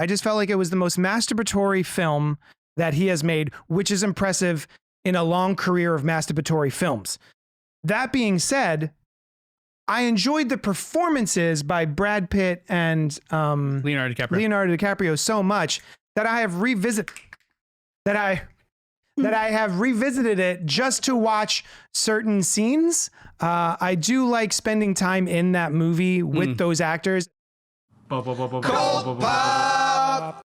I just felt like it was the most masturbatory film that he has made, which is impressive in a long career of masturbatory films. That being said, I enjoyed the performances by Brad Pitt and Leonardo DiCaprio so much that I have revisited it just to watch certain scenes. I do like spending time in that movie with those actors. Cultpop!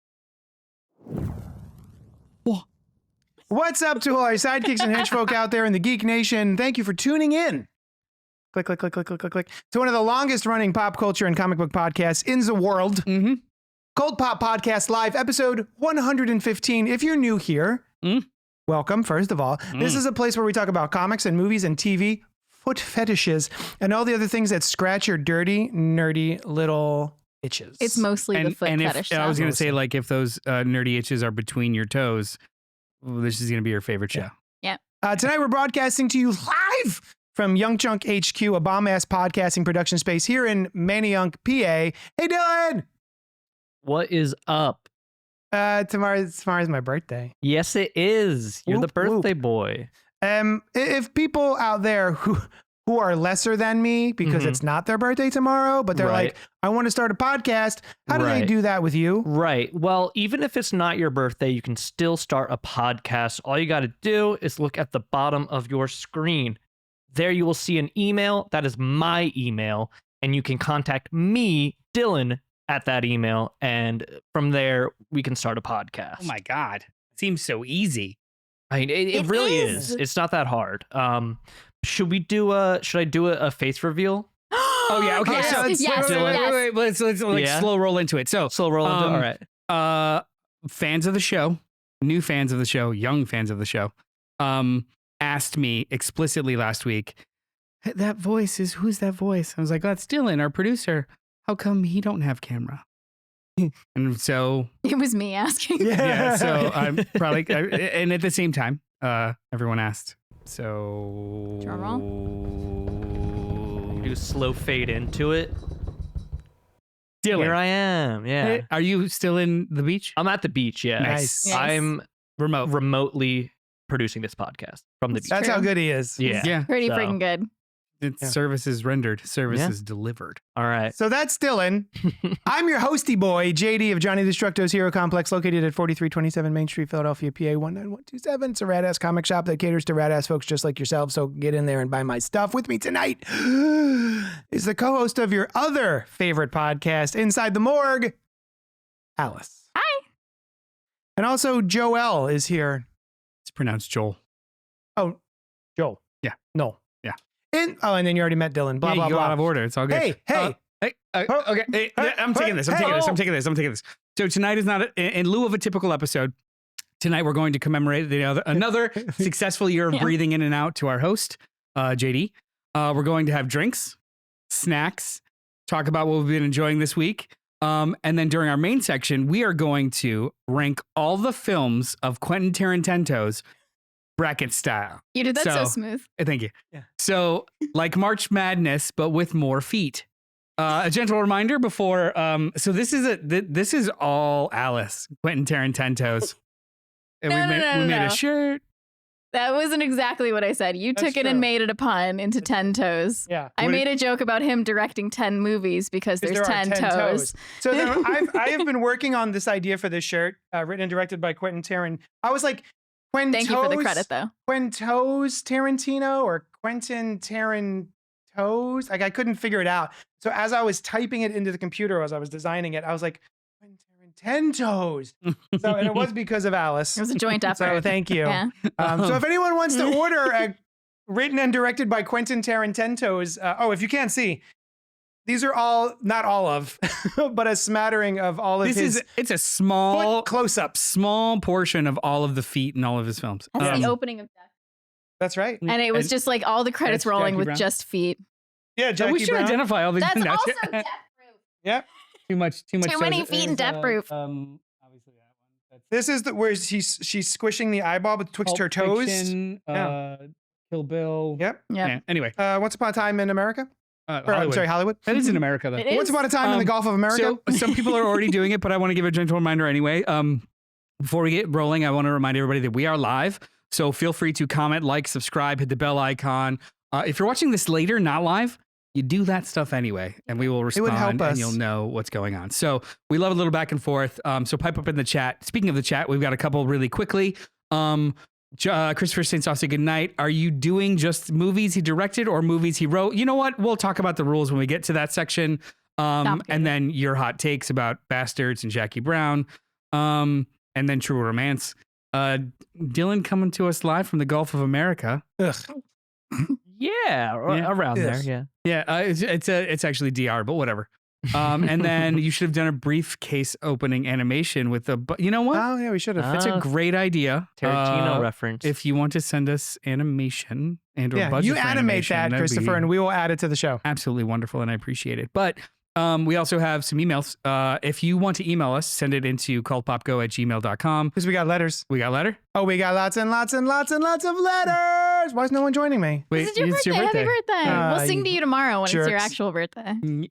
What's up to all our sidekicks and henchfolk out there in the Geek Nation? Thank you for tuning in. Click, click, click, click, click, click, click. To one of the longest running pop culture and comic book podcasts in the world. Cultpop Podcast Live, episode 115. If you're new here, welcome, first of all. This is a place where we talk about comics and movies and TV, foot fetishes, and all the other things that scratch your dirty, nerdy little itches. It's mostly the foot fetish stuff. I was going to say, like, if those nerdy itches are between your toes, this is going to be your favorite show. Yeah. Tonight we're broadcasting to you live from YunkJunk HQ, a bomb-ass podcasting production space here in Manayunk, PA. Hey, Dylan! What is up? Tomorrow's my birthday. Yes, it is. You're the birthday boy. If people out there who are lesser than me because it's not their birthday tomorrow, but they're like, I want to start a podcast, how do they do that with you? Right. Well, even if it's not your birthday, you can still start a podcast. All you got to do is look at the bottom of your screen. There you will see an email. That is my email. And you can contact me, Dylan, at that email. And from there, we can start a podcast. Oh my God. Seems so easy. I mean, it really is. It's not that hard. Should I do a face reveal? Oh yeah. Okay. Yes, Let's slow roll into it. So Slow roll into it. All right. Fans of the show, new fans of the show, young fans of the show, asked me explicitly last week, who's that voice? I was like, that's Dylan, our producer. How come he don't have camera? And so it was me asking. Yeah. So I'm probably, and at the same time, everyone asked. So drum roll. Do a slow fade into it. Dylan, here I am. Yeah. Are you still in the beach? I'm at the beach. Yeah. Nice. I'm remotely producing this podcast from the beach. That's how good he is. Yeah. Pretty freaking good. Services rendered, services delivered. All right. So that's Dylan. I'm your hosty boy, JD of Johnny Destructo's Hero Complex, located at 4327 Main Street, Philadelphia, PA 19127. It's a rad-ass comic shop that caters to rad-ass folks just like yourself. So get in there and buy my stuff. With me tonight is the co-host of your other favorite podcast, Inside the Morgue, Alice. Hi. And also Joel is here. It's pronounced Joel. Oh, Joel. Yeah. No. Yeah. And then you already met Dylan. Blah, blah, you go blah. out of order. It's all good. Hey. Okay. I'm taking this. I'm taking this. So tonight is not, in lieu of a typical episode, tonight we're going to commemorate another successful year of breathing in and out to our host, JD. We're going to have drinks, snacks, talk about what we've been enjoying this week. And then during our main section, we are going to rank all the films of Quentin Tarantino's bracket style. You did that so smooth. Thank you. Yeah. So like March Madness, but with more feet. A gentle reminder before. So this is all Alice, Quentin Tarantino's. And we made a shirt. That wasn't exactly what I said. You took it and made it a pun into 10 toes. Yeah. I made a joke about him directing 10 movies because there's 10 toes. So then I have been working on this idea for this shirt, written and directed by Quentin Tarantino. I was like, Thank you for the credit, though. Quentos Tarantino or Quentin Tarantos? Like, I couldn't figure it out. So as I was typing it into the computer, as I was designing it, I was like, Quentin Tarantos. And it was because of Alice. It was a joint effort. So thank you. Yeah. So if anyone wants to order written and directed by Quentin Tarantos, if you can't see, these are all, not all of, but a smattering of all of it's a small close-ups. Small portion of all of the feet in all of his films. That's the opening of Death. That's right. And it was just like all the credits rolling Jackie with Brown. just feet. Yeah, Jackie we should Brown. identify all these. That's also Death Proof. Yep. Too much. Too many feet in Death Proof. Obviously that one. This is where she's squishing the eyeball betwixt her toes. Fiction, Kill Bill. Yep. Yeah. Anyway, Once Upon a Time in America. I'm sorry, Hollywood. That is in America, though. It is. Once upon a time in the Gulf of America. So some people are already doing it, but I want to give a gentle reminder anyway. Before we get rolling, I want to remind everybody that we are live. So feel free to comment, like, subscribe, hit the bell icon. If you're watching this later, not live, you do that stuff anyway, and we will respond, would help us. and you'll know what's going on. So we love a little back and forth. So pipe up in the chat. Speaking of the chat, we've got a couple really quickly. Christopher St. Saucy, good night. Are you doing just movies he directed or movies he wrote? You know what? We'll talk about the rules when we get to that section. And then your hot takes about Bastards and Jackie Brown. And then True Romance. Dylan coming to us live from the Gulf of America. Ugh. Yeah, around there. Yeah. Yeah, it's actually DR, but whatever. And then you should have done a briefcase opening animation with the. You know what? Oh yeah, we should have. It's a great idea. Tarantino reference. If you want to send us animation and or budget you for animate animation, that, that'd Christopher, be and we will add it to the show. absolutely wonderful, and I appreciate it. But we also have some emails. If you want to email us, send it into cultpopgo@gmail.com. Because we got letters. We got a letter? Oh, we got lots and lots and lots and lots of letters. Why is no one joining me? Wait, This is your birthday. Happy birthday. We'll sing to you tomorrow when it's your jerks. actual birthday. Me?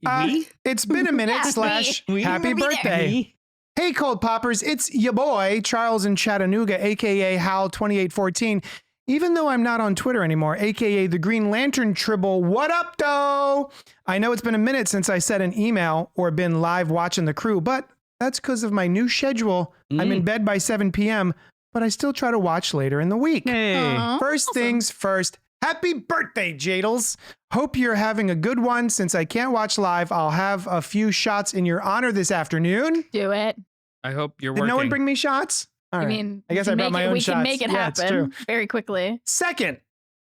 It's been a minute / We? happy We'll be there. birthday. Hey, Cold Poppers, it's your boy, Charles in Chattanooga, a.k.a. Hal2814. Even though I'm not on Twitter anymore, a.k.a. the Green Lantern Tribble, what up, though? I know it's been a minute since I sent an email or been live watching the crew, but that's because of my new schedule. I'm in bed by 7 p.m., but I still try to watch later in the week. Hey. Aw, First awesome. things first, happy birthday, Jadles. Hope you're having a good one. Since I can't watch live, I'll have a few shots in your honor this afternoon. Do it. I hope you're Did working. no one bring me shots? All I right. mean, I guess we I can brought make my it- own we shots. can make it Yeah, it's happen true. very quickly. Second,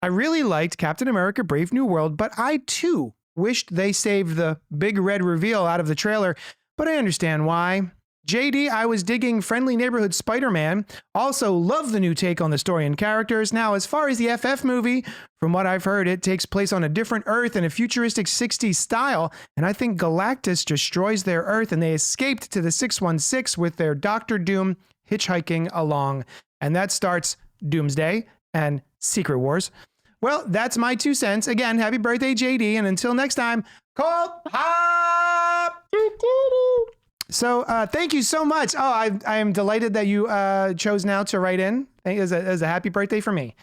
I really liked Captain America Brave New World, but I too wished they saved the big red reveal out of the trailer, but I understand why. JD, I was digging Friendly Neighborhood Spider-Man. Also, love the new take on the story and characters. Now, as far as the FF movie, from what I've heard, it takes place on a different Earth in a futuristic 60s style, and I think Galactus destroys their Earth and they escaped to the 616 with their Doctor Doom hitchhiking along. And that starts Doomsday and Secret Wars. Well, that's my 2 cents. Again, happy birthday, JD, and until next time, Cold Pop! So thank you so much. Oh, I am delighted that you chose now to write in. As a happy birthday for me.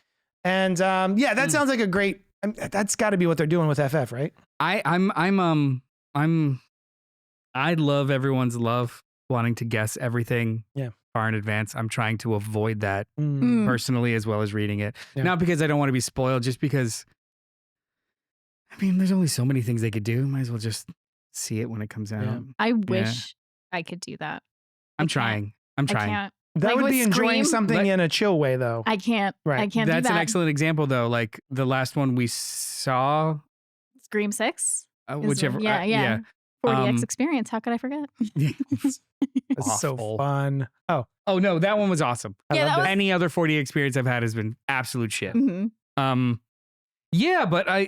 And yeah, that sounds like a great. That's got to be what they're doing with FF, right? I love everyone's love, wanting to guess everything far in advance. I'm trying to avoid that personally, as well as reading it. Yeah. Not because I don't want to be spoiled, just because. I mean, there's only so many things they could do. Might as well just see it when it comes out. Yeah. I wish I could do that. I'm can't. trying. I can't. That Like would with be enjoying Scream? something in a chill way, though. I can't. Right. I can't do That's that. an excellent example, though. Like the last one we saw, Scream 6? whichever. Yeah. 40X Um, experience. How could I forget? It's so Awful. fun. Oh, Oh no, that one was awesome. Yeah, that was- Any other 40 experience I've had has been absolute shit. Mhm. Yeah, but I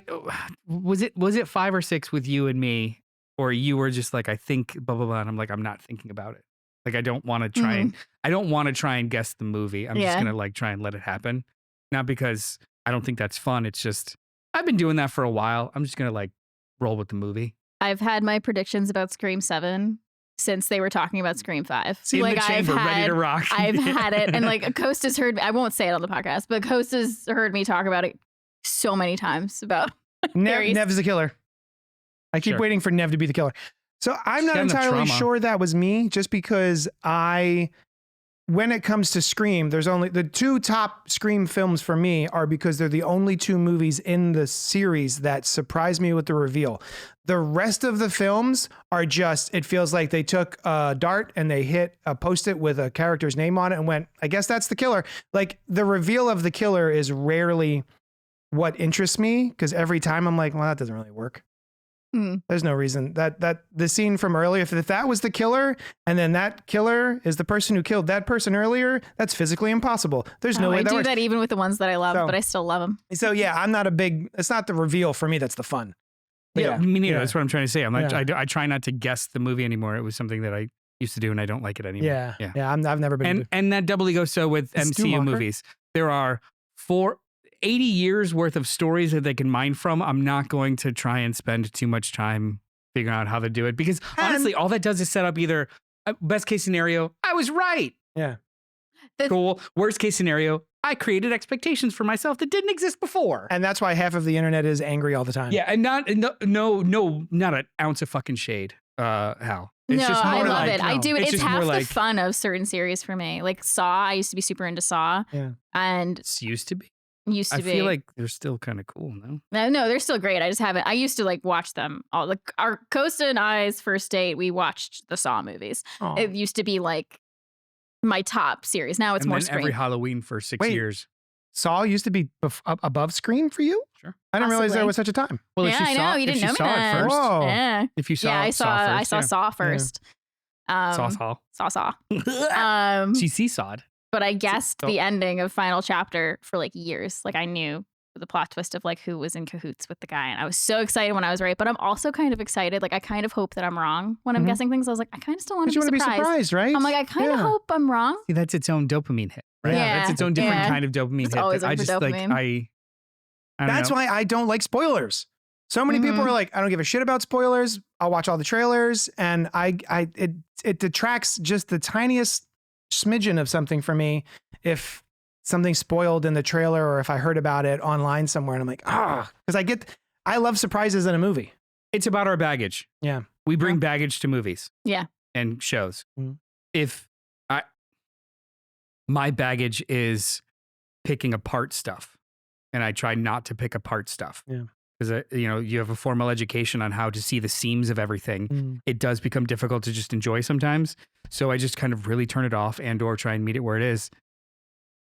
was it 5 or 6 with you and me, or you were just like, I think blah blah blah, and I'm like, I'm not thinking about it. Like I don't want to try and guess the movie. I'm just Yeah. gonna like try and let it happen. Not because I don't think that's fun. It's just I've been doing that for a while. I'm just gonna like roll with the movie. I've had my predictions about Scream 7 since they were talking about Scream 5. In the chamber, ready to rock. I've had it. And like Coast has heard, I won't say it on the podcast, but Coast has heard me talk about it so many times about Harry's- Nev's the killer. I keep Sure. waiting for Nev to be the killer. So I'm not got enough entirely trauma. sure that was me, just because when it comes to Scream, there's only the 2 top Scream films for me are because they're the only 2 movies in the series that surprise me with the reveal. The rest of the films are just, it feels like they took a dart and they hit a Post-it with a character's name on it and went, I guess that's the killer. Like the reveal of the killer is rarely what interests me, because every time I'm like, well, that doesn't really work. There's no reason that the scene from earlier, if that was the killer and then that killer is the person who killed that person earlier, that's physically impossible. There's no way I that do works. that even with the ones that I love, So- but I still love them. So yeah, I'm not a big, it's not the reveal for me. That's the fun. But Yeah, me neither. yeah. That's what I'm trying to say. I'm not. Yeah. I try not to guess the movie anymore. It was something that I used to do, and I don't like it anymore. Yeah. I've never been. And that doubly goes so with It's MCU Schumacher. movies. There are 4. 80 years worth of stories that they can mine from, I'm not going to try and spend too much time figuring out how to do it. Because honestly, all that does is set up either best case scenario, I was right. Yeah. Cool. Worst case scenario, I created expectations for myself that didn't exist before. And that's why half of the internet is angry all the time. Yeah, and not an ounce of fucking shade, Hal. It's no, just more I love like, it. I do. it's It's just half more the like- fun of certain series for me. Like Saw, I used to be super into Saw. Yeah. And It's used to be. used to I be. feel like they're still kind of cool, no? No, they're still great. I just haven't. I used to like watch them all. Like our Costa and I's first date, we watched the Saw movies. Aw. It used to be like my top series. Now it's And more then every Scream. Halloween for 6 Wait. years. Saw used to be above Scream for you? Sure. I didn't realize there Possibly. was such a time. Well, Yeah, I know. You didn't know me saw then. it first. Whoa. Yeah, If you saw yeah. I first, saw yeah. Saw first. Saw. Saw. She seesawed. But I guessed So- the ending of final chapter for like years. Like I knew the plot twist of like who was in cahoots with the guy, and I was so excited when I was right. But I'm also kind of excited. Like I kind of hope that I'm wrong when I'm Mhm. guessing things. I was like, I kind of still want But to you want to be surprised. surprised, right? I'm like, I kind of Yeah. hope I'm wrong. See, that's its own dopamine hit. Right? Yeah. That's its own different Yeah. kind of dopamine It's hit. always that I looking just for like, dopamine. I don't That's know. why I don't like spoilers. So many people Mhm. are like, I don't give a shit about spoilers. I'll watch all the trailers, and it detracts just the tiniest smidgen of something for me if something's spoiled in the trailer or if I heard about it online somewhere, and I'm like, because I love surprises in a movie. It's about our baggage. Yeah. We bring baggage to movies. Yeah. And shows. Mhm. If my baggage is picking apart stuff, and I try not to pick apart stuff. Yeah. Because you have a formal education on how to see the seams of everything. It does become difficult to just enjoy sometimes. So I just kind of really turn it off and/or try and meet it where it is.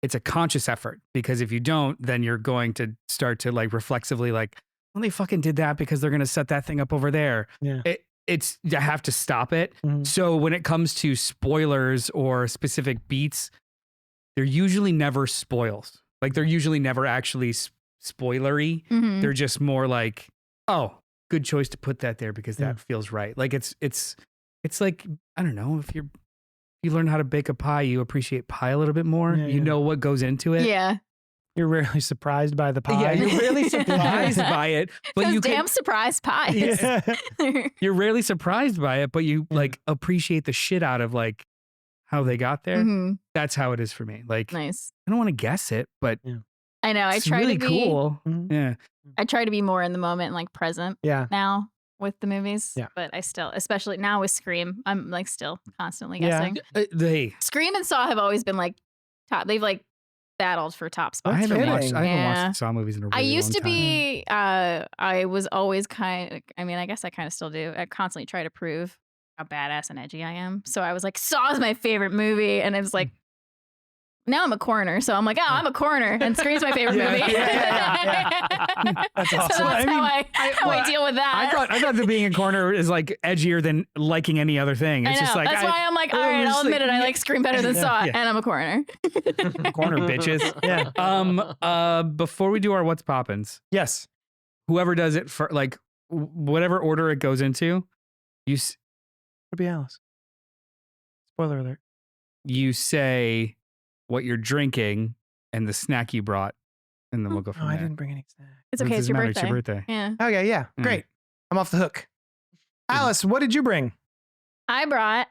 It's a conscious effort, because if you don't, then you're going to start to like reflexively like, well, they fucking did that because they're going to set that thing up over there. Yeah. It's I have to stop it. Mhm. So when it comes to spoilers or specific beats, they're usually never spoils. Like they're usually never actually spoilery. Mhm. They're just more like, oh, good choice to put that there because that Yeah. feels right. Like it's like, I don't know, if you learn how to bake a pie, you appreciate pie a little bit more. Yeah, You yeah. know what goes into it. Yeah. You're rarely surprised by the pie. Yeah, you're rarely surprised by it, but Those you damn can, surprise pies. Yeah. you're rarely surprised by it, but you Yeah. like appreciate the shit out of like how they got there. Mhm. That's how it is for me. Like Nice. I don't want to guess it, but I know. I it's try really to be. cool. Mhm. Yeah. I try to be more in the moment, and like present Yeah. now with the movies. Yeah. But I still, especially now with Scream, I'm like still constantly Yeah. guessing. They. Scream and Saw have always been like top. They've like battled for top spots. I haven't fitting. watched. I haven't Yeah. watched Saw movies in a really I used long to time. be. I was always I mean, I guess I kind of still do. I constantly try to prove how badass and edgy I am. So I was like, Saw is my favorite movie, and it was like. Now I'm a coroner, so I'm like, oh, I'm a coroner, and Scream's my favorite Yeah, movie. yeah. That's So awesome. that's I mean, how I deal with that. I thought that being a corner is like edgier than liking any other thing. It's I know. just like That's why I'm like, all I'm right, just I'll admit like, it. I like Scream better than Yeah. Saw, Yeah. and I'm a coroner. corner bitches. Yeah. Before we do our what's poppins, Yes. whoever does it for like whatever order it goes into, It'll be Alice. Spoiler alert. you say what you're drinking and the snack you brought, and then we'll go Oh, from I there. didn't bring any snacks. It's It okay. It's doesn't your matter, birthday. It's your birthday. Yeah. Okay, yeah. Mm. Great. I'm off the hook. Alice, what did you bring? I brought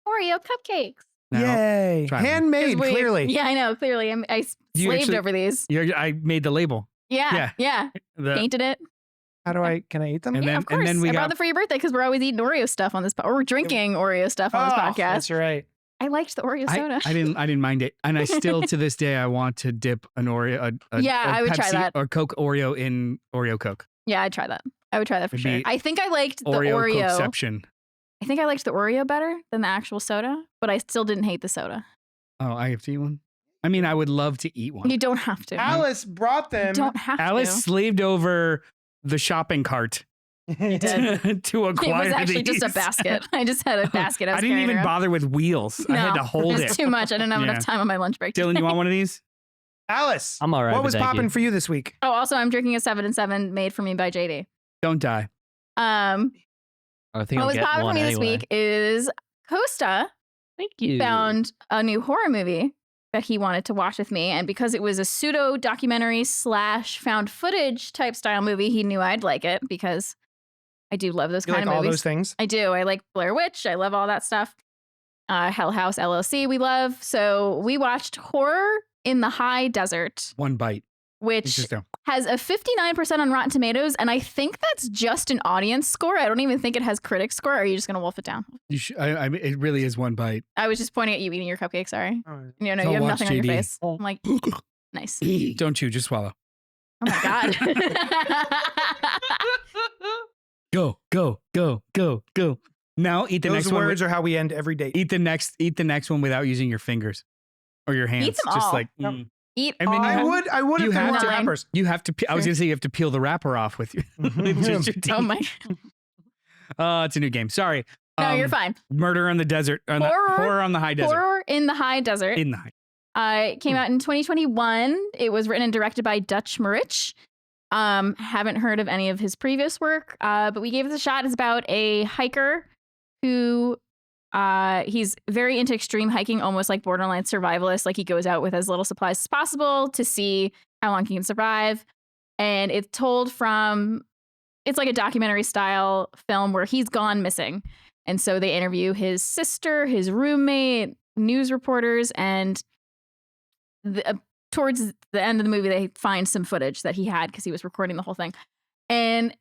Oreo cupcakes. Now, Yay. try them. Handmade, It's weird. clearly. Yeah, I know. Clearly, I You slaved actually- over these. I made the label. Yeah. Yeah. The- Painted it. Can I eat them? And Yeah, then- of course. and then we I got- brought them for your birthday because we're always eating Oreo stuff on this, or we're drinking Oreo stuff on this podcast. That's right. I liked the Oreo soda. I didn't mind it, and I still to this day I want to dip an Oreo. Yeah, I would try Pepsi that. or Coke Oreo in Oreo Coke. Yeah, I'd try that. I would try that for It'd sure. be I think I liked the Oreo Oreo. Cokeception. I think I liked the Oreo better than the actual soda, but I still didn't hate the soda. Oh, I have to eat one. I mean, I would love to eat one. You don't have to. Alice brought them. You don't have Alice to. slaved over the shopping cart did. to It acquire was actually these. just a basket. I just had a basket. I I was didn't carrying even around. bother with wheels. I had No, to hold It it. was too much. I didn't have Yeah. enough time on my lunch break. Dylan, you want one of these? Alice, I'm all right. what but was thank popping you. for you this week? Oh, also, I'm drinking a 7-7 made for me by JD. Don't die. I think What I'll was get popping for one me this anyway. week is Costa Thank you. found a new horror movie that he wanted to watch with me. And because it was a pseudo documentary / found footage type style movie, he knew I'd like it because I do love those You kind like of all movies. those things? I do. I like Blair Witch. I love all that stuff. Hell House LLC we love. So we watched Horror in the High Desert, One bite. which Just go. has a 59% on Rotten Tomatoes. And I think that's just an audience score. I don't even think it has critic score. Or are you just going to wolf it down? I mean, it really is one bite. I was just pointing at you eating your cupcake. Sorry. Oh, You know, Don't you have watch nothing on your JD. face. I'm like, nice. Don't chew, just swallow. Oh my God. Go. Now eat the those next one. words are how we end every date. Eat the next one without using your fingers or your hands. Eat them just all. like Yep. Eat And then all. you have- I would you if there have weren't to- wrappers. you have to. I was gonna say you have to peel the wrapper off with your. with just your teeth. Oh my. It's a new game. Sorry. No, you're fine. Murder on the desert. Horror- Horror on the high desert. Horror in the High Desert. In the high. It came out in 2021. It was written and directed by Dutch Marich. Haven't heard of any of his previous work, but we gave it a shot. It's about a hiker who he's very into extreme hiking, almost like borderline survivalist. Like he goes out with as little supplies as possible to see how long he can survive. And it's told from, it's like a documentary style film where he's gone missing. And so they interview his sister, his roommate, news reporters, and towards the end of the movie, they find some footage that he had because he was recording the whole thing. And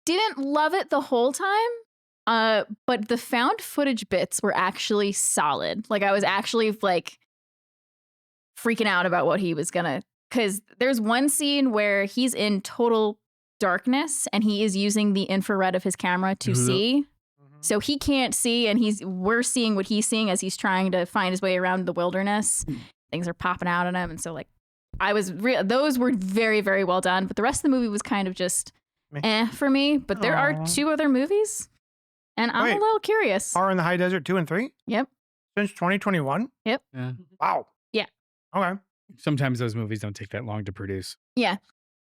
didn't love it the whole time. But the found footage bits were actually solid. Like I was actually like freaking out about what he was gonna, because there's one scene where he's in total darkness and he is using the infrared of his camera to see. So he can't see, and we're seeing what he's seeing as he's trying to find his way around the wilderness. Things are popping out at him, and so like those were very, very well done. But the rest of the movie was kind of just for me. But there are 2 other movies, and I'm a little curious. Horror in the High Desert 2 and 3 Yep. since 2021. Yep. Yeah. Wow. Yeah. Okay. Sometimes those movies don't take that long to produce. Yeah.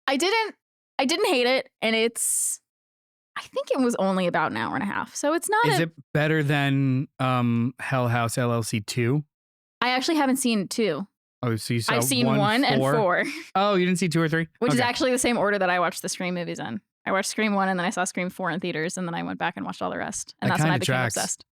I didn't hate it, and I think it was only about an hour and a half. So it's not Is it better than Hell House LLC 2? I actually haven't seen 2. Oh, so you saw I've seen 1 and 4. Oh, you didn't see 2 or 3? Which is Okay. actually the same order that I watched the Scream movies in. I watched Scream 1 and then I saw Scream 4 in theaters and then I went back and watched all the rest. And That that's when I kinda became tracks. obsessed.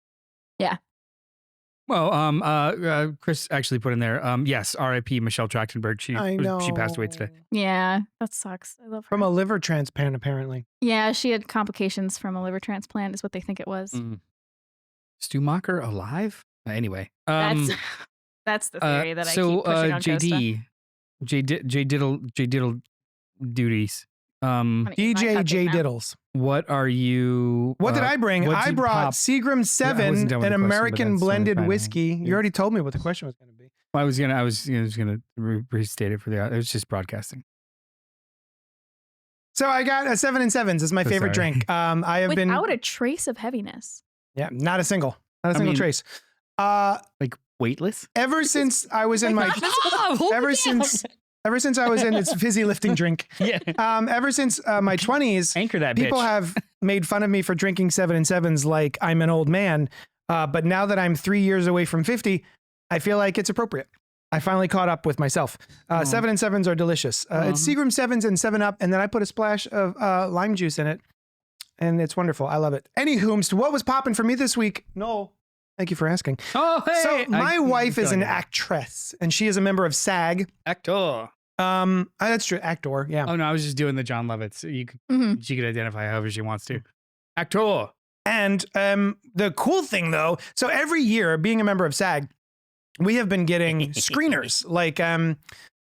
Well, Chris actually put in there, yes, R.I.P. Michelle Trachtenberg. I know. She passed away today. Yeah, that sucks. I love her. From a liver transplant, apparently. Yeah, she had complications from a liver transplant is what they think it was. Stu Macher alive? Anyway. That's the theory that I so, keep pushing on Costa. J Diddle duties. DJ J Diddles. What are you? What did I bring? what'd I you brought pop? Seagram I 7, wasn't done with an the question, but American that's blended fine. whiskey. Yeah. You already told me what the question was going to be. I was gonna restate it for the. It was just broadcasting. So I got a 7 and 7s as my So favorite sorry. drink. I have been Without a trace of heaviness. not a single trace. Like weightless. Ever since I was in my ever since I was in its fizzy lifting drink. Yeah. Ever since my 20s, Anchor that people bitch. have made fun of me for drinking 7 and 7s like I'm an old man. But now that I'm 3 years away from 50, I feel like it's appropriate. I finally caught up with myself. 7 and 7s are delicious. It's Seagram 7s and 7-Up, and then I put a splash of lime juice in it, and it's wonderful. I love it. Anywho, what was popping for me this week? No, thank you for asking. Oh, hey. So my wife is an actress, and she is a member of SAG. actor. That's true. Actor, yeah. Oh no, I was just doing the John Lovitz. She could identify however she wants to. Actor. And the cool thing, though, so every year, being a member of SAG, we have been getting screeners, like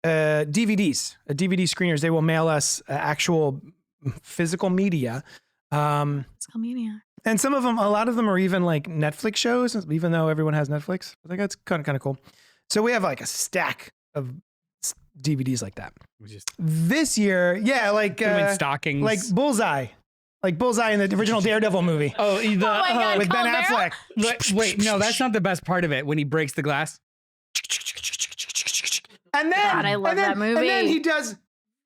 DVDs, DVD screeners. They will mail us actual physical media. It's comedian. And some of them, a lot of them are even like Netflix shows, even though everyone has Netflix. I think that's kind of cool. So we have like a stack of DVDs like that. This year, yeah, like stockings. like Bullseye. Like Bullseye in the original Daredevil movie. Oh, my God, with Ben Colin Farrell? Affleck. wait, no, that's not the best part of it when he breaks the glass. And then, God, I love that movie. And then he does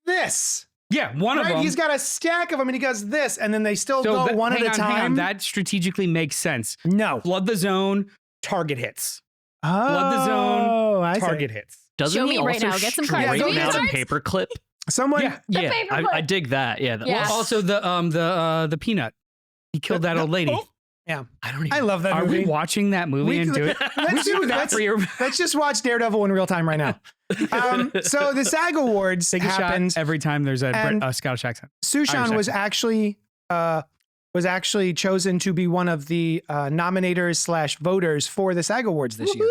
this. Yeah, one of Right? them. He's got a stack of them and he does this. And then they still go one at a hang on, time. that strategically makes sense. No. Flood the zone, target hits. Flood the zone. I see. Target hits. Doesn't Show he me also right now. Get some cards. straighten Give me out a cards. paperclip? Someone. Yeah. Yeah, paperclip. I dig that. Yeah. Yeah. Also the peanut. He killed that old lady. Yeah. I don't even. I love that Are movie. we watching that movie We and could- do it? Let's do that. for your Let's just watch Daredevil in real time right now. So the SAG Awards take a happened. shot every time there's and- a Scottish accent. Sushan Irish was actually chosen to be one of the nominators / voters for the SAG Awards this year.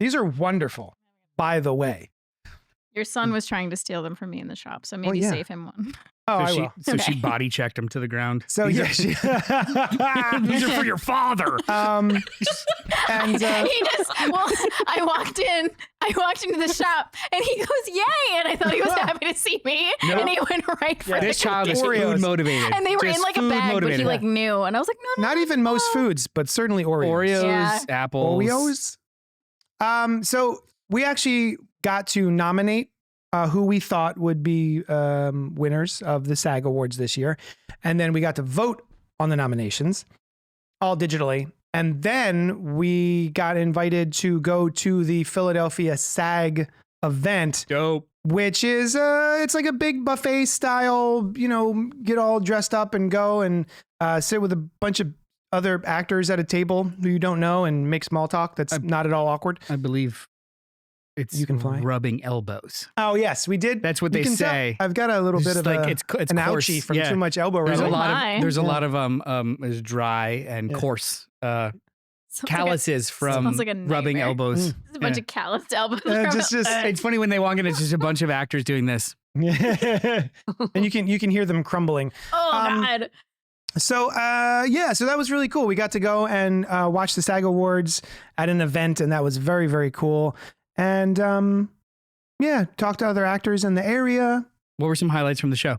These are wonderful, by the way. Your son was trying to steal them from me in the shop, so maybe yeah. save him one. Oh, I So will. she Okay. body checked him to the ground. So These yeah, are- these are for your father. and he just I walked into the shop and he goes, "Yay!" And I thought he was happy to see me, Nope. and he went right for This it. child is Oreos. food motivated. And they were Just in like a food bag, but he motivated. like knew, and I was like, "No, not even most foods, but certainly Oreos. Oreos, Yeah. apples, Oreos. So we actually got to nominate who we thought would be winners of the SAG Awards this year. And then we got to vote on the nominations, all digitally. And then we got invited to go to the Philadelphia SAG event, Dope. which is it's like a big buffet style, get all dressed up and go and sit with a bunch of other actors at a table who you don't know and make small talk that's not at all awkward. I believe it's You can fly. rubbing elbows. Oh yes, we did. That's what You they can tell say. I've got a little It's bit of like a, it's an coarse. ouchie from Yeah. too much elbow There's a rubbing. lot my. of there's a Yeah. lot of is dry and Yeah. coarse Sounds calluses from sounds like a rubbing nightmare. elbows. There's a bunch of calloused elbows. just It's funny when they walk in. It's just a bunch of actors doing this. and you can hear them crumbling. oh um, God. So so that was really cool. We got to go and watch the SAG Awards at an event, and that was very, very cool. And talk to other actors in the area. What were some highlights from the show?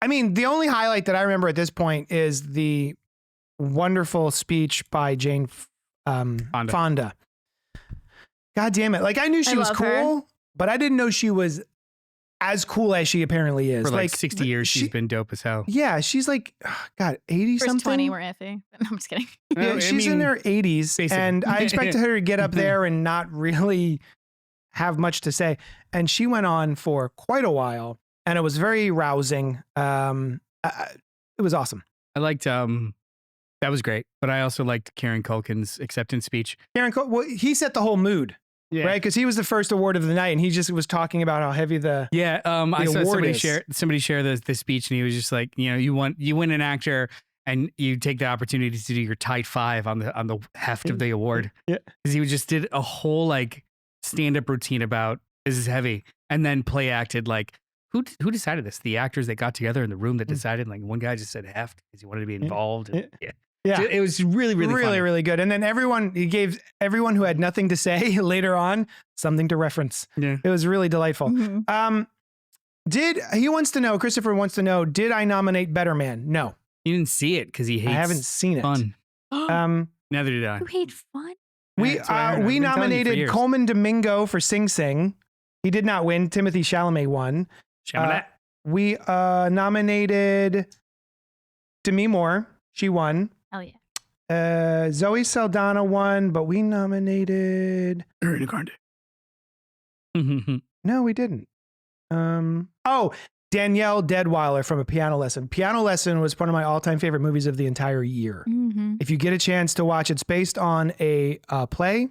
I mean, the only highlight that I remember at this point is the wonderful speech by Jane Fonda. God damn it. Like, I knew she was love cool, her. but I didn't know she was as cool as she apparently is. For like 60 years, she's she- been dope as hell. Yeah, she's like, God, 80 First something. 20 were iffy. No, I'm just kidding. Yeah, I she's in mean, her 80s, basically. and I expected her to get up there and not really have much to say. And she went on for quite a while, and it was very rousing. It was awesome. I liked that was great, but I also liked Kieran Culkin's acceptance speech. Well, he set the whole mood, right? Because he was the first award of the night, and he just was talking about how heavy the Yeah, I saw award somebody share the speech, and he was just like, you win an actor, and you take the opportunity to do your tight five on the heft of the award. Yeah. Because he just did a whole like stand up routine about this is heavy, and then play acted like who decided this? The actors that got together in the room that decided. Like one guy just said heft because he wanted to be involved. And, Yeah. It was really funny. really good. And then he gave everyone who had nothing to say later on something to reference. Yeah. It was really delightful. Mhm. Christopher wants to know, did I nominate Better Man? No, You didn't see it because he hates I haven't seen it. fun. Neither did I. You hate fun? We That's what I heard. I've we been telling you for nominated years. Coleman Domingo for Sing Sing. He did not win. Timothy Chalamet won. Shyamalan. We nominated Demi Moore. She won. Hell yeah. Zoe Saldana won, but we nominated. Ariana Grande. No, we didn't. Danielle Deadweiler from A Piano Lesson. Piano Lesson was one of my all-time favorite movies of the entire year. Mm-hmm. If you get a chance to watch, it's based on a play,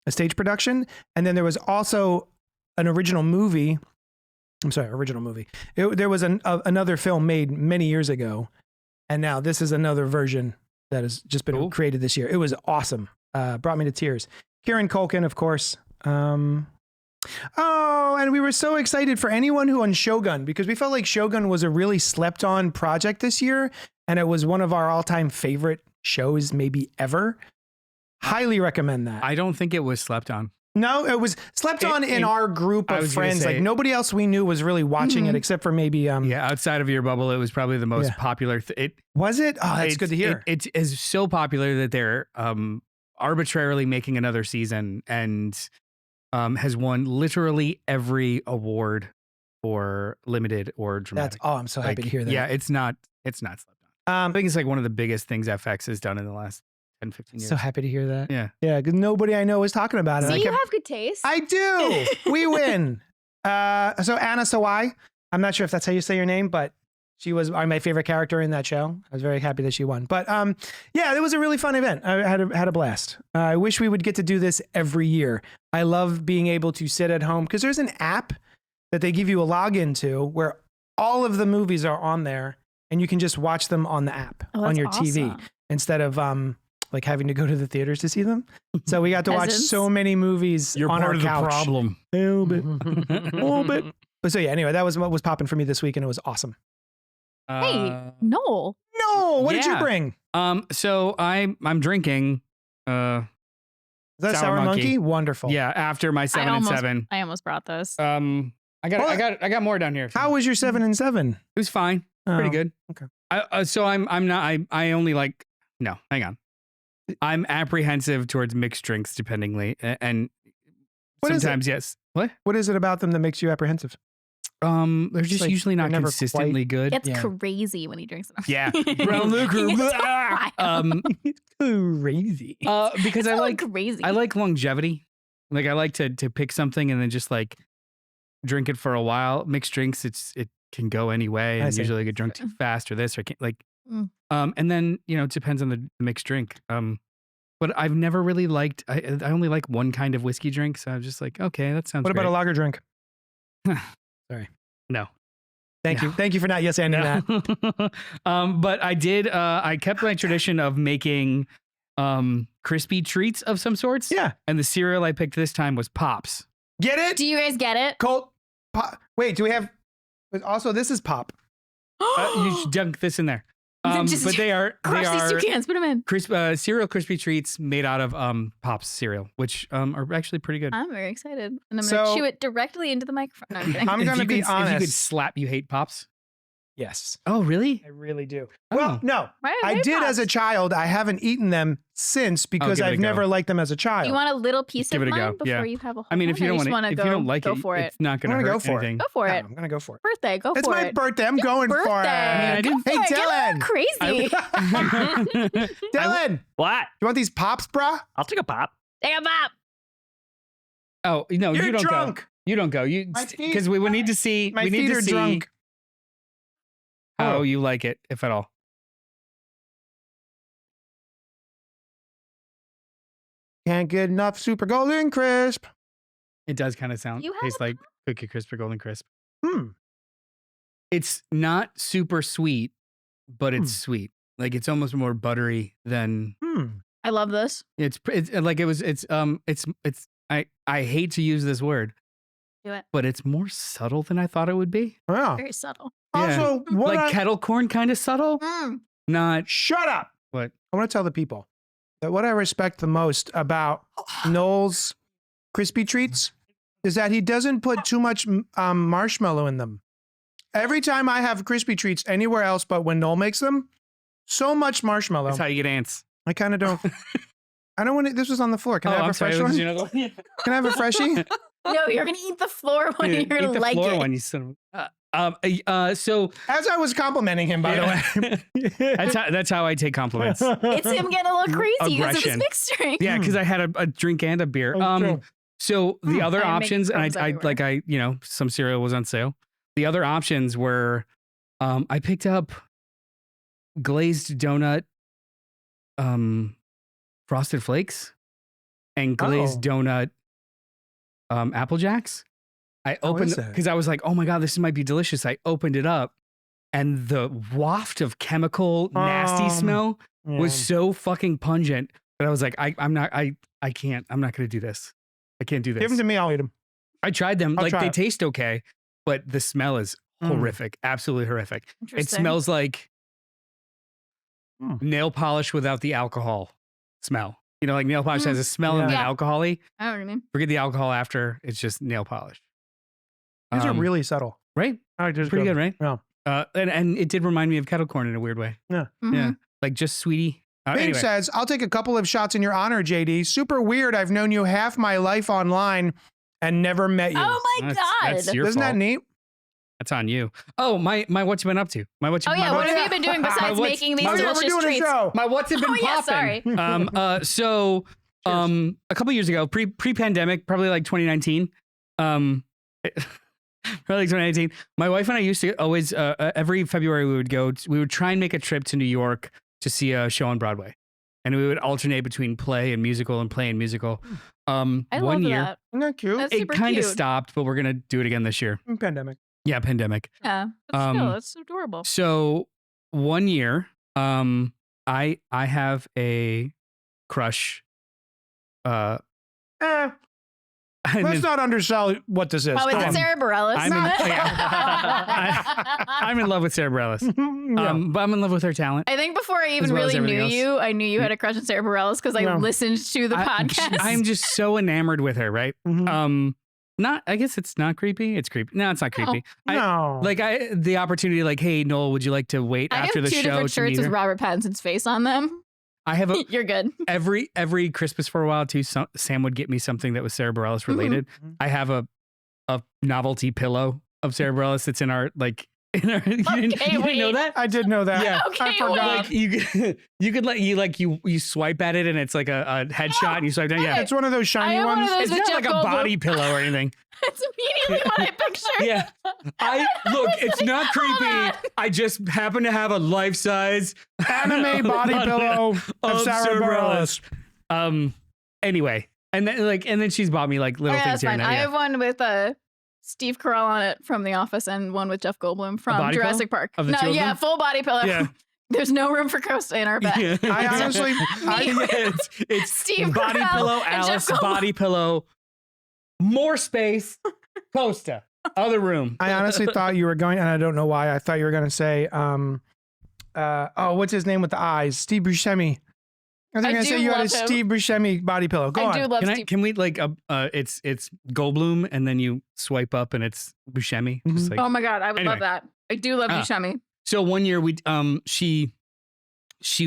a stage production, and then there was also an original movie. I'm sorry, original movie. There was another film made many years ago, and now this is another version that has just been Cool. created this year. It was awesome. Brought me to tears. Kieran Culkin, of course. And we were so excited for anyone who won Shogun, because we felt like Shogun was a really slept on project this year, and it was one of our all-time favorite shows maybe ever. Highly recommend that. I don't think it was slept on. No, it was slept on in our group I of was gonna friends. say- Like nobody else we knew was really watching it except for maybe Yeah, outside of your bubble, it was probably the most Yeah. popular. Was it? Oh, that's good to hear. It is so popular that they're arbitrarily making another season and has won literally every award for limited or dramatic. I'm so happy to hear that. Yeah, it's not slept on. I think it's like one of the biggest things FX has done in the last 10, 15 years. So happy to hear that. Yeah. Yeah, because nobody I know is talking about it. See, I you kept- have good taste. I do. We win. So Anna Sawai, I'm not sure if that's how you say your name, but she was my favorite character in that show. I was very happy that she won. But yeah, it was a really fun event. I had a blast. I wish we would get to do this every year. I love being able to sit at home because there's an app that they give you a login to where all of the movies are on there and you can just watch them on the app Oh, on that's your TV awesome. instead of like having to go to the theaters to see them. So we got to watch Peasants. so many movies You're on part our of the couch. problem. A little bit. A little bit. But so yeah, anyway, that was what was popping for me this week and it was awesome. Hey, Noel. No, what did you yeah. bring? So I'm drinking. Is that Sour Sour Monkey? Monkey? Wonderful. Yeah, after my 7 and 7. I almost brought those. I got more down here. How was your 7 and 7? It was fine. Pretty Oh, good. okay. So I'm not. I only like. No, hang on. I'm apprehensive towards mixed drinks, dependingly, and What is it? sometimes yes. What? What is it about them that makes you apprehensive? They're just like usually they're not never consistently good. It's yeah. crazy when he drinks them. Yeah, brown liquor. It's blah. wild. Crazy. Because I so like crazy. I like longevity. Like I like to pick something and then just like drink it for a while. Mixed drinks, it can go any way, I and see. usually I get drunk too fast or this or can't like. Mm. And then it depends on the mixed drink. But I've never really liked. I only like one kind of whiskey drink, so I'm just like, okay, that sounds. What about a lager drink? Sorry. No. Thank you. Thank you for not yes ending that. But I did. I kept my tradition of making crispy treats of some sorts. Yeah. And the cereal I picked this time was Pops. Get it? Do you guys get it? Colt pop. Wait, do we have also this is pop. You should dunk this in there. Just But they are Crush these 2 cans. Put them in. cereal crispy treats made out of Pops cereal, which are actually pretty good. I'm very excited, and I'm So- gonna chew it directly into the microphone. No, I'm kidding. I'm If gonna you be could- If you could honest. slap, you hate Pops. Yes. Oh, really? I really do. Oh. Well, no. Why I are they did as a Pops? child. I haven't eaten them since because give it a I've go. never liked them as a child. You want a little piece Give of it a mine go, before yeah. you have a whole I mean, if one, you or don't just want wanna it, if you don't like go it, for it. it's not going I'm to gonna hurt go for it. anything. Go for No, it. I'm gonna go for it. Birthday, go It's for my it. birthday. I'm going for Birthday. it. Go Hey, for it. Get a Dylan. little crazy. Dylan, What? you want these pops, bruh? I'll take a pop. Take a pop. Oh no, You're you don't drunk. go. You don't go. You My feet- because we need to see. My we need feet to are see drunk. how Oh. you like it, if at all. Can't get enough super golden crisp. It does kind of You have taste a like Cookie Crisp or Golden Crisp. Hmm. It's not super sweet, but it's sweet. Like it's almost more buttery than Hmm. I love this. it's like it was. It's I hate to use this word, Do it. but it's more subtle than I thought it would be. Wow. Very subtle. Yeah. Also, what Like I- kettle corn kind of subtle, Mm. not shut up. what. I want to tell the people that what I respect the most about Noel's crispy treats is that he doesn't put too much marshmallow in them. Every time I have crispy treats anywhere else but when Noel makes them, so much marshmallow. That's how you get ants. I kind of don't. I don't want to. This was on the floor. Can I have I'm a fresh sorry. one? Was another one? Can I have a freshie? No, you're gonna eat the floor one. Yeah, You're gonna eat the like floor it. one, you son of so As I was complimenting him, by the way. that's how I take compliments. It's him getting a little crazy because of his Aggression. mixed drink. Yeah, because I had a drink and a beer. Oh, true. So the other I make options, and crumbs everywhere. some cereal was on sale. The other options were, I picked up glazed donut, Frosted Flakes, and glazed donut, Apple Jacks. I How opened is that? because I was like, oh my god, this might be delicious. I opened it up, and the waft of chemical nasty smell was so fucking pungent that I was like, I'm not going to do this. I can't do this. Give them to me. I'll eat them. I tried them. I'll Like try they it. taste okay, but the smell is horrific. Absolutely horrific. It Interesting. smells like Mm. nail polish without the alcohol smell. You know, like nail polish has a smell and then Yeah. alcohol-y. I know what I mean. Forget the alcohol after. It's just nail polish. These are really subtle. right. All right, just Pretty go. good, right? Yeah. And it did remind me of kettle corn in a weird way. Mhm. Yeah. Like just sweetie. Bing Anyway. says, I'll take a couple of shots in your honor, JD. Super weird. I've known you half my life online and never met you. Oh my god. That's your Isn't that fault. neat? That's on you. Oh, my what you been up to? What have you been doing besides making these delicious treats? My what's it been popping? Sorry. A couple years ago, pre-pandemic, probably like 2019. Probably like 2019. My wife and I used to always every February we would try and make a trip to New York to see a show on Broadway. And we would alternate between play and musical and play and musical. I one love year, that. Isn't that cute? That's it super kind of cute. stopped, but we're gonna do it again this year. Pandemic. Yeah, pandemic. Yeah, but still, it's adorable. So 1 year, I have a crush. Let's not undersell what this is. Oh, is it Sarah Bareilles? I'm in love with Sarah Bareilles. But I'm in love with her talent. I think before I even As well as really knew everything you, I knew you had a crush on Sarah Bareilles because I listened to the podcast. I'm just so enamored with her, right? I guess it's not creepy. It's creepy. No, it's not creepy. No. The opportunity, like, hey, Noel, would you like to wait after the show? I have 2 different shirts with her? Robert Pattinson's face on them. I have You're good. every Christmas for a while too. Sam would get me something that was Sarah Bareilles related. I have a novelty pillow of Sarah Bareilles that's in our like. You didn't know that? I did know that. Yeah, okay, I forgot. Like, you could you swipe at it and it's like a headshot and you swipe down. Yeah, It's one of those shiny I have one ones. of those it's with not Jeff like a Goldblum. body pillow or anything. That's immediately what I pictured. Yeah, it's not creepy. I just happen to have a life size Anime body pillow of Sarah Bareilles. Anyway, and then she's bought me like little Yeah, things that's here and fine. there. I have one with Steve Carell on it from The Office and one with Jeff Goldblum from body Jurassic pillow? Park. Of the No, two of them? full body pillow. Yeah. There's no room for Costa in our bed. Yeah. I honestly, it's Steve body Carell pillow, and Jeff Alice, Goldblum. body pillow, more space, Costa, other room. I honestly thought you were going, and I don't know why. I thought you were going to say, what's his name with the eyes? Steve Buscemi. I was I going to do say you had a love him. Steve Buscemi body pillow. Go I on. do love Steve. Can we like it's Goldblum and then you swipe up and it's Buscemi. Just like, Oh my God, I would Anyway. love that. I do love Buscemi. So 1 year we she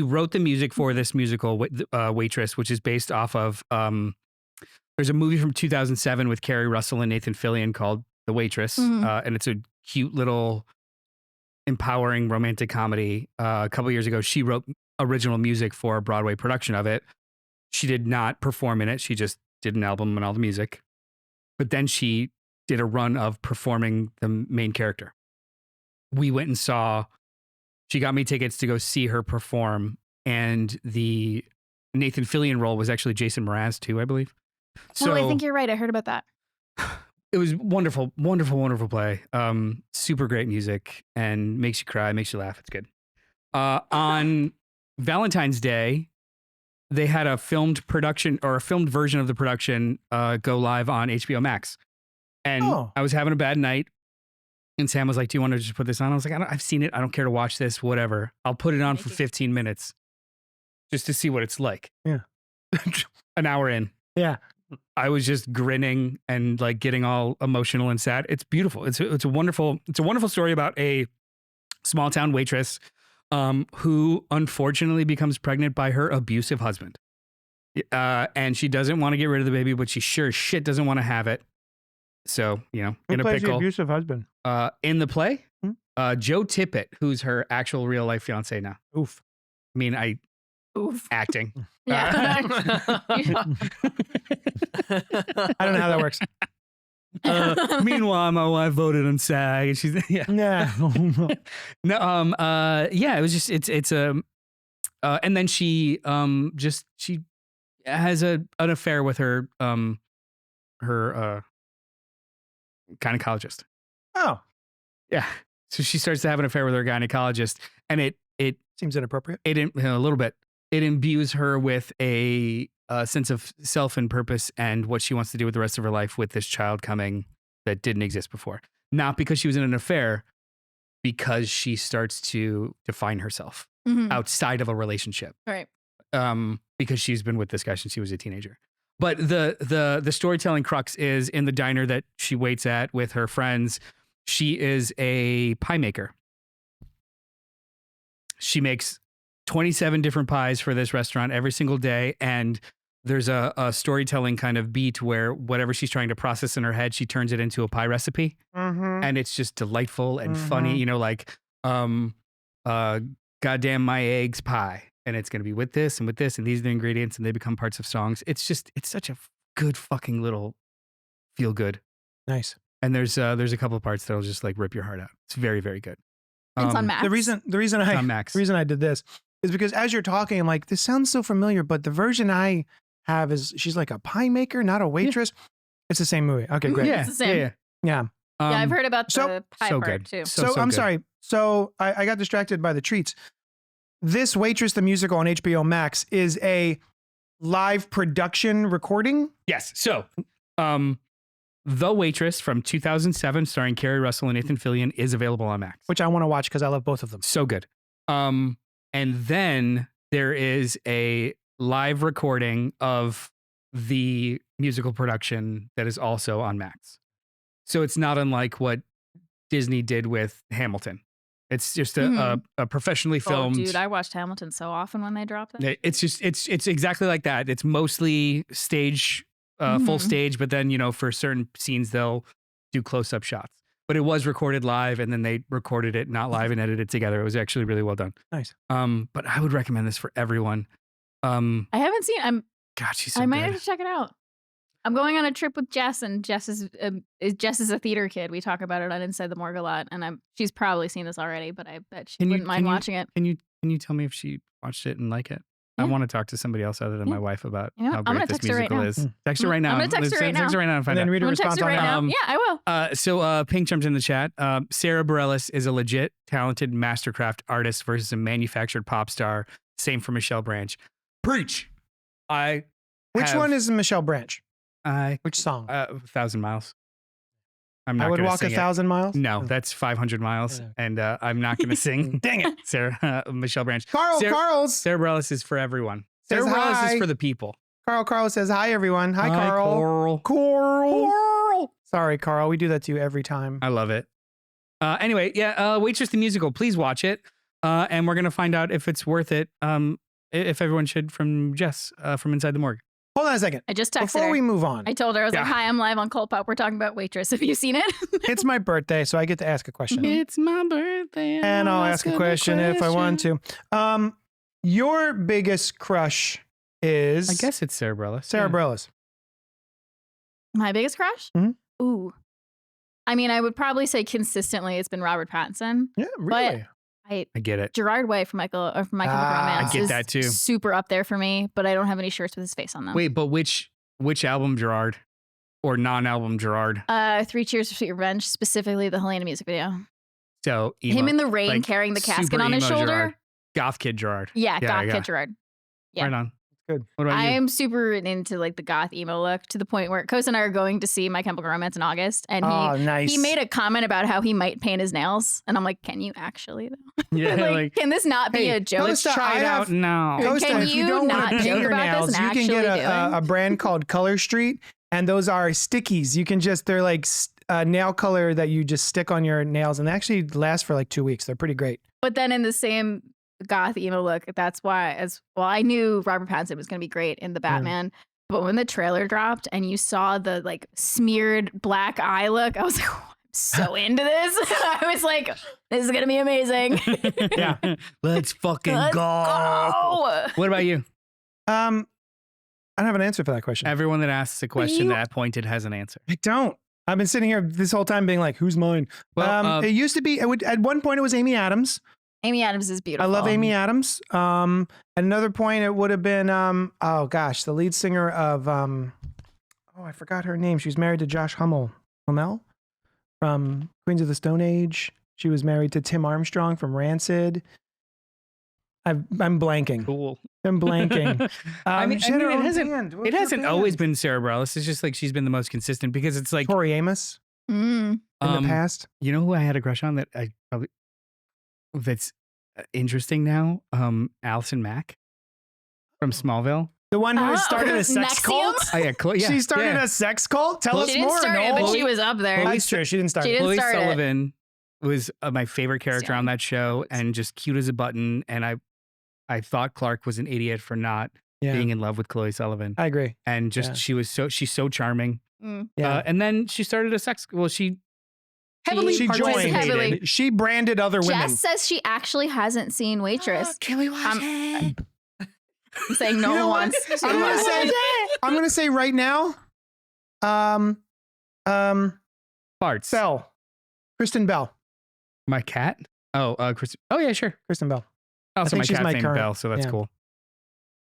wrote the music for this musical Waitress, which is based off of there's a movie from 2007 with Kerry Russell and Nathan Fillion called The Waitress, and it's a cute little empowering romantic comedy. A couple years ago, she wrote original music for a Broadway production of it. She did not perform in it. She just did an album and all the music. But then she did a run of performing the main character. We went and she got me tickets to go see her perform. And the Nathan Fillion role was actually Jason Mraz too, I believe. So I think you're right. I heard about that. it was wonderful, wonderful, wonderful play. Super great music and makes you cry, makes you laugh. It's good. On Valentine's Day, they had a filmed production or a filmed version of the production go live on HBO Max. And I was having a bad night. And Sam was like, do you want to just put this on? I was like, I've seen it. I don't care to watch this, whatever. I'll put it on for 15 minutes just to see what it's like. Yeah. An hour in. Yeah. I was just grinning and like getting all emotional and sad. It's beautiful. It's a wonderful story about a small town waitress who unfortunately becomes pregnant by her abusive husband. And she doesn't want to get rid of the baby, but she sure as shit doesn't want to have it. So, in Who a plays the pickle. abusive husband? In the play, Joe Tippett, who's her actual real life fiance now. Oof. I mean, Oof. acting. Yeah. I don't know how that works. Meanwhile, my wife voted him SAG, and she's yeah. No. Yeah. It was just it's and then she she has an affair with her gynecologist. Oh, Yeah. So she starts to have an affair with her gynecologist, and it seems inappropriate. a little bit. It imbues her with a sense of self and purpose and what she wants to do with the rest of her life with this child coming that didn't exist before. Not because she was in an affair, because she starts to define herself outside of a relationship. Right. Because she's been with this guy since she was a teenager. But the storytelling crux is in the diner that she waits at with her friends. She is a pie maker. She makes 27 different pies for this restaurant every single day. And there's a storytelling kind of beat where whatever she's trying to process in her head, she turns it into a pie recipe. And it's just delightful and funny, you know, like, goddamn my eggs pie. And it's going to be with this and these are the ingredients and they become parts of songs. It's such a good fucking little feel good. Nice. And there's a couple of parts that'll just like rip your heart out. It's very, very good. It's on Max. The reason I did this is because as you're talking, I'm like, this sounds so familiar, but the version I have is she's like a pie maker, not a waitress. It's the same movie. Okay, great. Yeah, It's the same. Yeah. Yeah, I've heard about so- the pie so part good. too. So I'm good. sorry. So I got distracted by the treats. This Waitress the Musical on HBO Max is a live production recording. Yes. So, The Waitress from 2007, starring Kerry Russell and Nathan Fillion, is available on Max. Which I want to watch because I love both of them. So good. And then there is a live recording of the musical production that is also on Max. So it's not unlike what Disney did with Hamilton. It's just a professionally filmed. Oh, dude, I watched Hamilton so often when they dropped it. It's exactly like that. It's mostly stage, full stage, but then, you know, for certain scenes, they'll do close-up shots. But it was recorded live, and then they recorded it not live and edited it together. It was actually really well done. Nice. But I would recommend this for everyone. I haven't seen. God, she's so I might good. have to check it out. I'm going on a trip with Jess, and Jess is a theater kid. We talk about it on Inside the Morgue a lot, and she's probably seen this already, but I bet she wouldn't mind watching it. Can you tell me if she watched it and like it? I Yeah. want to talk to somebody else other than my wife about You know how what? I'm great gonna this text her right musical now. is. Text her right now. I'm gonna text her right now. Text her right now and And find then out. read a I'm gonna text response her on right that. now. Yeah, I will. So Pink jumped in the chat. Sarah Bareilles is a legit talented mastercraft artist versus a manufactured pop star. Same for Michelle Branch. Preach. Which one is Michelle Branch? Which song? 1,000 Miles. I'm not I would gonna walk sing 1,000 miles. No, that's 500 miles, and I'm not going to sing. Dang it. Sarah, Michelle Branch. Carl, Sarah Bareilles is for everyone. Says Sarah Bareilles hi. is for the people. Carl says hi, everyone. Hi, Carl. Carl. Sorry, Carl. We do that to you every time. I love it. Anyway, Waitress the Musical. Please watch it, and we're going to find out if it's worth it. If everyone should, from Jess from Inside the Morgue. Hold on a second. I just texted Before her. we move on, I told her, I was like, Yeah. hi, I'm live on Cultpop. We're talking about Waitress. Have you seen it? it's my birthday, so I get to ask a question. It's my birthday, And I'll ask a question if I want to. Your biggest crush is... I guess it's Sarah Bareilles. Sarah Yeah. Bareilles. My biggest crush? Mhm. Ooh. I mean, I would probably say consistently it's been Robert Pattinson. Yeah, really? I get it. Gerard Way from My Chemical Romance I get is that too. super up there for me, but I don't have any shirts with his face on them. Wait, but which album Gerard or non-album Gerard? 3 Cheers for Sweet Revenge, specifically the Helena music video. So emo, Him in the rain like, carrying the casket super on his emo shoulder. Gerard. Goth Kid Gerard. Yeah, goth kid Gerard. Yeah. Right on. Good. What about I you? am super into like the goth emo look to the point where Kos and I are going to see My Chemical Romance in August, and nice. he made a comment about how he might paint his nails, and I'm like, can you actually though? Yeah, like, can this not be hey, a joke? let's Costa, try I it out have- now. Costa, Can if you you don't want not to paint joke your about nails, this you and can get actually a doing? brand called Color Street, and those are stickies. You can just, they're like nail color that you just stick on your nails, and they actually last for like 2 weeks. They're pretty great. But then in the same goth emo look, that's why I knew Robert Pattinson was going to be great in the Batman. But when the trailer dropped and you saw the like smeared black eye look, I was like, oh, I'm so into this. I was like, this is going to be amazing. Yeah. Let's fucking Let's go. What about you? I don't have an answer for that question. Everyone that asks a question you- that pointed has an answer. I don't. I've been sitting here this whole time being like, who's mine? Well, It used to be, at one point it was Amy Adams. Amy Adams is beautiful. I love Amy Adams. At another point, it would have been, oh gosh, the lead singer of, I forgot her name. She was married to Josh Hummel from Queens of the Stone Age. She was married to Tim Armstrong from Rancid. I'm blanking. Cool. I'm blanking. I mean, she had her it own hasn't. band. What It was her hasn't always band? been Sarah Bareilles. It's just like she's been the most consistent because it's like Tori Amos Mm. in the past. You know who I had a crush on that I probably that's interesting now? Allison Mack from Smallville. The one who Oh, started a sex Nexium? cult. Oh yeah, yeah. She started a sex cult? Tell us She didn't more, start it, Noel. but she was up there. That's true. She didn't start She it. didn't Chloe start it. Sullivan was my favorite character Yeah. on that show, and just cute as a button. And I thought Clark was an idiot for not being in love with Chloe Sullivan. I agree. And just she's so charming. Yeah. And then she started a sex. Well, she heavily She participated. heavily. She branded other women. Jess says she actually hasn't seen Waitress. Can we watch it? I'm saying no You know one what? wants to I'm gonna watch say. it. I'm gonna say right now. Farts. Bell. Kristen Bell. My cat. Oh, Chris. Oh yeah, sure. Kristen Bell. Also, think my she's cat's my named current- Belle, so that's yeah. cool.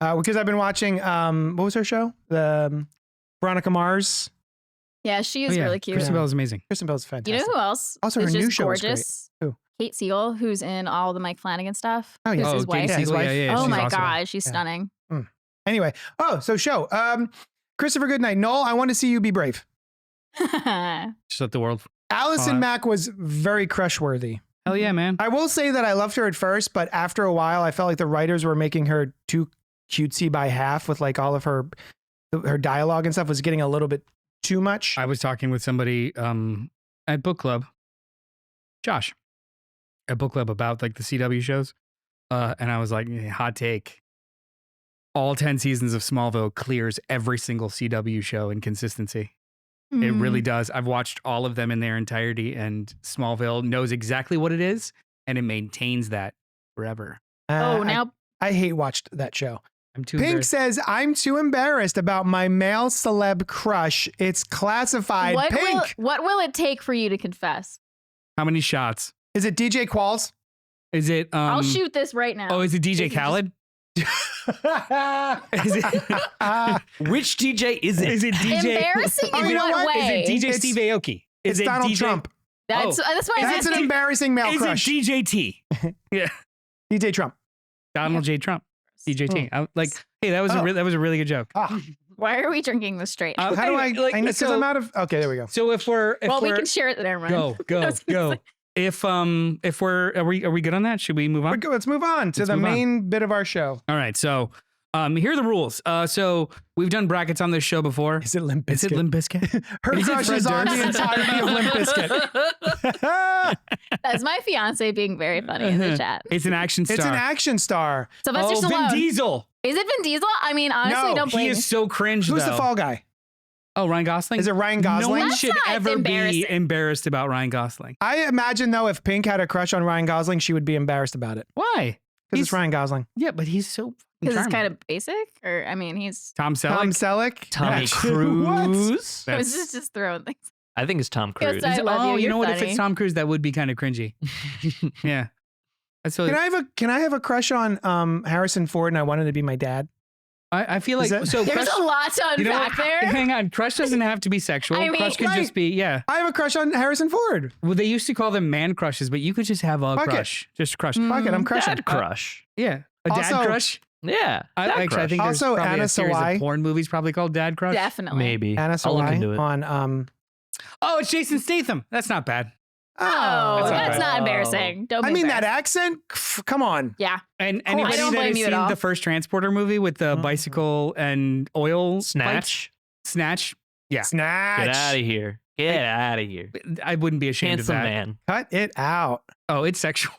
Because I've been watching. What was her show? The Veronica Mars. Yeah, she Oh, is yeah. really cute. Kristen Bell is amazing. Kristen Bell's fantastic. You know who else? Also, is her new just show is great. gorgeous? Who? Kate Siegel, who's in all the Mike Flanagan stuff. Oh, yeah. Who's his Katie wife. Yeah, his Siegel, wife. yeah, Oh she's my awesome. god, she's Yeah. stunning. Anyway. Oh, so show. Christopher Goodnight. Noel, I want to see you be brave. Just let the world. Allison Mack was very crush worthy. Hell yeah, man. I will say that I loved her at first, but after a while, I felt like the writers were making her too cutesy by half with like all of her dialogue and stuff was getting a little bit too much. I was talking with somebody at book club, Josh, at book club about like the CW shows, and I was like, hot take. All 10 seasons of Smallville clears every single CW show in consistency. It really does. I've watched all of them in their entirety, and Smallville knows exactly what it is, and it maintains that forever. now I hate watched that show. I'm too Pink embarrassed. says, I'm too embarrassed about my male celeb crush. It's classified. Pink. What will it take for you to confess? How many shots? Is it DJ Qualls? Is it? I'll shoot this right now. Oh, is it DJ Khaled? Is it? Which DJ is it? Is it DJ? Embarrassing Oh, in you know what what? way? Is it DJ It's- Steve Aoki? Is It's it Donald DJ? Trump. That's why I'm That's an asking. embarrassing male Is crush. it DJ T? Yeah, DJ Trump. Donald J. Trump. DJ T. Hey, that was Oh. that was a really good joke. Ah, Why are we drinking this straight? how do I? like, I need because so- I'm out of. Okay, there we go. So if we're we can share it. Never mind. go I was gonna say. If we're are we good on that? Should we move on? Let's move on to Let's the move on. main bit of our show. All right. So here are the rules. So we've done brackets on this show before. Is it Limp Is it Bizkit? Limp Bizkit? Her Is it crush Fred is on Durst? the entirety of Limp Bizkit. That's my fiance being very funny in the chat. It's an action star. It's an action star. Sylvester Vin Stallone. Diesel. Is it Vin Diesel? I mean, honestly, No, don't blame He me. is so cringe. Who's though. the fall guy? Oh, Ryan Gosling. Is it Ryan No Gosling? one That's should not ever be embarrassing. embarrassed about Ryan Gosling. I imagine though, if Pink had a crush on Ryan Gosling, she would be embarrassed about it Why? because it's Ryan Gosling. Yeah, but he's so Because it's charming. kind of basic, or I mean, he's. Tom Selleck. Tom Selleck, Tommy What? Cruise. I was That's- just throwing things. I think it's Tom Yes, Cruise. I love you. you You're know what? If funny. it's Tom Cruise, that would be kind of cringy. Yeah. That's really, Can I have a crush on Harrison Ford and I wanted to be my dad? I feel Is like that- so. There's Crush, a lot to you know unpack what? there. Hang on. Crush doesn't have to be sexual. I mean, Crush could right. just be I have a crush on Harrison Ford. Well, they used to call them man crushes, but you could just have a Fuck it. crush. Just crush. Fuck it, I'm crushing. Dad crush. Yeah. A dad Also- crush. Yeah. I dad actually, I crush. think there's Also, probably Anna a series Sawai. of porn movies probably called Dad Crush. Definitely. Maybe. Anna I'll look into Sawai it. on Oh, it's Jason Statham. That's not bad. Oh, That's that's, not not bad. embarrassing. Don't. I be mean that embarrassed. accent. Come on. Yeah. And Cool. anybody I don't that blame has you at seen all. the first Transporter movie with the Mm. bicycle and oil fights? Snatch. Snatch. Yeah. Snatch. Get out of here. Get out of here. I wouldn't be ashamed Handsome of that. man. Cut it out. Oh, it's sexual.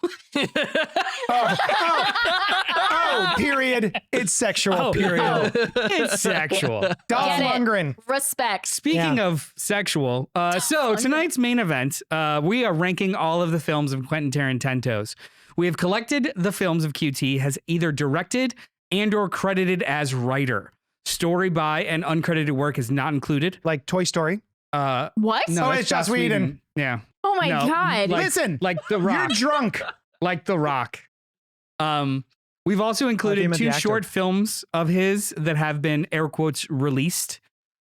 Oh, period. It's sexual. Oh, period. It's sexual. Dolph Get it. Lundgren. Respect. Speaking of sexual, so tonight's main event, we are ranking all of the films of Quentin Tarantino's. We have collected the films of QT has either directed and or credited as writer. Story by and uncredited work is not included. Like Toy Story. What? No, Oh, that's it's Joss Whedon. Yeah. Oh my No, god. like- Listen, Like The you're Rock. drunk. Like The Rock. We've also you included meant the two actor. short films of his that have been air quotes released.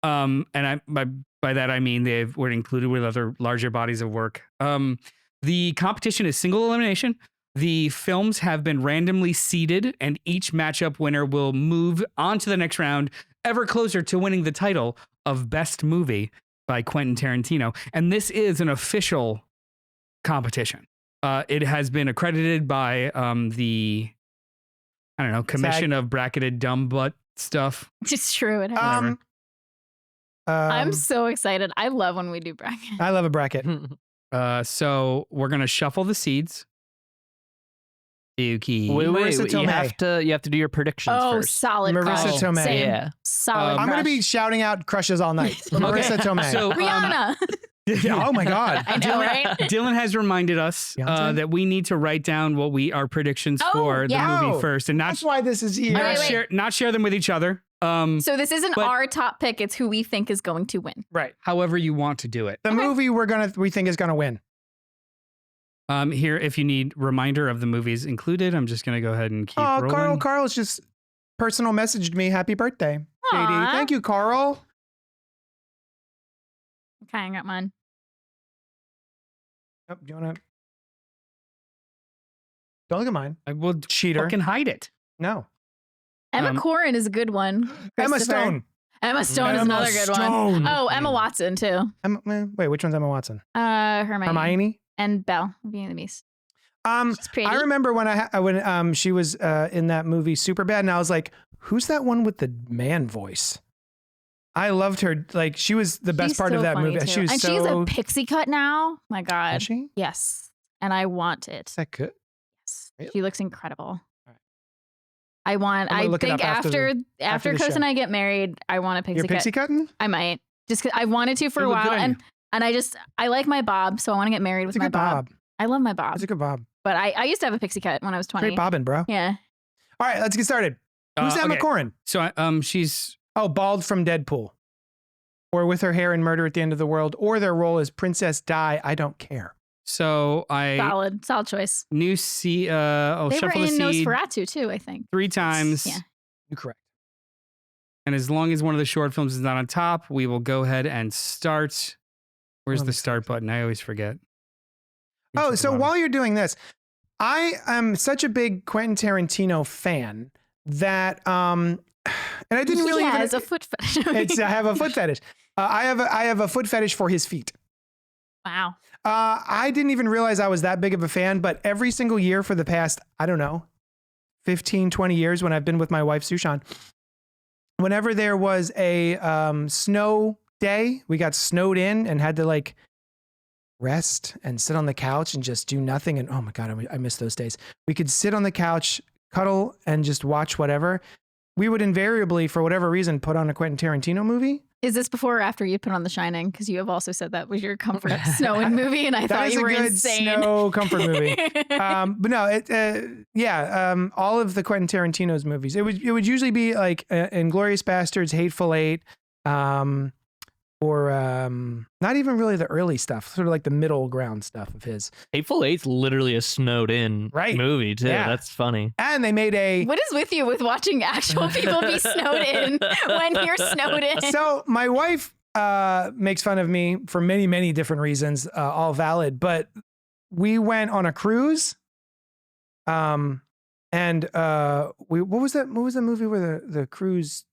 And by that I mean they were included with other larger bodies of work. The competition is single elimination. The films have been randomly seeded, and each matchup winner will move on to the next round, ever closer to winning the title of Best Movie by Quentin Tarantino. And this is an official competition. It has been accredited by the, I don't know, Commission of Bracketed Dumb Butt Stuff. It's true. It Whatever. happens. I'm Um, so excited. I love when we do brackets. I love a bracket. So we're going to shuffle the seeds. Yuki. Wait, Marissa Tomei. you have to do your predictions first. Solid Marissa crush. Tomei. Same. Yeah. Solid I'm going to be crush. shouting out crushes all night. Marissa Tomei. So, Rihanna. oh my God. I know, right? Dylan has reminded us Beyonce? that we need to write down what our predictions Oh, for the yeah. movie Oh, first, and That's why this is here. Wait. not share them with each other. So this isn't But- our top pick. It's who we think is going to win. Right. However you want to do it. The movie we think is going to win. Here, if you need reminder of the movies included, I'm just going to go ahead and keep rolling. Carl's just personal messaged me happy birthday. JD. Aw. Thank you, Carl. Okay, I got mine. Oh, do you want to? Don't look at mine. I will Cheater. fucking hide it. No. Emma Corrin is a good one. Emma Christopher. Stone. Emma Stone is another good one. Oh, Emma Watson too. Wait, which one's Emma Watson? Hermione and Belle, Beauty and the Beast. She's pretty. I remember when she was in that movie Superbad, and I was like, "Who's that one with the man voice?" I loved her. Like she was the best She's part of so that funny, movie. too. She was and so. she's a pixie cut now. My God. Is she? Yes, and I want it. Is that good? Yes. Really? She looks incredible. right. I look it think up after after the Chris show. and I get married, I want a pixie You're cut. pixie cutting? I might just 'cause I wanted to for You a look while, good on and I like my bob, so I want to get married with It's a my good bob. bob. I love my bob, It's a good bob. but I used to have a pixie cut when I was 20. Great bobbing, bro. Yeah. All right, let's get started. Who's Emma okay. Corrin? So she's Oh, bald from Deadpool. Or with her hair in Murder at the End of the World, or their role as Princess Di. I don't care. so I Solid choice. new I'll They were shuffle the in seed Nosferatu too, I think. 3 times. Yeah. You're correct. And as long as one of the short films is not on top, we will go ahead and start. Where's Let the me start button? I always forget. It's Oh, at the so bottom. while you're doing this, I am such a big Quentin Tarantino fan that and I didn't really He even has a foot fetish. I have a foot fetish. I have a foot fetish for his feet. Wow. I didn't even realize I was that big of a fan, but every single year for the past, I don't know, 15, 20 years when I've been with my wife, Sushan, whenever there was a snow day, we got snowed in and had to like rest and sit on the couch and just do nothing. And oh my God, I miss those days. We could sit on the couch, cuddle, and just watch whatever. We would invariably, for whatever reason, put on a Quentin Tarantino movie. Is this before or after you put on The Shining? Because you have also said that was your comfort snowing movie, and I That thought is you a were good insane. snow comfort movie. But no, all of the Quentin Tarantino's movies. It would usually be like Inglourious Bastards, Hateful Eight, or not even really the early stuff, sort of like the middle ground stuff of his. Hateful Eight's literally a snowed in Right. movie too. Yeah. That's funny. And they made a. What is with you with watching actual people be snowed in when you're snowed in? So my wife makes fun of me for many, many different reasons, all valid. But we went on a cruise, and what was that? What was the movie where the cruise?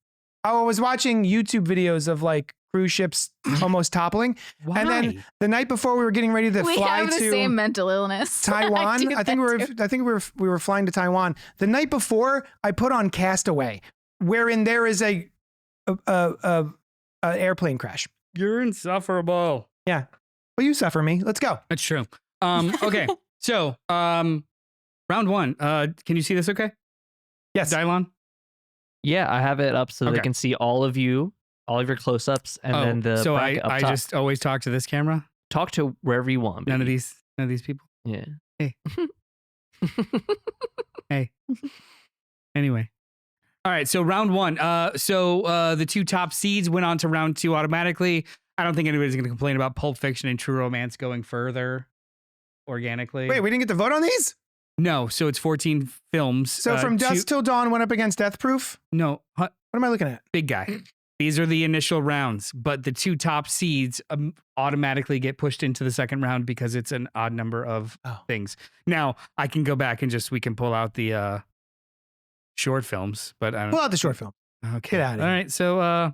Oh, I was watching YouTube videos of like cruise ships almost toppling, Why? and then the night before we were getting ready to We fly have the to same mental illness. Taiwan. do I think we were flying to Taiwan. The night before, I put on Castaway, wherein there is a airplane crash. You're insufferable. Yeah. Well, you suffer me. Let's go. That's true. Okay. So, round 1. Can you see this okay? Yes. Dylon? Yeah, I have it up so Okay. they can see all of you, all of your close-ups, and then the so bracket up I top. just always talk to this camera. Talk to wherever you want. None of baby. these people. Yeah. Hey. Anyway. All right. So round 1. The 2 top seeds went on to round 2 automatically. I don't think anybody's going to complain about Pulp Fiction and True Romance going further organically. Wait, we didn't get to vote on these? No. So it's 14 films. So From Dusk Till Dawn went up against Death Proof? No. What am I looking at? Big guy. These are the initial rounds, but the 2 top seeds automatically get pushed into the second round because it's an odd number of things. Now, I can go back and we can pull out the short films, but I don't Pull out the short film. Okay. Get out of All here. right. So, all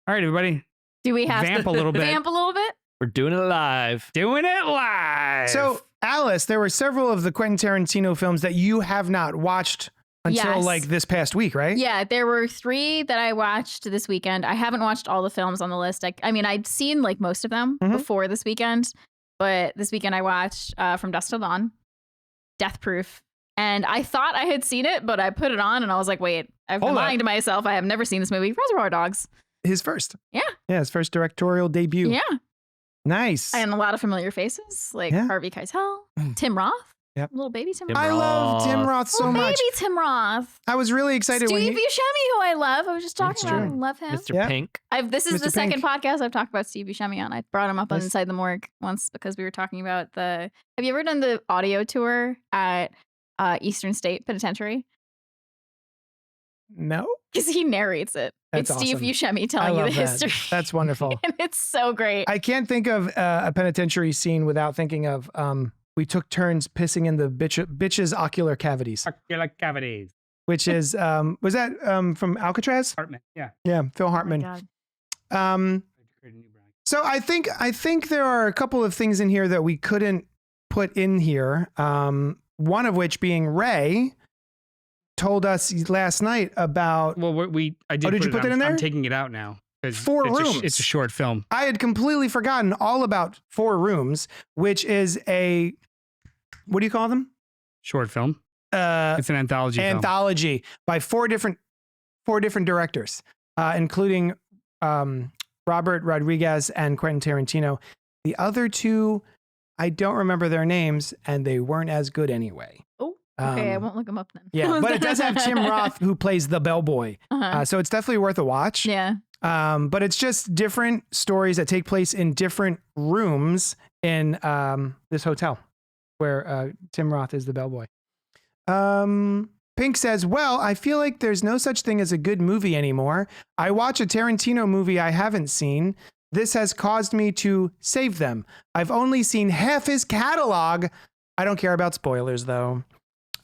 right, everybody. Do we have Vamp to a little bit. Vamp a little bit? We're doing it live. Doing it live. So, Alice, there were several of the Quentin Tarantino films that you have not watched until Yes. like this past week, right? Yeah, there were 3 that I watched this weekend. I haven't watched all the films on the list. I mean, I'd seen like most of them Mhm. before this weekend, but this weekend I watched From Dusk Till Dawn, Death Proof, And I thought I had seen it, but I put it on and I was like, wait, I've been lying to myself. I have never seen this movie. Reservoir Dogs. His first. Yeah. Yeah, his first directorial debut. Yeah. Nice. And a lot of familiar faces like Harvey Keitel, Tim Roth. Yep. Little baby Tim Roth. I love Tim Roth so much. Baby Tim Roth. I was really excited Steve when Buscemi, who I love. I was just talking about him. Love him. Mr. Pink. This is Mr. the second Pink. podcast I've talked about Steve Buscemi on. I brought him up on Yes. Inside the Morgue once because we were talking about have you ever done the audio tour at Eastern State Penitentiary? No? Because he narrates it. That's it's Steve awesome. Buscemi I telling you love the that. history. That's wonderful. And it's so great. I can't think of a penitentiary scene without thinking of we took turns pissing in the bitch's ocular cavities, Ocular cavities. which is was that from Alcatraz? Hartman. Yeah. Yeah, Phil Oh my Hartman. God. So I think there are a couple of things in here that we couldn't put in here. One of which being Ray told us last night about. Well, I did. Did you put that in there? I'm taking it out now. 'Cause 4 rooms. It's a short film. I had completely forgotten all about 4 Rooms, which is a, what do you call them? Short film. It's an anthology film. Anthology by 4 different directors, including Robert Rodriguez and Quentin Tarantino. The other 2, I don't remember their names, and they weren't as good anyway. Oh, okay. I won't look him up then. Yeah, but it does have Tim Roth, who plays the bellboy. So it's definitely worth a watch. Yeah. But it's just different stories that take place in different rooms in this hotel where Tim Roth is the bellboy. Pink says, well, I feel like there's no such thing as a good movie anymore. I watch a Tarantino movie I haven't seen. This has caused me to save them. I've only seen half his catalog. I don't care about spoilers, though.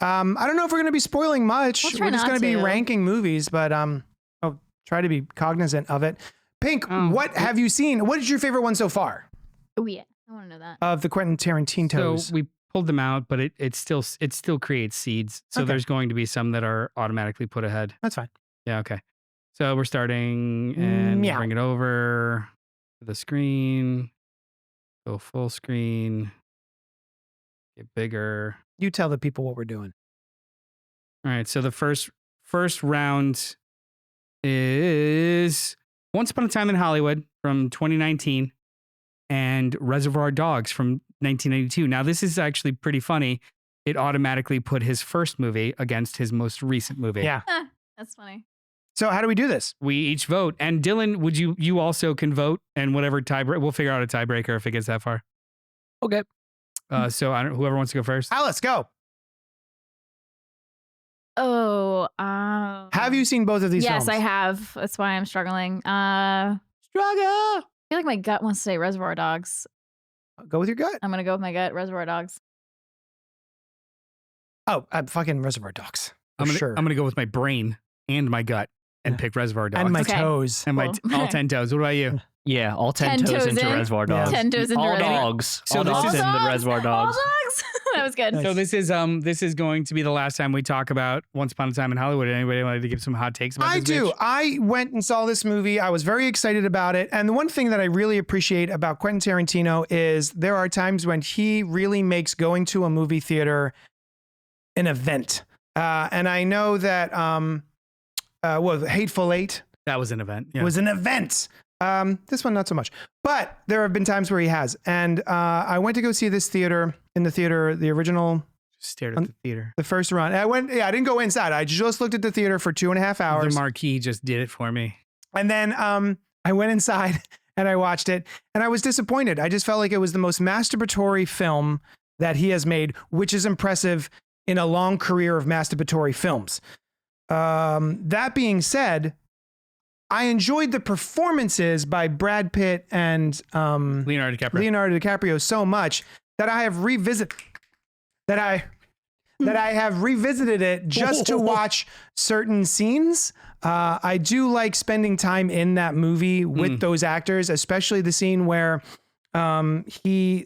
I don't know if we're going to be spoiling much. We'll try We're just not going to be to. ranking movies, but I'll try to be cognizant of it. Pink, what have you seen? What is your favorite one so far Oh, yeah. I want to know that. of the Quentin Tarantino's? So we pulled them out, but it still creates seeds. So Okay. there's going to be some that are automatically put ahead. That's fine. Yeah. Okay. So we're starting and Meow. bring it over to the screen. Go full screen. Get bigger. You tell the people what we're doing. All right. So the first round is Once Upon a Time in Hollywood from 2019 and Reservoir Dogs from 1992. Now, this is actually pretty funny. It automatically put his first movie against his most recent movie. Yeah. That's funny. So how do we do this? We each vote. And Dylan, would you also can vote, and whatever tiebreaker, we'll figure out a tiebreaker if it gets that far. Okay. So whoever wants to go first. Alice, go. Oh. Have you seen both of these Yes, films? I have. That's why I'm struggling. Struggle. I feel like my gut wants to say Reservoir Dogs. Go with your gut. I'm going to go with my gut, Reservoir Dogs. Oh, fucking Reservoir Dogs. For sure. I'm gonna go with my brain and my gut and pick Reservoir Dogs. And my Okay. toes. And my Cool. all 10 toes. What about you? Yeah, all 10 10 toes toes into in. Reservoir Yeah. Dogs. 10 toes into all Reservoir dogs. So all this dogs is- in the Reservoir All Dogs. dogs. That was good. So this is going to be the last time we talk about Once Upon a Time in Hollywood. Anybody wanted to give some hot takes about I this? do. bitch? I went and saw this movie. I was very excited about it. And the one thing that I really appreciate about Quentin Tarantino is there are times when he really makes going to a movie theater an event. And I know that Hateful Eight That was an event. Yeah. was an event. This one, not so much. But there have been times where he has. And I went to go see this in the theater, the original, Stared at the theater. the first run. I didn't go inside. I just looked at the theater for 2.5 hours. The marquee just did it for me. And then I went inside and I watched it and I was disappointed. I just felt like it was the most masturbatory film that he has made, which is impressive in a long career of masturbatory films. That being said, I enjoyed the performances by Brad Pitt and Leonardo DiCaprio so much that I have revisited it just to watch certain scenes. I do like spending time in that movie with those actors, especially the scene where he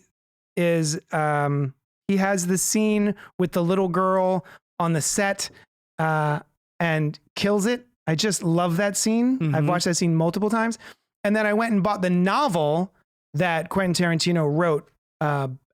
has the scene with the little girl on the set and kills it. I just love that scene. I've watched that scene multiple times. And then I went and bought the novel that Quentin Tarantino wrote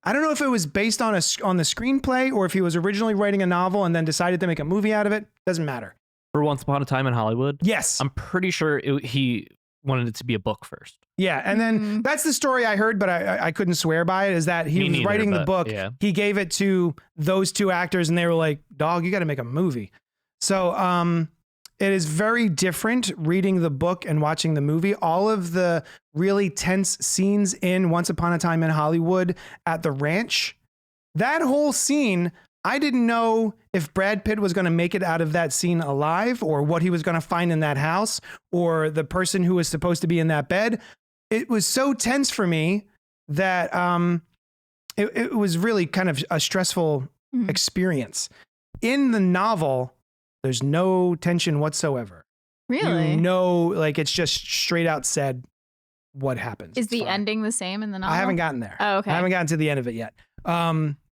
I don't know if it was based on on the screenplay or if he was originally writing a novel and then decided to make a movie out of it. Doesn't matter. For Once Upon a Time in Hollywood? Yes. I'm pretty sure he wanted it to be a book first. Yeah, and then that's the story I heard, but I couldn't swear by it, is that he was writing the book. Yeah. He gave it to those two actors and they were like, dog, you got to make a movie. So it is very different reading the book and watching the movie. All of the really tense scenes in Once Upon a Time in Hollywood at the ranch, that whole scene, I didn't know if Brad Pitt was going to make it out of that scene alive or what he was going to find in that house or the person who was supposed to be in that bed. It was so tense for me that it was really kind of a stressful experience. In the novel, there's no tension whatsoever. Really? You know, like it's just straight out said what happens. Is It's the fine. ending the same in the novel? I haven't gotten there. Oh, okay. I haven't gotten to the end of it yet.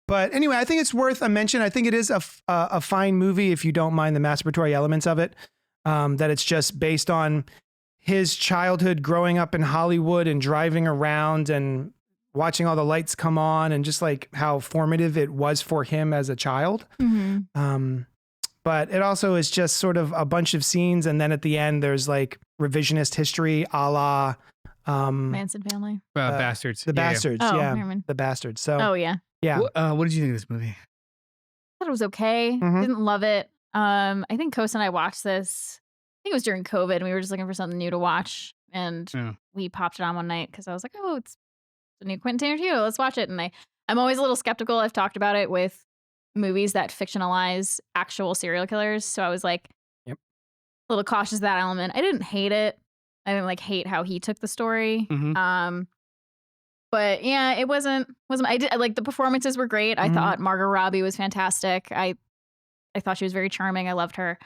But anyway, I think it's worth a mention. I think it is a fine movie if you don't mind the masturbatory elements of it. That it's just based on his childhood growing up in Hollywood and driving around and watching all the lights come on and just like how formative it was for him as a child. Mm-hmm. But it also is just sort of a bunch of scenes. And then at the end, there's like revisionist history a la Manson family. Bastards. The Bastards. Oh, Yeah. never mind. The Bastards. So, Oh, yeah. yeah. What did you think of this movie? I thought it was okay. Mhm. Didn't love it. I think Coast and I watched this. I think it was during COVID and we were just looking for something new to watch. And Yeah. we popped it on one night because I was like, oh, it's the new Quentin Tarantino. Let's watch it. And I'm always a little skeptical. I've talked about it with movies that fictionalize actual serial killers. So I was like, Yep. a little cautious of that element. I didn't hate it. I didn't like hate how he took the story. Mhm. But yeah, it wasn't I did like the performances were great. I Mhm. thought Margot Robbie was fantastic. I thought she was very charming. I loved her.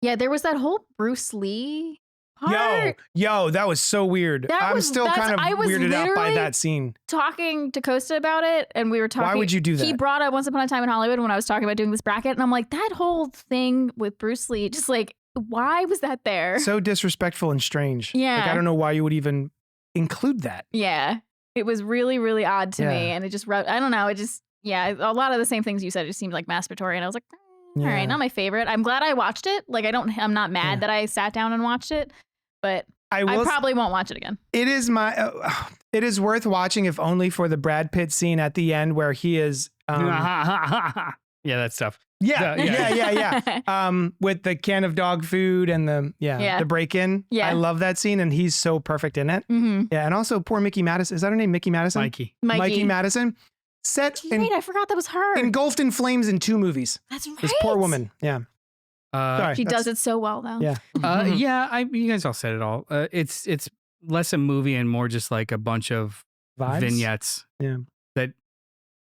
Yeah, there was that whole Bruce Lee part. Yo, that was so weird. That I'm was- still that's- kind of I was weirded out by literally that scene. Talking to Costa about it, and we were talking. Why would you do He that? brought up Once Upon a Time in Hollywood when I was talking about doing this bracket, and I'm like, that whole thing with Bruce Lee, just like, why was that there? So disrespectful and strange. Yeah. Like, I don't know why you would even include that. Yeah, it was really, really odd to me, Yeah. and it just I don't know. It just a lot of the same things you said just seemed like masturbatory, and I was like, all Yeah. right, not my favorite. I'm glad I watched it. Like, I'm not mad Yeah. that I sat down and watched it, but I probably won't watch it again. It is it is worth watching if only for the Brad Pitt scene at the end where he is. Yeah, that stuff. Yeah, Yeah. yeah. With the can of dog food and Yeah. the break in. Yeah. I love that scene, and he's so perfect in it. Mm-hmm. Yeah, and also poor Mickey Madison. Is that her name? Mickey Madison. Mikey. Mikey Madison. Set Wait, I forgot that was her. engulfed in flames in 2 movies. That's right. This poor woman. Yeah. Sorry. She that's- does it so well, though. Yeah. Yeah, you guys all said it all. It's less a movie and more just like a bunch of Vibes? vignettes. Yeah. That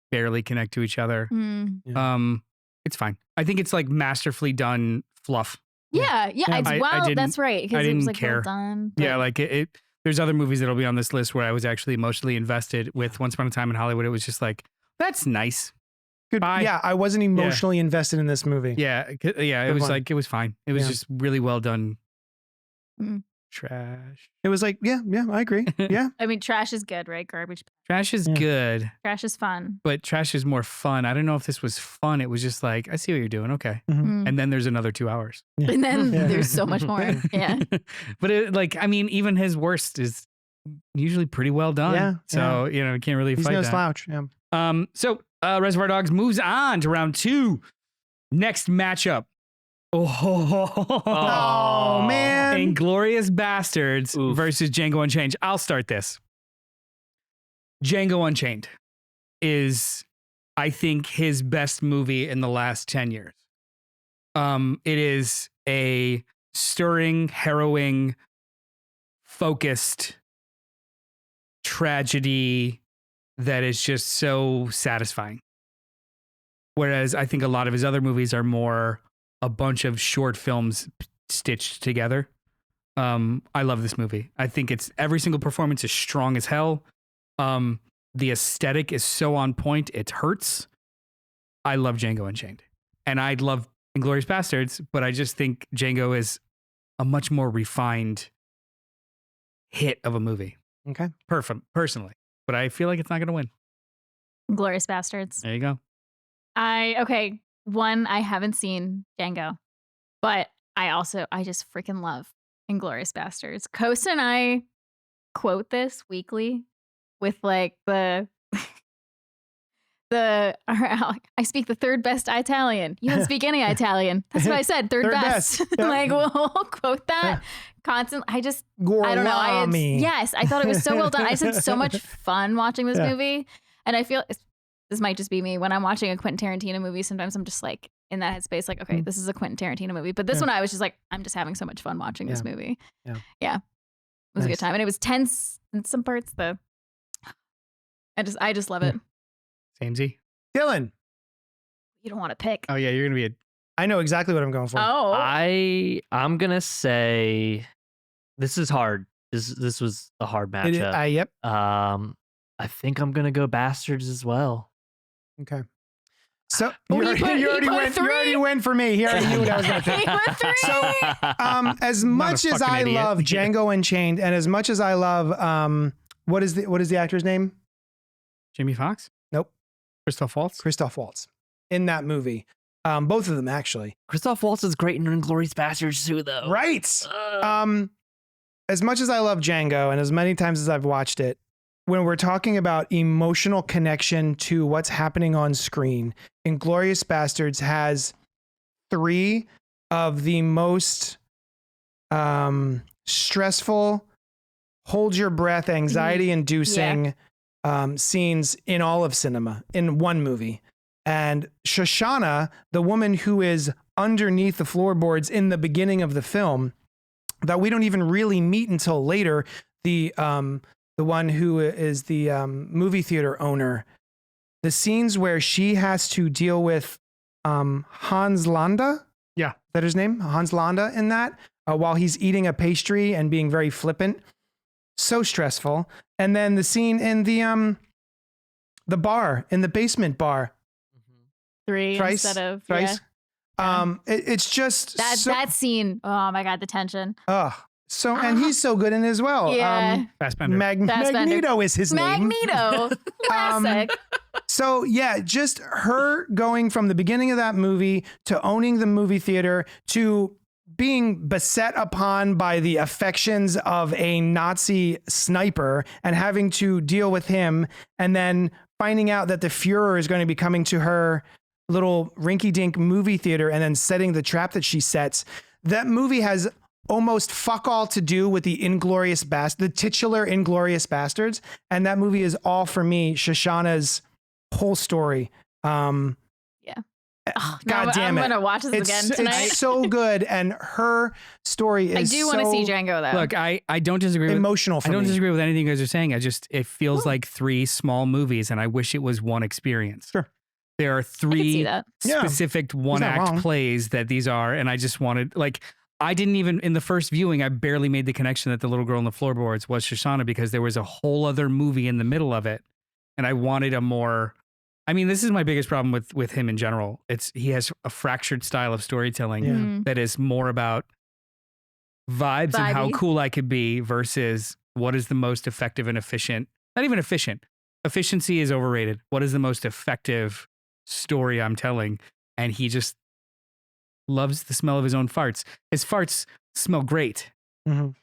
barely connect to each other. Mm. Yeah. It's fine. I think it's like masterfully done fluff. Yeah, Yeah. it's I well. didn't- That's right. I Because it didn't was like care. well done. Yeah, but- like it. There's other movies that'll be on this list where I was actually emotionally invested. With Once Upon a Time in Hollywood, it was just like, that's nice. Good. Bye. Yeah, I wasn't emotionally invested in this movie. Yeah, it Good was one. like, it was fine. It was Yeah. just really well done. Mm. Trash. It was like, yeah, I agree. Yeah. I mean, trash is good, right? Garbage. Trash is Yeah. good, Trash is fun. but trash is more fun. I don't know if this was fun. It was just like, I see what you're doing. Okay. Mm. And then there's another 2 hours. And then Yeah. there's so much more. Yeah. But I mean, even his worst is usually pretty well done. Yeah, So, you can't really He's fight no that. slouch. Yeah. So Reservoir Dogs moves on to round 2. Next matchup. Oh, man. Inglorious Bastards Oof. versus Django Unchained. I'll start this. Django Unchained is, I think, his best movie in the last 10 years. It is a stirring, harrowing, focused tragedy that is just so satisfying. Whereas I think a lot of his other movies are more a bunch of short films stitched together. I love this movie. I think every single performance is strong as hell. The aesthetic is so on point, it hurts. I love Django Unchained. And I love Inglourious Bastards, but I just think Django is a much more refined hit of a movie. Okay. Personally. But I feel like it's not going to win. Glorious Bastards. There you go. One, I haven't seen Django, but I just freaking love Inglourious Bastards. Coast and I quote this weekly with like I speak the third best Italian. You don't speak any Italian. That's what I said. Third best. Yep. Like we'll quote that constantly. I don't know. Yes, I thought it was so well done. I just had so much fun watching this movie, and I feel this might just be me when I'm watching a Quentin Tarantino movie. Sometimes I'm just like in that headspace, like, okay, this is a Quentin Tarantino movie. But this one, I was just like, I'm just having so much fun watching this movie. Yeah, it was a good time, and it was tense in some parts. I just love it. Samesy. Dylan. You don't want to pick. Oh yeah, you're gonna be I know exactly what I'm going for. Oh, I'm gonna say this is hard. This was a hard matchup. Yep. I think I'm gonna go Bastards as well. Okay. So he you already went for me. He already knew what I was going to pick. He went 3. So, as much as fucking I idiot. love Django Unchained, and as much as I love, what is the actor's name? Jamie Foxx? Nope. Christoph Waltz. In that movie, both of them actually. Christoph Waltz is great in Inglourious Bastards too, though. Right. As much as I love Django, and as many times as I've watched it, when we're talking about emotional connection to what's happening on screen, Inglourious Bastards has 3 of the most stressful, hold your breath, anxiety-inducing scenes in all of cinema in one movie. And Shoshana, the woman who is underneath the floorboards in the beginning of the film, that we don't even really meet until later, the one who is the movie theater owner, the scenes where she has to deal with Hans Landa. Yeah. Is that his name? Hans Landa in that, while he's eating a pastry and being very flippant. So stressful. And then the scene in the bar, in the basement bar. 3 Thrice, instead of Thrice. It's just that scene. Oh my god, the tension. So, and he's so good in it as well. Yeah. Fassbender. Magneto is his name. Magneto. Classic. So yeah, just her going from the beginning of that movie to owning the movie theater to being beset upon by the affections of a Nazi sniper and having to deal with him, and then finding out that the Fuhrer is going to be coming to her little rinky-dink movie theater and then setting the trap that she sets. That movie has almost fuck all to do with the titular Inglourious Bastards. And that movie is all, for me, Shoshana's whole story. God damn it. I'm gonna watch this again tonight. It's so good, and her story is I do want to see Django though. Look, I don't disagree. Emotional for me. I don't disagree with anything you guys are saying. It feels like 3 small movies, and I wish it was one experience. Sure. There are I can see 3 that. specific one-act plays that these are, and I just wanted, I didn't even, in the first viewing, I barely made the connection that the little girl on the floorboards was Shoshana, because there was a whole other movie in the middle of it, and I wanted a more. I mean, this is my biggest problem with him in general. He has a fractured style of storytelling that is more about vibes and how cool I could be versus what is the most effective and efficient. Not even efficient. Efficiency is overrated. What is the most effective story I'm telling? And he just loves the smell of his own farts. His farts smell great. So,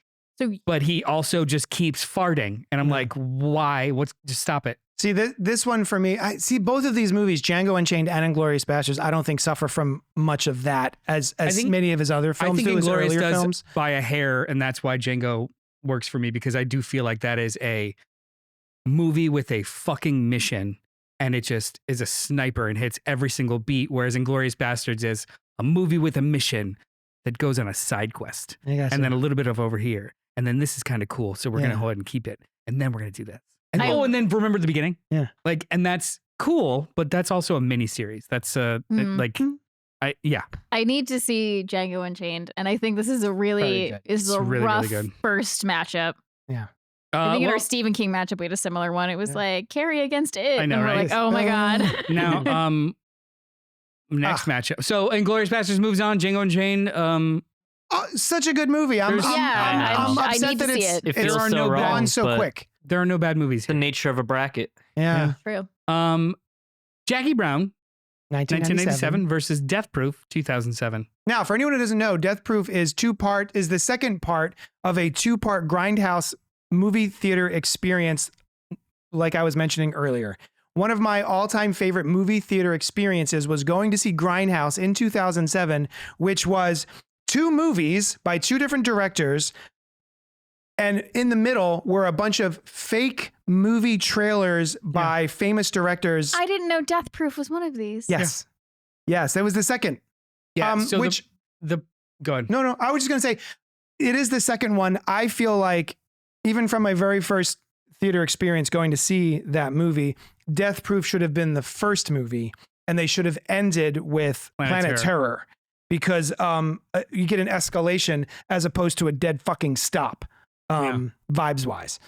but he also just keeps farting. And I'm like, why? Just stop it. See, this one for me, I see both of these movies, Django Unchained and Inglourious Bastards, I don't think suffer from much of that as many of his other films do, his earlier films. By a hair, and that's why Django works for me, because I do feel like that is a movie with a fucking mission, and it just is a sniper and hits every single beat, whereas Inglourious Bastards is a movie with a mission that goes on a side quest, and then a little bit of over here, and then this is kind of cool, so we're going to go ahead and keep it, and then we're going to do this. And and then remember the beginning. Yeah. And that's cool, but that's also a mini series. That's I need to see Django Unchained, and I think this is a really rough first matchup. Yeah. I think in our Stephen King matchup, we had a similar one. It was like Carrie against It. I know, and we're right? like, oh my God. Now, next matchup. So Inglourious Bastards moves on. Django Unchained. Such a good movie. I'm upset need that to see it. There are no gone so quick. There are no bad movies here. The nature of a bracket. Yeah. True. Jackie Brown, 1997. 1997 versus Death Proof, 2007. Now, for anyone who doesn't know, Death Proof is the second part of a 2-part Grindhouse movie theater experience, like I was mentioning earlier. One of my all-time favorite movie theater experiences was going to see Grindhouse in 2007, which was 2 movies by 2 different directors. And in the middle were a bunch of fake movie trailers by famous directors. I didn't know Death Proof was one of these. Yes. Yes, that was the second. Yeah, so which go ahead. No, I was just going to say, it is the second one. I feel like, even from my very first theater experience going to see that movie, Death Proof should have been the first movie, and they should have ended with Planet Terror. Because you get an escalation as opposed to a dead fucking stop. Vibes wise,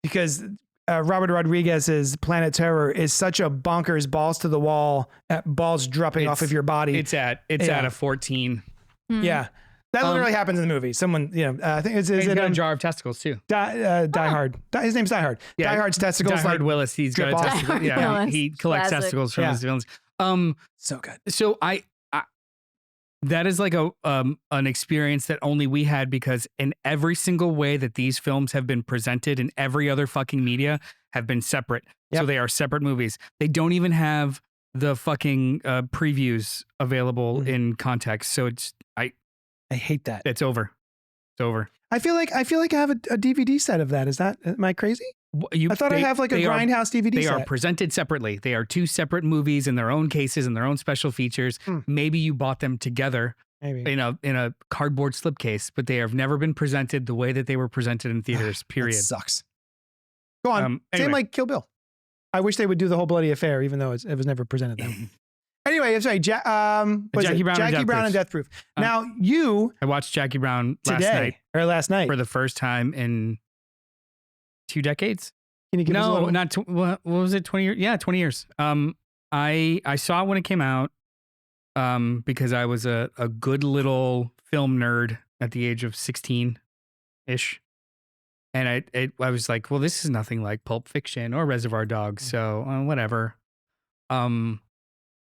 because Robert Rodriguez's Planet Terror is such a bonkers balls to the wall, balls dropping off of your body. It's at a 14. Yeah, that literally happens in the movie. Someone, I think is it a jar of testicles too. Die Hard. His name's Die Hard. Yeah, Die Hard's testicles. Die Hard Willis. He's got a testicle. Yeah, he collects Classic. testicles from his villains. So good. So that is like an experience that only we had, because in every single way that these films have been presented in every other fucking media have been separate. Yep. So they are separate movies. They don't even have the fucking previews available in context. So I hate that. It's over. It's over. I feel like I have a DVD set of that. Am I crazy? I thought I have like a Grindhouse DVD set. They are presented separately. They are 2 separate movies in their own cases and their own special features. Maybe you bought them together in a cardboard slipcase, but they have never been presented the way that they were presented in theaters, period. That sucks. Go on. Anyway. Same like Kill Bill. I wish they would do the whole bloody affair, even though it was never presented that way. Anyway, I'm sorry. Jackie Brown and Death Proof. Now I watched Jackie Brown last night for the first time in 2 decades. Can you give us a little? What was it? 20 years? Yeah, 20 years. I saw it when it came out because I was a good little film nerd at the age of 16-ish. And I was like, well, this is nothing like Pulp Fiction or Reservoir Dogs, so whatever.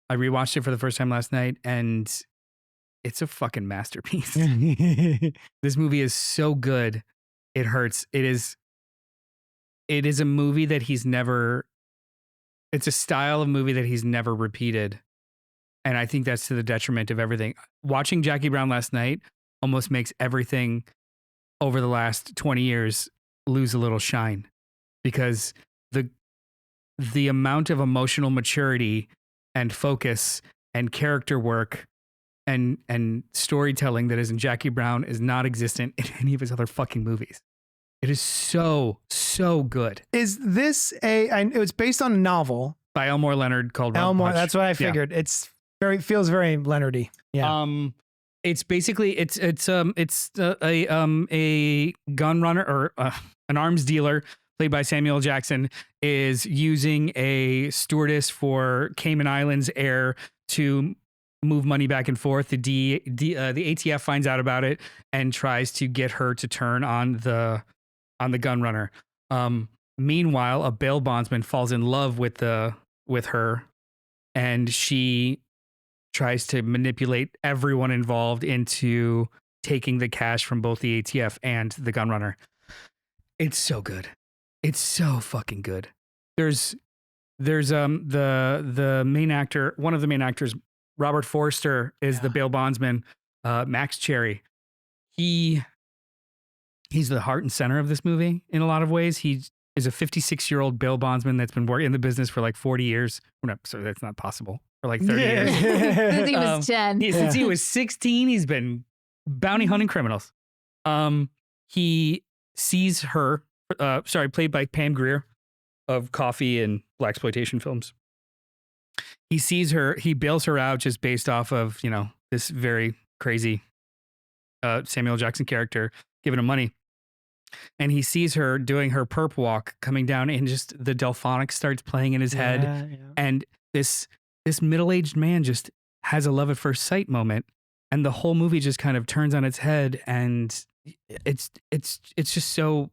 I rewatched it for the first time last night, and it's a fucking masterpiece. This movie is so good, it hurts. It is a movie that it's a style of movie that he's never repeated. And I think that's to the detriment of everything. Watching Jackie Brown last night almost makes everything over the last 20 years lose a little shine, because the amount of emotional maturity and focus and character work and storytelling that is in Jackie Brown is not existent in any of his other fucking movies. It is so good. Is this it was based on a novel by Elmore Leonard called Elmore. That's what I figured. Yeah. It's feels very Leonardy. Yeah. It's basically it's a gun runner or an arms dealer played by Samuel Jackson is using a stewardess for Cayman Islands Air to move money back and forth. The ATF finds out about it and tries to get her to turn on the gun runner. Meanwhile, a bail bondsman falls in love with her, and she tries to manipulate everyone involved into taking the cash from both the ATF and the gun runner. It's so good. It's so fucking good. There's the main actor, one of the main actors, Robert Forster, is the bail bondsman, Max Cherry. He's the heart and center of this movie in a lot of ways. He is a 56-year-old bail bondsman that's been working in the business for like 40 years. So that's not possible. For like 30 years. Since he was 10. Since he was 16, he's been bounty hunting criminals. He sees her, played by Pam Grier of Coffee and blaxploitation films. He sees her, he bails her out just based off of, this very crazy Samuel Jackson character giving him money. And he sees her doing her perp walk coming down, and just the Delphonics starts playing in his head. Yeah. And this middle-aged man just has a love at first sight moment, and the whole movie just kind of turns on its head, and it's just so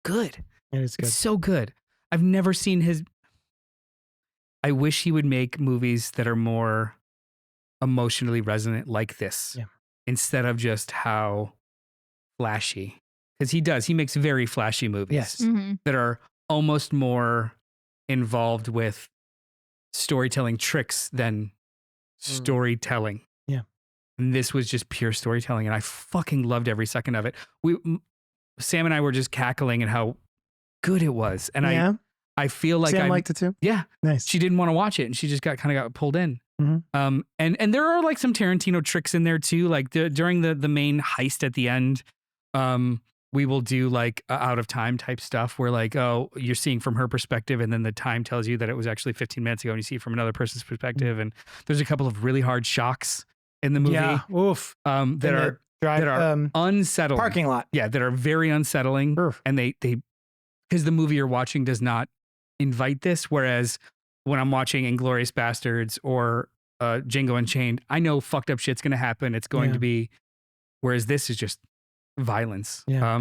good. It is good. It's so good. I've never seen I wish he would make movies that are more emotionally resonant like this instead of just how flashy. Because he makes very flashy movies that are almost more involved with storytelling tricks than storytelling. Yeah. And this was just pure storytelling, and I fucking loved every second of it. Sam and I were just cackling at how good it was. And I feel like Sam liked it too? Yeah. Nice. She didn't want to watch it, and she just got pulled in. And there are like some Tarantino tricks in there too. Like during the main heist at the end, we will do like out of time type stuff where like, oh, you're seeing from her perspective, and then the time tells you that it was actually 15 minutes ago, and you see it from another person's perspective. And there's a couple of really hard shocks in the movie. Yeah. Oof. That are unsettling. Parking lot. Yeah, that are very unsettling. And they because the movie you're watching does not invite this. Whereas when I'm watching Inglourious Bastards or Django Unchained, I know fucked up shit's going to happen. It's going to be, whereas this is just violence. Yeah.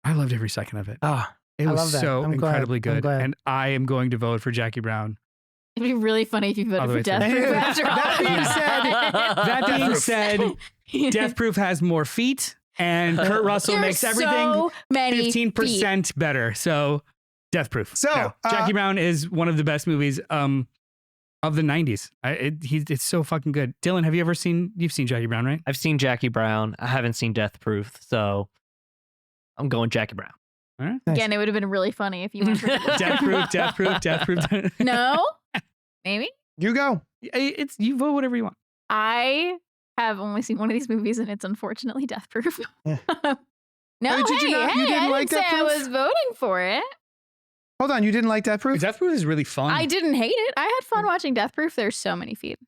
I loved every second of it. It I was love that. so I'm incredibly glad. I'm good. glad. And I am going to vote for Jackie Brown. It'd be really funny if you voted for Death Proof after all. That being said, Death Proof has more feet, and Kurt Russell makes everything so many 15% better. So Death Proof. So Jackie Brown is one of the best movies of the 90s. It's so fucking good. Dylan, you've seen Jackie Brown, right? I've seen Jackie Brown. I haven't seen Death Proof, so I'm going Jackie Brown. All right. Again, it would have been really funny if you went for Death Proof. No? Maybe? You go. You vote whatever you want. I have only seen one of these movies, and it's unfortunately Death Proof. Yeah. No, Wait, did you not- you didn't I like didn't Death say I Proof? was voting for it. Hold on. You didn't like Death Proof? Death Proof is really fun. I didn't hate it. I had fun watching Death Proof. There's so many feet.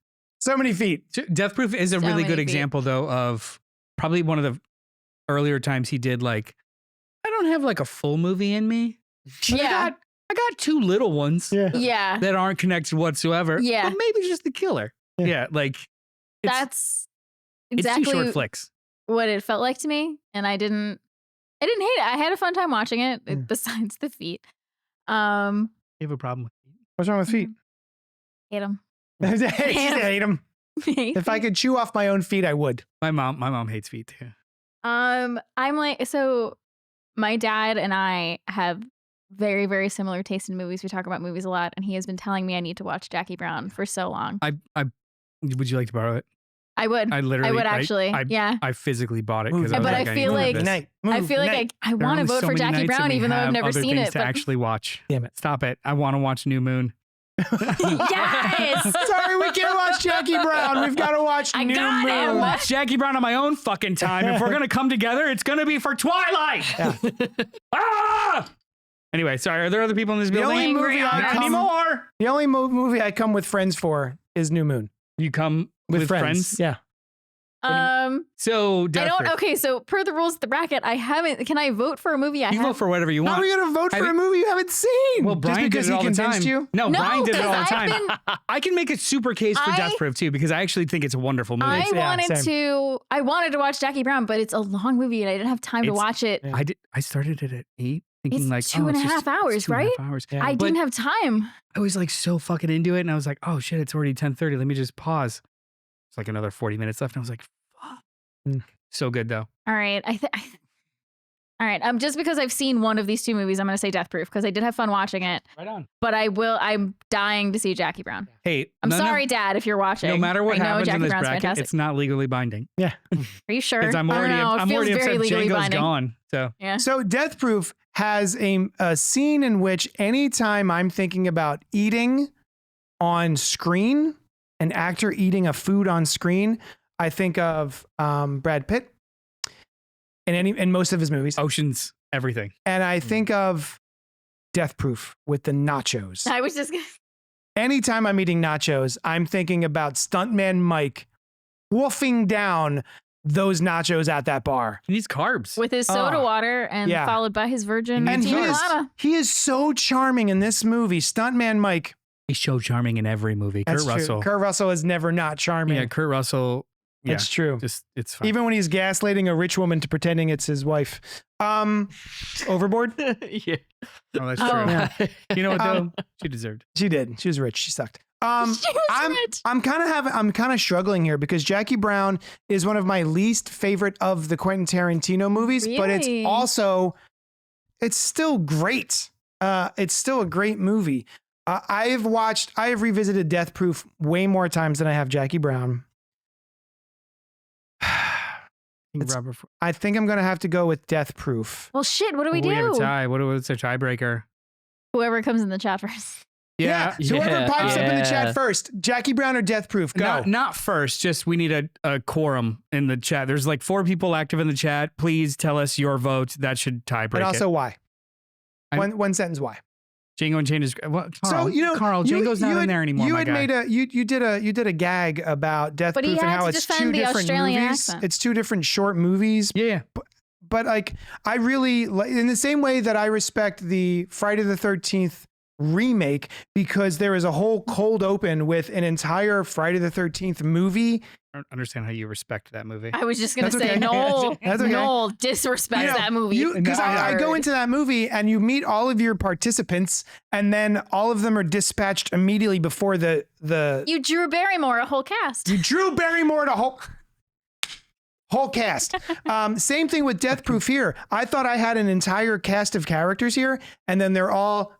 So many feet. Death Proof is a So really many good feet. example, though, of probably one of the earlier times he did like, I don't have like a full movie in me. But Yeah. I got two little ones Yeah. that aren't connected whatsoever. Yeah. But maybe just the killer. Yeah. Like That's it's exactly two short flicks. what it felt like to me. And I didn't hate it. I had a fun time watching it, Mm. besides the feet. You have a problem with it. What's wrong with feet? Hate them. She said hate them. If I could chew off my own feet, I would. My mom hates feet too. I'm like, so my dad and I have very, very similar taste in movies. We talk about movies a lot, and he has been telling me I need to watch Jackie Brown for so long. Would you like to borrow it? I would. I literally would actually. Yeah. I physically bought it Move. because I was But like, I need feel to like- have this. Night. I Move. feel like Night. I There are want to only vote so for many Jackie nights Brown, we even though I've have never other seen things it. to But actually watch. Damn it. Stop it. I want to watch New Moon. yes, Sorry, we can't watch Jackie Brown. We've got to watch I New got Moon. him. Watch Jackie Brown on my own fucking time. If we're going to come together, it's going to be for Twilight. Yeah. Ah! Anyway, sorry. Are there other people in this The building? only movie Angry I Not come, anymore. the only movie I come with friends for is New Moon. You come with friends? Yeah. So, I Death don't. Proof. Okay, so per the rules of the bracket, I haven't. Can I vote for a movie I You haven't? vote for whatever you How want. are we going to vote for Have a movie you haven't seen? Well, Just Brian did because it he all the convinced time. you? No, Brian did it all the 'cause time. I've been- I can make a super case for Death Proof too, because I actually think it's a wonderful movie. I wanted to watch Jackie Brown, but it's a long movie and I didn't have time to It's- watch it. Yeah. I started it at 8, thinking It's like 2.5 hours, right? 2.5 hours. Yeah. I But didn't have time. I was like so fucking into it, and I was like, oh shit, it's already 10:30. Let me just pause. It's like another 40 minutes left, and I was like, fuck. Mm. So good though. All right, all right. Just because I've seen one of these two movies, I'm going to say Death Proof because I did have fun watching it. Right on. But I'm dying to see Jackie Brown. Hey, I'm none of- sorry, Dad, if you're watching. No matter what I know happens Jackie in this Brown's bracket, fantastic. it's not legally binding. Yeah. Are you sure? Because I'm I don't already, know. It I'm feels already very upset legally Django's binding. gone. So Yeah. So Death Proof has a scene in which anytime I'm thinking about eating on screen, an actor eating a food on screen, I think of Brad Pitt in most of his movies. Oceans, everything. And I think of Death Proof with the nachos. I was just gonna, Anytime I'm eating nachos, I'm thinking about stuntman Mike wolfing down those nachos at that bar. He needs carbs. with his soda water and yeah. followed by his virgin And pina colada. he is so charming in this movie. Stuntman Mike. He's so charming in every movie. That's Kurt true. Russell. Kurt Russell is never not charming. Yeah, Kurt Russell Yeah, It's true. just it's fine. Even when he's gaslighting a rich woman to pretending it's his wife. Overboard? Yeah. Oh, that's Oh. true. Yeah. You know what though? She deserved. She did. She was rich. She sucked. She was rich. I'm kind of struggling here because Jackie Brown is one of my least favorite of the Quentin Tarantino movies, but it's Really? still great. It's still a great movie. I have revisited Death Proof way more times than I have Jackie Brown. It's- Robert, I think I'm gonna have to go with Death Proof. Well, shit. What do we we have a do? tie. What's a tiebreaker? Whoever comes in the chat first. Yeah. So whoever Yeah. pipes up in the Yeah. chat first, Jackie Brown or Death Proof, go. Not first, just we need a quorum in the chat. There's like 4 people active in the chat. Please tell us your vote. That should tie break and also why? I'm- One sentence why. Django Unchained is Carl, So Carl, Django's not in there anymore. You my had guy. you did a gag about Death But he Proof and had how to it's defend two the different Australian movies. accent. It's 2 different short movies. Yeah. But like I really in the same way that I respect the Friday the 13th remake because there is a whole cold open with an entire Friday the 13th movie. I don't understand how you respect that movie. I was just gonna That's say, okay. Noel, That's okay. Noel disrespects that movie. Because I go into that movie and you meet all of your participants and then all of them are dispatched immediately before the You Drew Barrymore a whole cast. you Drew Barrymore to whole cast. Same thing with Death Proof here. I thought I had an entire cast of characters here, and then they're all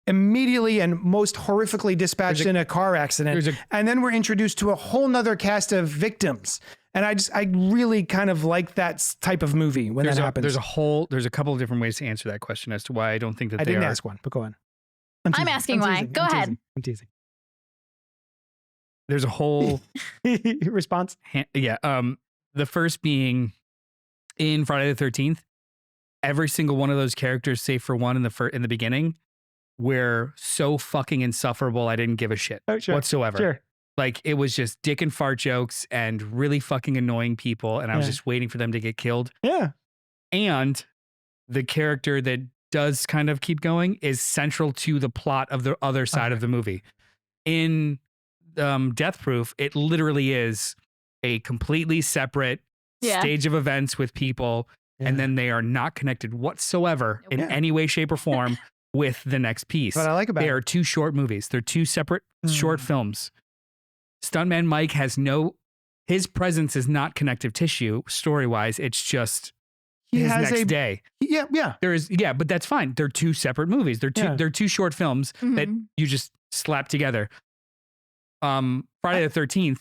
immediately and most horrifically dispatched in a car accident. And then we're introduced to a whole nother cast of victims. And I really kind of like that type of movie when that happens. There's a couple of different ways to answer that question as to why I don't think that I they didn't are. ask one, but go on. I'm asking why. Go ahead. I'm teasing. There's a whole Response? the first being in Friday the 13th, every single one of those characters, save for one in the beginning, were so fucking insufferable. I didn't give a shit whatsoever. Sure. Like it was just dick and fart jokes and really fucking annoying people, and I was just waiting for them to get killed. Yeah. And the character that does kind of keep going is central to the plot of the other side of the movie. In Death Proof, it literally is a completely separate stage of events with people, and then they are not connected whatsoever in any way, shape, or form with the next piece. What I like about they are 2 short movies. They're 2 separate short films. Stuntman Mike has his presence is not connective tissue story-wise. It's just his next day. Yeah. There is, but that's fine. They're 2 separate movies. They're 2 short films that you just slap together. Friday the 13th,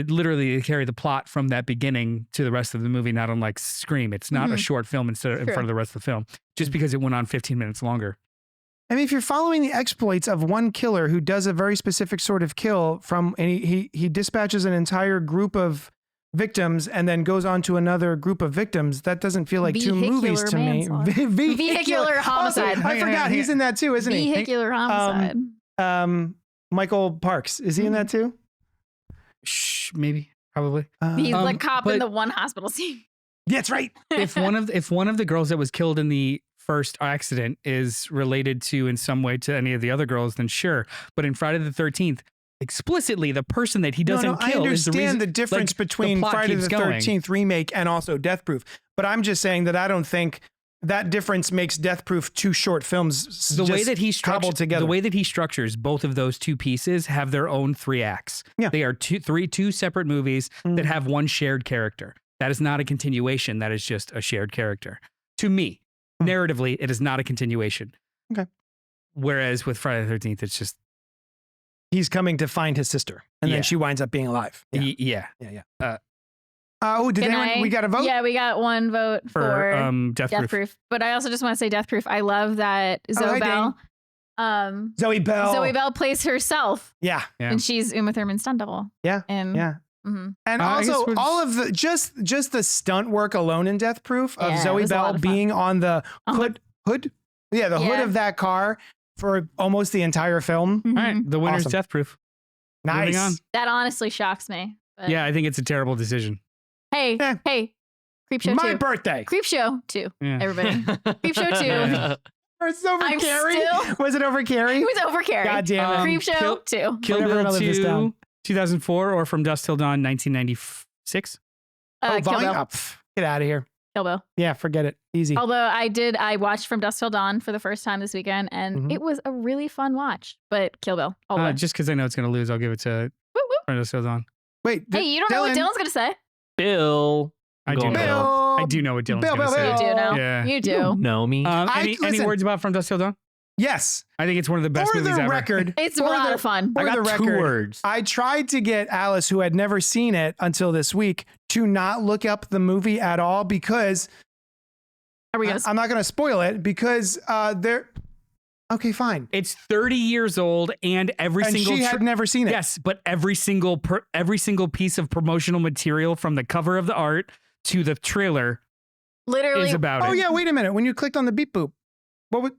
literally they carry the plot from that beginning to the rest of the movie, not unlike Scream. It's not a short film in front of the rest of the film, just because it went on 15 minutes longer. I mean, if you're following the exploits of one killer who does a very specific sort of kill and he dispatches an entire group of victims and then goes on to another group of victims, that doesn't feel like 2 movies to me. Vehicular homicide. I forgot he's in that too, isn't he? Vehicular homicide. Michael Parks, is he in that too? Maybe, probably. He's like cop in but- the one hospital scene. Yeah, that's right. if one of the girls that was killed in the first accident is related to in some way to any of the other girls, then sure. But in Friday the 13th, explicitly the person that he doesn't kill I is the understand reason. the difference like, the between plot Friday keeps the going. 13th remake and also Death Proof. But I'm just saying that I don't think that difference makes Death Proof 2 short films. The way that he cobbled together. the way that he structures both of those 2 pieces have their own 3 acts. Yeah. They are two separate movies that have one shared character. That is not a continuation. That is just a shared character. To me, narratively, it is not a continuation. Okay. Whereas with Friday the 13th, it's just he's coming to find his sister, and then she winds up being alive. yeah. We got a vote? Yeah, we got 1 vote for Death Proof. But I also just want to say Death Proof. I love that Zoe Bell. Zoe Bell. Zoe Bell plays herself, Yeah. and she's Uma Thurman's stunt double. Yeah. And Yeah. mhm. And I also, guess all of the just the stunt work alone in Death Proof of Yeah, it Zoe was a lot Bell of fun. being on the hood, hood Yeah. of that car for almost the entire film. Mhm. All right, the winner's Awesome. Death Proof. Nice. Moving on. That honestly shocks me. But Yeah, I think it's a terrible decision. Hey, Yeah. hey, Creep Show My 2. birthday. Creep Show 2. Yeah. Everybody. Creep Show 2. Yeah. Was it over I'm Carrie? still- Was it over Carrie? It was over Carrie. God damn it. Creep Show Kill- 2. Kill We're never Bill gonna live this 2. down. 2004 or From Dusk Till Dawn, 1996. Kill Bill. Get out of here. Kill Bill. Yeah, forget it. Easy. Although I watched From Dusk Till Dawn for the first time this weekend, and it was a really fun watch. But Kill Bill. All the way. Just because I know it's going to lose, I'll give it to Whoop, whoop. From Dusk Till Dawn. Wait. Hey, you don't know what Dylan's going to say? Bill. I do know. I do know what Dylan's going to say. You do know. Yeah. You do. You don't know me. Any listen. words about From Dusk Till Dawn? Yes. I think it's one of the best For movies the ever. record, It's a lot of fun. For I the got two record, words. I tried to get Alice, who had never seen it until this week, to not look up the movie at all because Are we gonna? I'm not going to spoil it because they're okay. Fine. It's 30 years old, and And single she had never seen it. yes, but every single piece of promotional material, from the cover of the art to the trailer, Literally. is about Oh it. yeah. Wait a minute. When you clicked on the beep boop,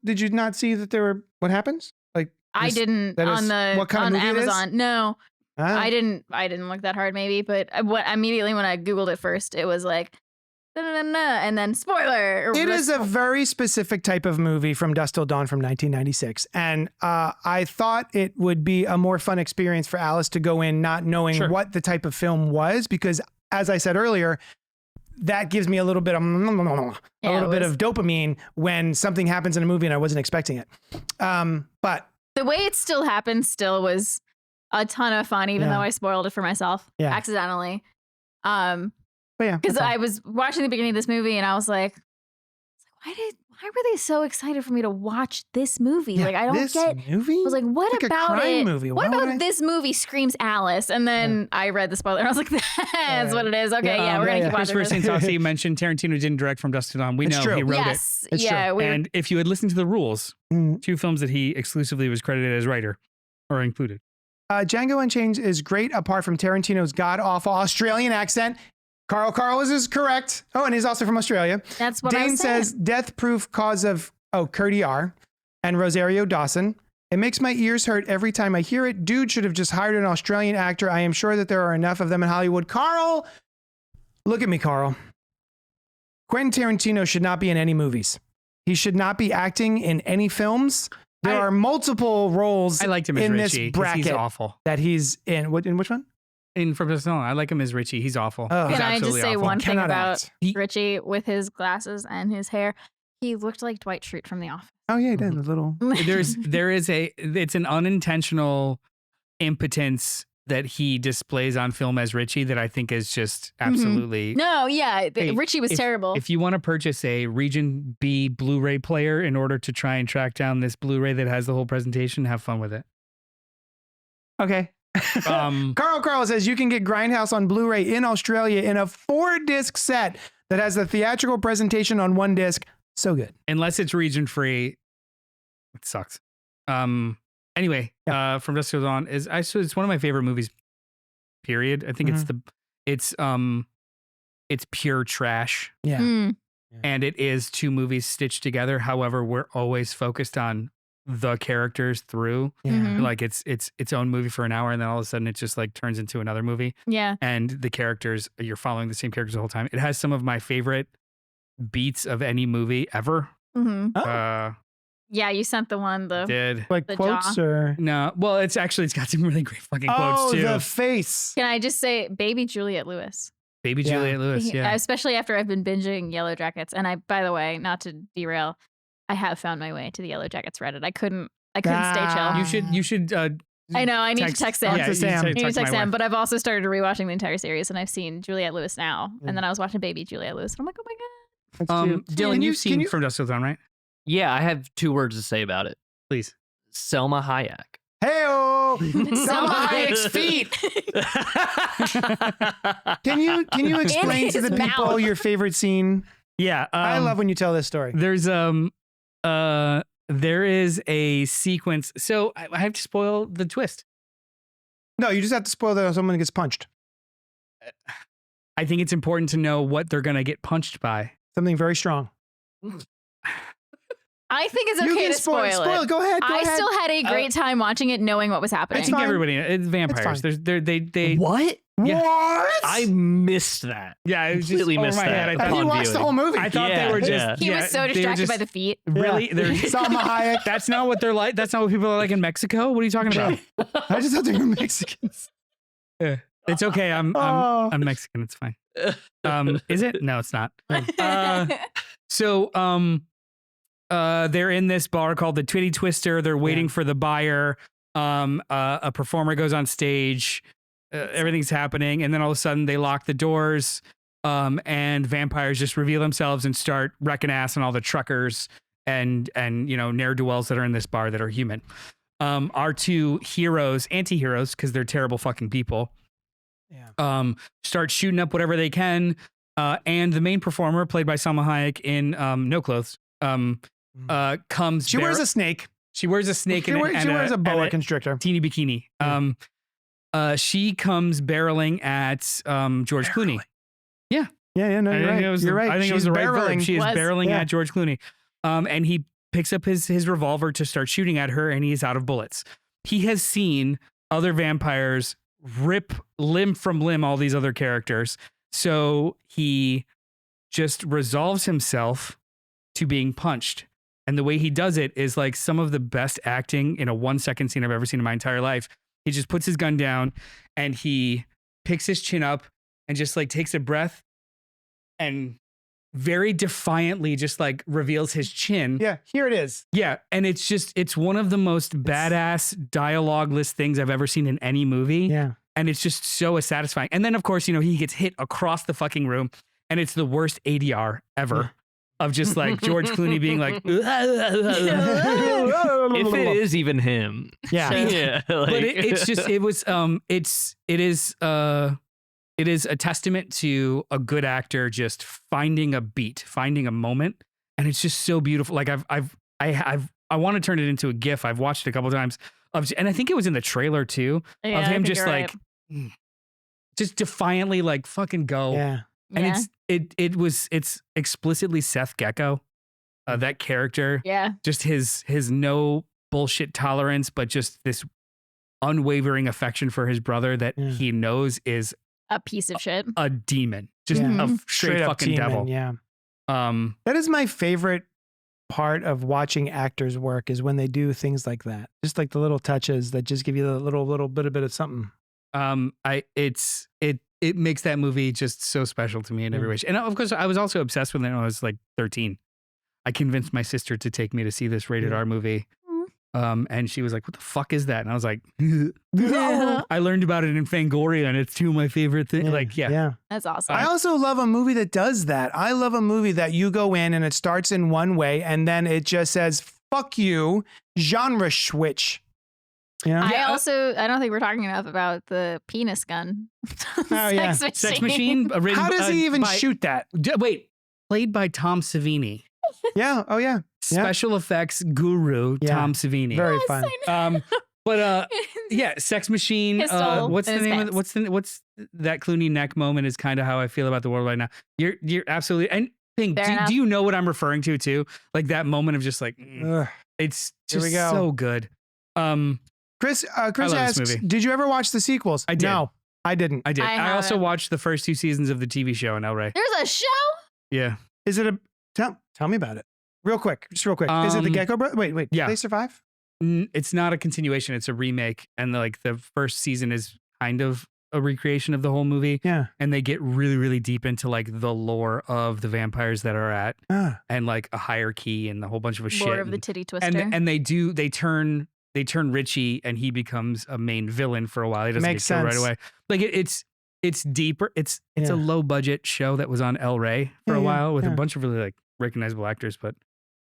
did you not see that there were? What happens? Like I this- didn't that is on the what kind of on movie it is? Amazon. No, Ah. I didn't look that hard. Maybe, but what immediately when I googled it first, it was like, and then spoiler. It is a very specific type of movie from Dusk Till Dawn from 1996. And I thought it would be a more fun experience for Alice to go in not knowing Sure. what the type of film was, because as I said earlier, that gives me a little bit of dopamine when something happens in a movie and I wasn't expecting it. But the way it still happened still was a ton of fun, even Yeah. though I spoiled it for myself Yeah. accidentally. but yeah, Because that's all. I was watching the beginning of this movie and I was like, why were they so excited for me to watch this movie? Yeah, like, I don't this get. movie. I was like, what Like a about crime it? movie. What Why would about I- this movie screams Alice? And then I read the spoiler and I was like, that's what it is. Okay, Yeah, yeah, we're yeah, gonna yeah. keep watching Christopher this. St. Saucy mentioned Tarantino didn't direct From Dusk Till Dawn. We It's know true. he wrote it. Yes, It's yeah, true. we were, And if you had listened to the rules, Mm. 2 films that he exclusively was credited as writer are included. Django Unchained is great apart from Tarantino's god-awful Australian accent. Carl is correct. Oh, and he's also from Australia. that's what I Dane was saying. says death proof cause of Curdy R and Rosario Dawson. It makes my ears hurt every time I hear it. Dude should have just hired an Australian actor. I am sure that there are enough of them in Hollywood. Carl, look at me, Carl. Quentin Tarantino should not be in any movies. He should not be acting in any films. There are multiple roles I liked him as in Richie. this 'cause bracket He's awful. that he's in. In which one? In From Dusk Till Dawn, I like him as Richie. He's awful. Oh. He's Can I just absolutely say awful. one thing Cannot about act. Richie with his glasses and his hair? He looked like Dwight Schrute from The Office. Oh yeah, he did. A little. It's an unintentional impotence that he displays on film as Richie that I think is just absolutely. No, yeah, Hey, Richie was terrible. If you want to purchase a Region B Blu-ray player in order to try and track down this Blu-ray that has the whole presentation, have fun with it. Okay. Um, Carl says you can get Grindhouse on Blu-ray in Australia in a 4-disc set that has the theatrical presentation on 1 disc. So good. unless it's region free, it sucks. Anyway, From Dusk Till Dawn it's one of my favorite movies. Period. I think it's pure trash, Yeah. Mm. and it is 2 movies stitched together. However, we're always focused on the characters through. Yeah. Mhm. Like it's its own movie for an hour, and then all of a sudden it just like turns into another movie. Yeah. And the characters, you're following the same characters the whole time. It has some of my favorite beats of any movie ever. hmm Oh. Yeah, you sent the one, Did Like The quotes jaw. or no? Well, it's got some really great fucking quotes too. the face. Can I just say Baby Juliette Lewis? Baby Yeah. Juliette Lewis, yeah. Especially after I've been binging Yellow Jackets. And by the way, not to derail, I have found my way to the Yellow Jackets Reddit. I couldn't stay chill. You should. I know, I need to text Sam. Yeah, to you Sam. I need to text my text Sam, wife. but I've also started rewatching the entire series and I've seen Juliette Lewis now. Yeah. And then I was watching Baby Juliette Lewis and I'm like, oh my God. That's cute. Dylan, Can you've seen you- From Dusk Till Dawn, right? Yeah, I have 2 words to say about it. Please. Selma Hayek. Hey-oh! Selma Selma Hayek's feet. Can you explain to his the people mouth. your favorite scene? Yeah, I love when you tell this story. There's there is a sequence. So I have to spoil the twist. No, you just have to spoil that someone gets punched. I think it's important to know what they're gonna get punched by. Something very strong. I think it's You okay can to spoil it. Go ahead. Go I ahead. still had a great time watching it, knowing what was I happening. think fine. everybody. It's vampires. fine. They. What? Yeah. What? I missed that. Yeah, it was just Completely over missed my that. head. I Have thought, you watched the whole movie? I thought Yeah, they were just. yeah. He was so they were distracted just- by the feet. Really, Yeah. they're Salma Hayek. That's not what they're like. That's not what people are like in Mexico. What are you talking about? I just thought they were Mexicans. It's okay. I'm Mexican. It's fine. Is it? No, it's not. So they're in this bar called the Twitty Twister. They're waiting for the buyer. A performer goes on stage. Everything's happening, and then all of a sudden they lock the doors. And vampires just reveal themselves and start wrecking ass on all the truckers and ne'er-do-wells that are in this bar that are human. Our two heroes, anti-heroes, because they're terrible fucking people, start shooting up whatever they can. And the main performer, played by Salma Hayek in No Clothes, comes. She wears a snake. She wears a snake She wears a boa constrictor. Teeny bikini. She comes barreling at George Clooney. Yeah. No, you're right. You're right. I think it was the right verb. She is barreling at George Clooney. And he picks up his revolver to start shooting at her, and he's out of bullets. He has seen other vampires rip limb from limb all these other characters. So he just resolves himself to being punched. And the way he does it is like some of the best acting in a 1-second scene I've ever seen in my entire life. He just puts his gun down and he picks his chin up and just like takes a breath and very defiantly just like reveals his chin. Yeah, here it is. Yeah, and it's one of the most badass dialogueless things I've ever seen in any movie. Yeah. And it's just so satisfying. And then of course, he gets hit across the fucking room and it's the worst ADR ever of just like George Clooney being like if it is even him. Yeah. But it is a testament to a good actor just finding a beat, finding a moment, and it's just so beautiful. Like I want to turn it into a GIF. I've watched it a couple of times, and I think it was in the trailer too, of him just like, just defiantly like fucking go. Yeah, and it's explicitly Seth Gecko, that character. Yeah, just his no bullshit tolerance, but just this unwavering affection for his brother that he knows is a piece of shit, a demon, just a straight fucking devil. Yeah. That is my favorite part of watching actors work, is when they do things like that. Just like the little touches that just give you the little bit of something. It makes that movie just so special to me in every way. And of course, I was also obsessed with it when I was like 13. I convinced my sister to take me to see this rated R movie. And she was like, "What the fuck is that?" And I was like, "I learned about it in Fangoria, and it's two of my favorite things." That's awesome. I also love a movie that does that. I love a movie that you go in and it starts in one way and then it just says, "Fuck you," genre switch. I don't think we're talking enough about the penis gun. Sex Machine. How does he even shoot that? Wait, played by Tom Savini. Yeah. Oh yeah. Special effects guru Tom Savini. Very fun. Sex Machine. What's the name of what's that Clooney neck moment is kind of how I feel about the world right now. You're absolutely, and do you know what I'm referring to too? Like that moment of just like it's just so good. Chris asks, did you ever watch the sequels? I did. No, I didn't. I did. I also watched the first 2 seasons of the TV show in El Rey. There's a show? Yeah. Is it tell me about it. Real quick. Is it the Gecko Brother? Wait. Yeah. Did they survive? It's not a continuation. It's a remake. And the first season is kind of a recreation of the whole movie. Yeah. And they get really, really deep into like the lore of the vampires that are at and like a hierarchy and a whole bunch of shit. Lore of the Titty Twister. And they turn Richie and he becomes a main villain for a while. He doesn't Makes get killed sense. right away. Like it's deeper. It's a low budget show that was on El Rey for a while with a bunch of really like recognizable actors, but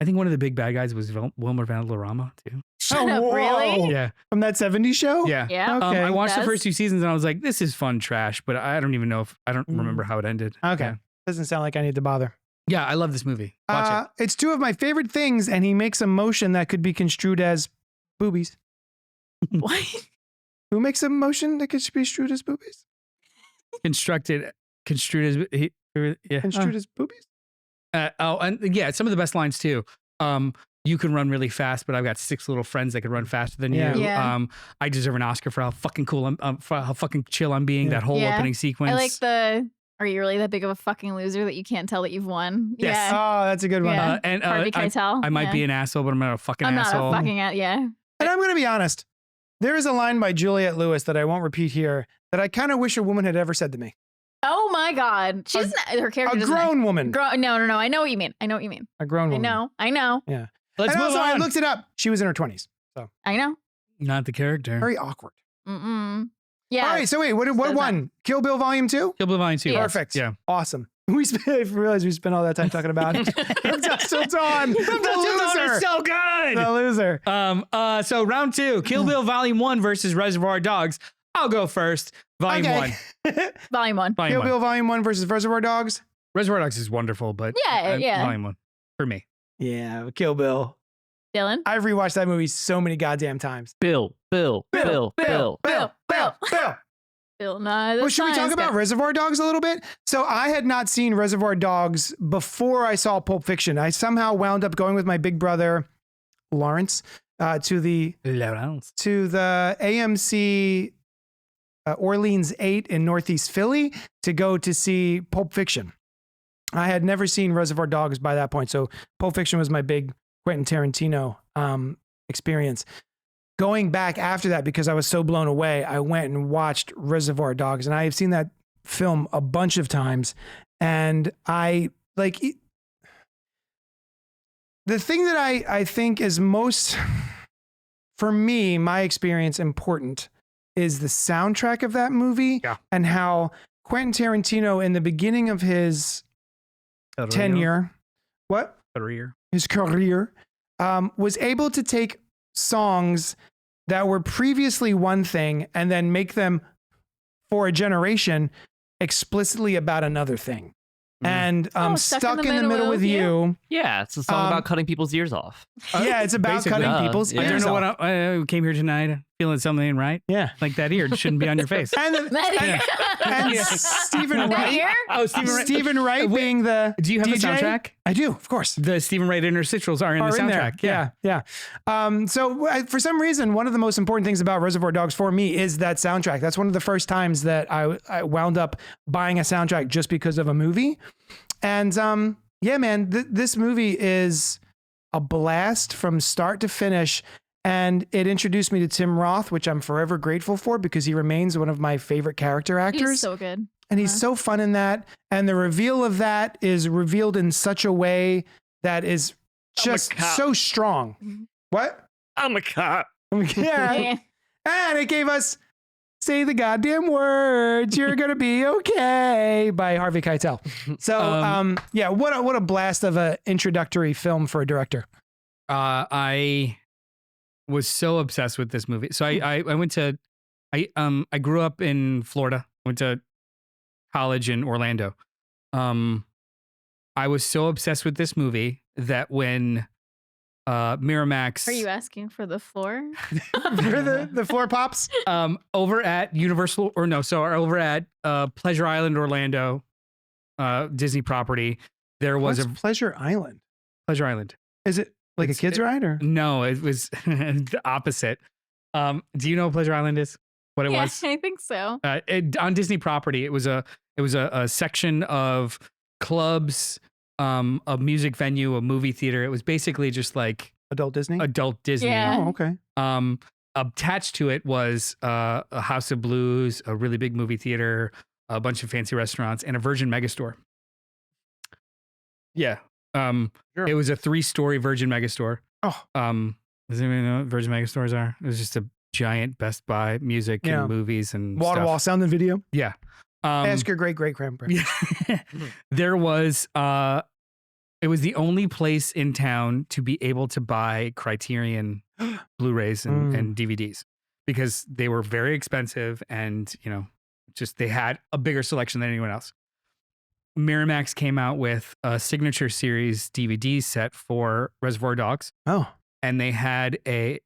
I think one of the big bad guys was Wilmer Valderrama too. Shut up, really? Yeah. From that 70s show? Yeah. Yeah. Okay. I watched the first 2 seasons and I was like, this is fun trash, but I don't even know I don't remember how it ended. Okay. Yeah. Doesn't sound like I need to bother. Yeah, I love this movie. Watch it. It's 2 of my favorite things, and he makes a motion that could be construed as boobies. What? Who makes a motion that could be construed as boobies? Construed as Construed as boobies? And some of the best lines too. You can run really fast, but I've got 6 little friends that can run faster than you. Yeah. I deserve an Oscar for how fucking cool for how fucking chill I'm being. That whole opening sequence. I like are you really that big of a fucking loser that you can't tell that you've won? Yes. Yeah. Oh, that's a good one. Yeah. And Harvey Keitel. I might be an asshole, but I'm not a fucking asshole. I'm not a fucking And I'm going to be honest. There is a line by Juliette Lewis that I won't repeat here that I kind of wish a woman had ever said to me. Oh my God. She's her character. A grown woman. No. I know what you mean. A grown woman. I know. Yeah. Let's and move also, on. I looked it up. She was in her 20s. So I know. Not the character. very awkward. Yeah. All right. So wait, what won? Kill Bill Volume 2? Kill Bill Volume 2. Yes. Perfect. Yeah. Awesome. I realized we spent all that time talking about it. From Dusk Till Dawn. The loser. It's so good. The loser. So round 2, Kill Bill Volume 1 versus Reservoir Dogs. I'll go first. Volume 1. Volume 1. Kill Bill Volume 1 versus Reservoir Dogs? Reservoir Dogs is wonderful, but Yeah. Volume 1 for me. Yeah, Kill Bill. Dylan. I've rewatched that movie so many goddamn times. Bill. Bill Nye the Well, should we talk Science about Guy. Reservoir Dogs a little bit? So I had not seen Reservoir Dogs before I saw Pulp Fiction. I somehow wound up going with my big brother, Lawrence, to the AMC Orleans 8 in Northeast Philly to go to see Pulp Fiction. I had never seen Reservoir Dogs by that point, so Pulp Fiction was my big Quentin Tarantino experience. Going back after that, because I was so blown away, I went and watched Reservoir Dogs, and I have seen that film a bunch of times. And I like the thing that I think is most, for me, my experience important is the soundtrack of that movie and how Quentin Tarantino in the beginning of his tenure, his career, was able to take songs that were previously one thing and then make them for a generation explicitly about another thing. And Stuck in the Middle with You. Yeah, it's a song about cutting people's ears off. Yeah, it's about Basically. cutting people's I don't ears know off. what I came here tonight feeling something ain't right. Yeah. Like that ear shouldn't be on your face. And Stephen That Wright. ear? Oh, Stephen Wright being the Do you have DJ? the soundtrack? I do, of course. The Stephen Wright interstitials are in the soundtrack. Yeah. So for some reason, one of the most important things about Reservoir Dogs for me is that soundtrack. That's one of the first times that I wound up buying a soundtrack just because of a movie. And yeah, man, this movie is a blast from start to finish. And it introduced me to Tim Roth, which I'm forever grateful for because he remains one of my favorite character actors. He's so good. And he's so fun in that. And the reveal of that is revealed in such a way that is just so strong. What? I'm a cop. Yeah. And it gave us Say the Goddamn Words, You're Gonna Be Okay by Harvey Keitel. So, yeah, what a blast of an introductory film for a director. I was so obsessed with this movie. So I grew up in Florida, went to college in Orlando. I was so obsessed with this movie that when Miramax Are you asking for the floor? For the floor pops? over at Universal over at Pleasure Island Orlando, Disney property, there was What's Pleasure Island? Pleasure Island. Is it like a kid's ride or? No, it was the opposite. Do you know what Pleasure Island is? What it was? I think so. On Disney property, it was a section of clubs, a music venue, a movie theater. It was basically just like Adult Disney? adult Disney. Yeah. Oh, okay. Attached to it was a House of Blues, a really big movie theater, a bunch of fancy restaurants, and a Virgin Megastore. Yeah. Sure. It was a 3-story Virgin Megastore. Oh. Does anybody know what Virgin Megastores are? It was just a giant Best Buy, music and movies and Wall to stuff. wall sound and video. Yeah. Ask your great grandparents. Yeah. There was it was the only place in town to be able to buy Criterion Blu-rays and DVDs because they were very expensive and, just they had a bigger selection than anyone else. Miramax came out with a signature series DVD set for Reservoir Dogs. Oh. And they had a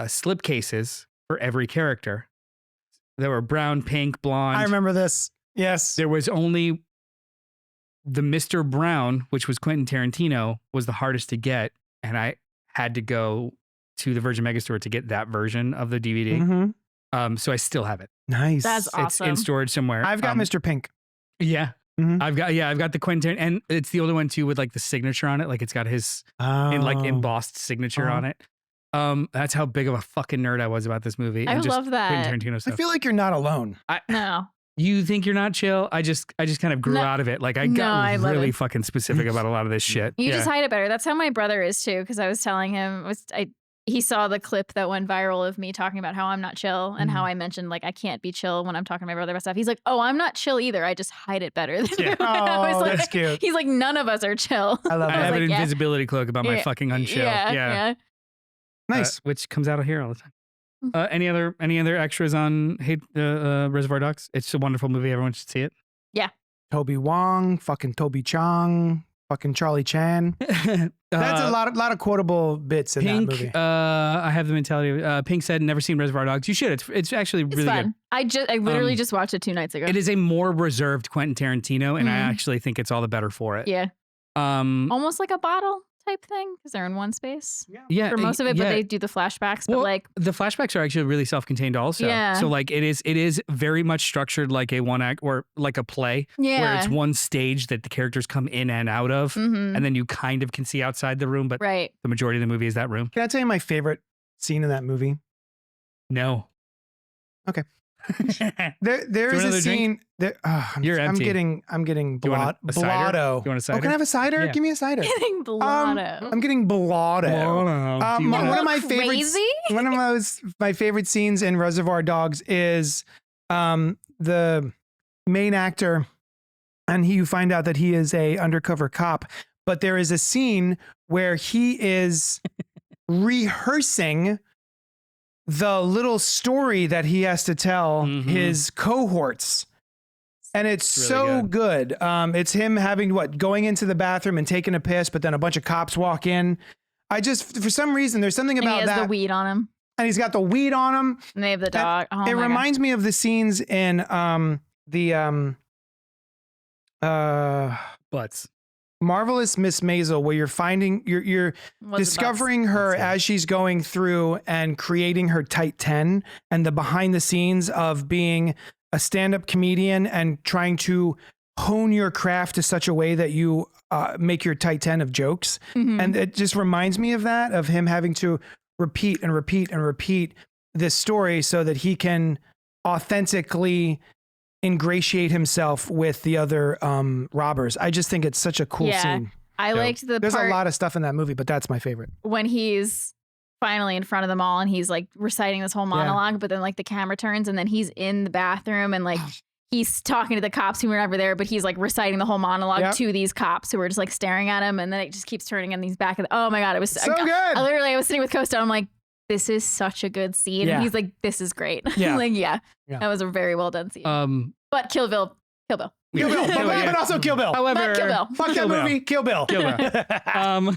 slip cases for every character. There were brown, pink, blonde. I remember this. Yes. There was only the Mr. Brown, which was Quentin Tarantino, was the hardest to get. And I had to go to the Virgin Megastore to get that version of the DVD. Mm-hmm. So I still have it. Nice. That's awesome. It's in storage somewhere. I've got Mr. Pink. Yeah. Mm-hmm. I've got the Quentin, and it's the only one too with like the signature on it. Like it's got his embossed signature on it. That's how big of a fucking nerd I was about this movie. I and just love that. Quentin Tarantino I stuff. feel like you're not alone. No. You think you're not chill? I just kind of grew No. out of it. Like I No, got I love really it. fucking specific about a lot of this shit. You Yeah. just hide it better. That's how my brother is too. Because I was telling him, he saw the clip that went viral of me talking about how I'm not chill and how I mentioned like I can't be chill when I'm talking to my brother about stuff. He's like, "Oh, I'm not chill either. I just hide it better than you." I was Oh, like, that's cute. He's like, "None of us are chill." I love I that. have like, an yeah. invisibility cloak about my Yeah, fucking unchill. Yeah. Nice. Which comes out of here all the time. Any other extras on Reservoir Dogs? It's a wonderful movie. Everyone should see it. Toby Wong, fucking Toby Chong, fucking Charlie Chan. That's a lot of quotable bits in Pink. that movie. I have the mentality of Pink said never seen Reservoir Dogs. You should. It's actually It's really fun. good. I literally just watched it 2 nights ago. It is a more reserved Quentin Tarantino, and I Mhm. actually think it's all the better for it. Yeah. Um. Almost like a bottle type thing because they're in one space Yeah. for most of it, yeah. but they do the flashbacks. But Well, like, the flashbacks are actually really self-contained also. Yeah. So like it is very much structured like a one act or like a play where it's one stage that the characters come in and out of, Mhm. and then you kind of can see outside the room, but right. the majority of the movie is that room. Can I tell you my favorite scene in that movie? No. Okay. There Do is you want a another drink? scene. You're I'm empty. getting Do you want a cider? blotto. You want a cider? Oh, can I have a cider? Yeah. Give me a cider. Getting blotto. I'm getting blotto. Do you one want of my favorites. Crazy? One of my favorite scenes in Reservoir Dogs is the main actor, and you find out that he is a undercover cop. But there is a scene where he is rehearsing the little story that he has to tell Mhm. his cohorts. And it's Really so good. It's him having going into the bathroom and taking a piss, but then a bunch of cops walk in. For some reason, there's something And he about has that. the weed on him. And he's got the weed on him. And they have the dog. Oh It my reminds me of the scenes in Butts. Marvelous Miss Maisel, where you're finding you're God. What's it discovering her That's it. as she's going through and creating her tight 10 and the behind the scenes of being a stand-up comedian and trying to hone your craft to such a way that you make your tight 10 of jokes. Mhm. And it just reminds me of that, of him having to repeat and repeat and repeat this story so that he can authentically ingratiate himself with the other robbers. I just think it's such a cool Yeah. scene. I liked the There's part a lot of stuff in that movie, but that's my favorite. when he's finally in front of them all and he's like reciting this whole monologue, but then like the camera turns and then he's in the bathroom and like he's talking to the cops who were never there, but he's like reciting the whole monologue Yep. to these cops who were just like staring at him, and then it just keeps turning and he's back. Oh my God, it was So good. I was sitting with Costa. I'm like, this is such a good scene. Yeah. And he's like, this is great. Yeah. Like, yeah, Yeah. that was a very well done scene. But Kill Bill. Kill Bill, but also Kill Bill. However, But Kill Bill. Fuck Kill that Bill. movie, Kill Bill. Kill Bill.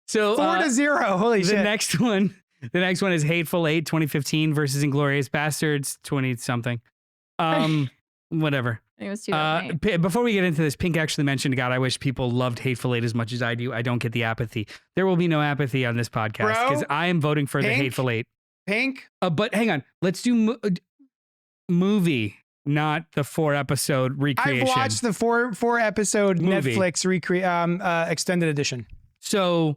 So 4-0. Holy the shit. next one is Hateful Eight, 2015 versus Inglourious Bastards, 20 something. Whatever. It was 2008. Before we get into this, Pink actually mentioned, God, I wish people loved Hateful Eight as much as I do. I don't get the apathy. There will be no apathy on this podcast Bro, because I am voting for the Pink? Hateful Eight. Pink. But hang on, let's do movie, not the 4-episode recreation. I've watched the four episode Movie. Netflix extended edition. So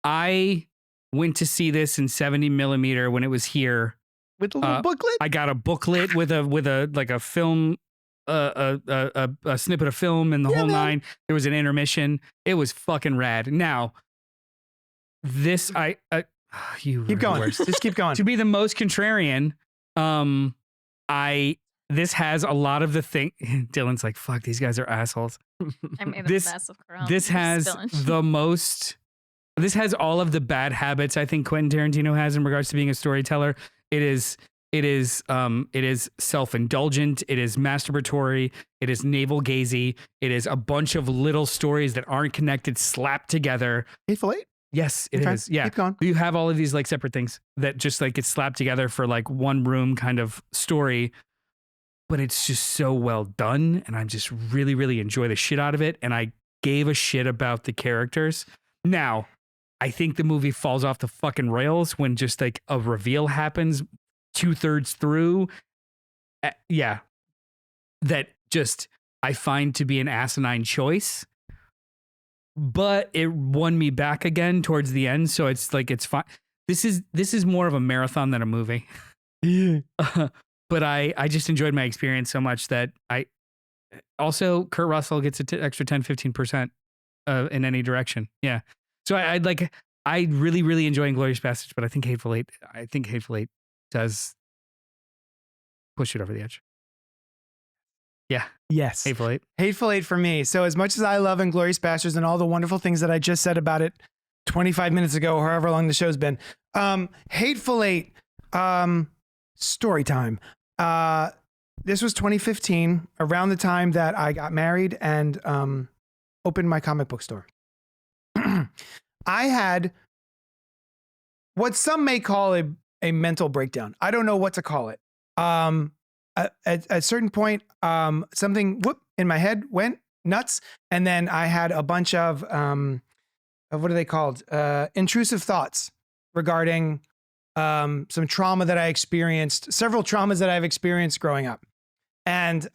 I went to see this in 70 millimeter when it was here. With the little booklet? I got a booklet with a like a film, a snippet of film and the whole man. nine. There was an intermission. It was fucking rad. Now, this you Keep are the going. worst. Just keep going. To be the most contrarian, this has a lot of the thing. Dylan's like, fuck, these guys are assholes. I made this- a mess of Corona. This has Spilling. the most. This has all of the bad habits I think Quentin Tarantino has in regards to being a storyteller. It is self-indulgent. It is masturbatory. It is navel-gazy. It is a bunch of little stories that aren't connected, slapped together. Hateful Eight? Yes, it is. Okay, Yeah. Keep going. You have all of these like separate things that just like get slapped together for like one room kind of story, but it's just so well done. And I just really, really enjoy the shit out of it. And I gave a shit about the characters. Now, I think the movie falls off the fucking rails when just like a reveal happens 2/3 through. Yeah. That just I find to be an asinine choice. But it won me back again towards the end. So it's like, it's fine. this is more of a marathon than a movie. But I just enjoyed my experience so much that I also Kurt Russell gets an extra 10-15% in any direction. Yeah. So I really, really enjoy Inglourious Basterds, but I think Hateful Eight does push it over the edge. Yeah. Yes. Hateful Eight. Hateful Eight for me. So as much as I love Inglourious Basterds and all the wonderful things that I just said about it 25 minutes ago, or however long the show's been, Hateful Eight, story time. This was 2015, around the time that I got married and opened my comic book store. I had what some may call a mental breakdown. I don't know what to call it. At a certain point, something in my head went nuts, and then I had a bunch of what are they called? Intrusive thoughts regarding some trauma that I experienced, several traumas that I've experienced growing up. And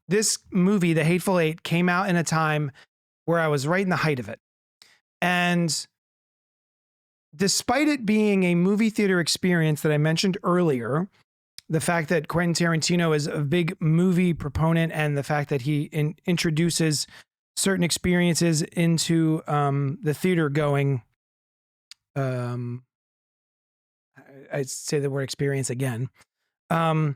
this movie, The Hateful Eight, came out in a time where I was right in the height of it. And despite it being a movie theater experience that I mentioned earlier, the fact that Quentin Tarantino is a big movie proponent and the fact that he introduces certain experiences into the theater going, I say the word experience again. As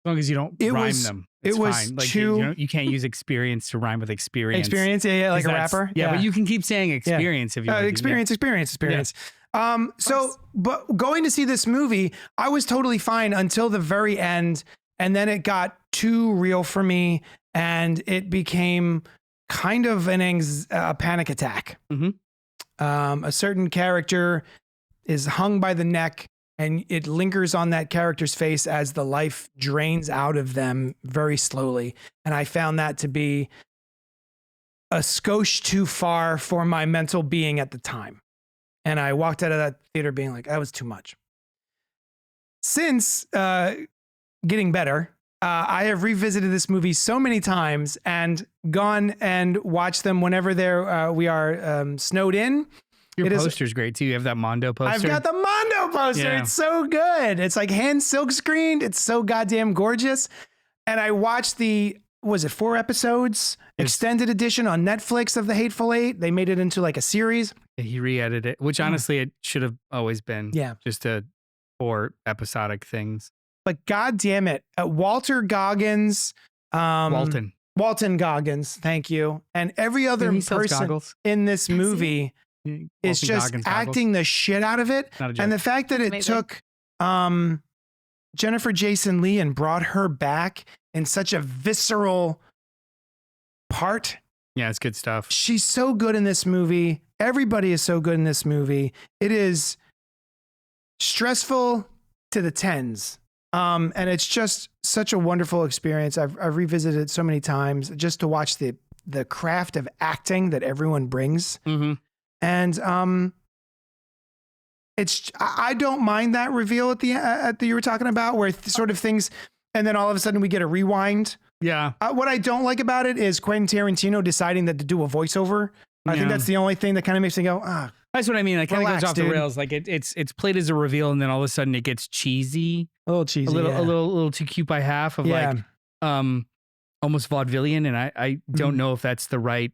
long as you don't rhyme them, it's fine. Like you can't use experience to rhyme with experience. Experience, yeah, like a rapper. Yeah, but you can keep saying experience if you want experience. Yeah. But going to see this movie, I was totally fine until the very end, and then it got too real for me, and it became kind of a panic attack. Mm-hmm. A certain character is hung by the neck, and it lingers on that character's face as the life drains out of them very slowly. And I found that to be a skosh too far for my mental being at the time. And I walked out of that theater being like, that was too much. Since getting better, I have revisited this movie so many times and gone and watched them whenever we are snowed in. Your poster's great too. You have that Mondo poster. I've got the Mondo poster. Yeah. It's so good. It's like hand silk screened. It's so goddamn gorgeous. And I watched 4 episodes? Extended edition on Netflix of The Hateful Eight. They made it into like a series. He re-edited it, which honestly it should have always been. Yeah. Just 4 episodic things. But God damn it. Walter Goggins. Walton Goggins. Thank you. And every other person in this movie is just acting the shit out of it. And the fact that it took Jennifer Jason Leigh and brought her back in such a visceral part. Yeah, it's good stuff. She's so good in this movie. Everybody is so good in this movie. It is stressful to the tens. And it's just such a wonderful experience. I've revisited it so many times just to watch the craft of acting that everyone brings. Mm-hmm. And I don't mind that reveal at the you were talking about, where sort of things, and then all of a sudden we get a rewind. Yeah. What I don't like about it is Quentin Tarantino deciding that to do a voiceover. I think that's the only thing that kind of makes me go, That's what I mean. It kind of goes off dude. the rails. Like it's played as a reveal, and then all of a sudden it gets cheesy, a little cheesy, a little too cute by half of like almost vaudevillian, and I don't know if that's the right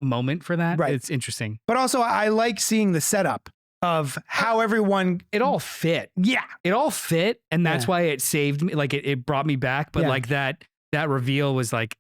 moment for that. Right. It's interesting, but also I like seeing the setup of how everyone it all fit. Yeah, it all fit, and that's why it saved me. Like it brought me back. But like that reveal was like,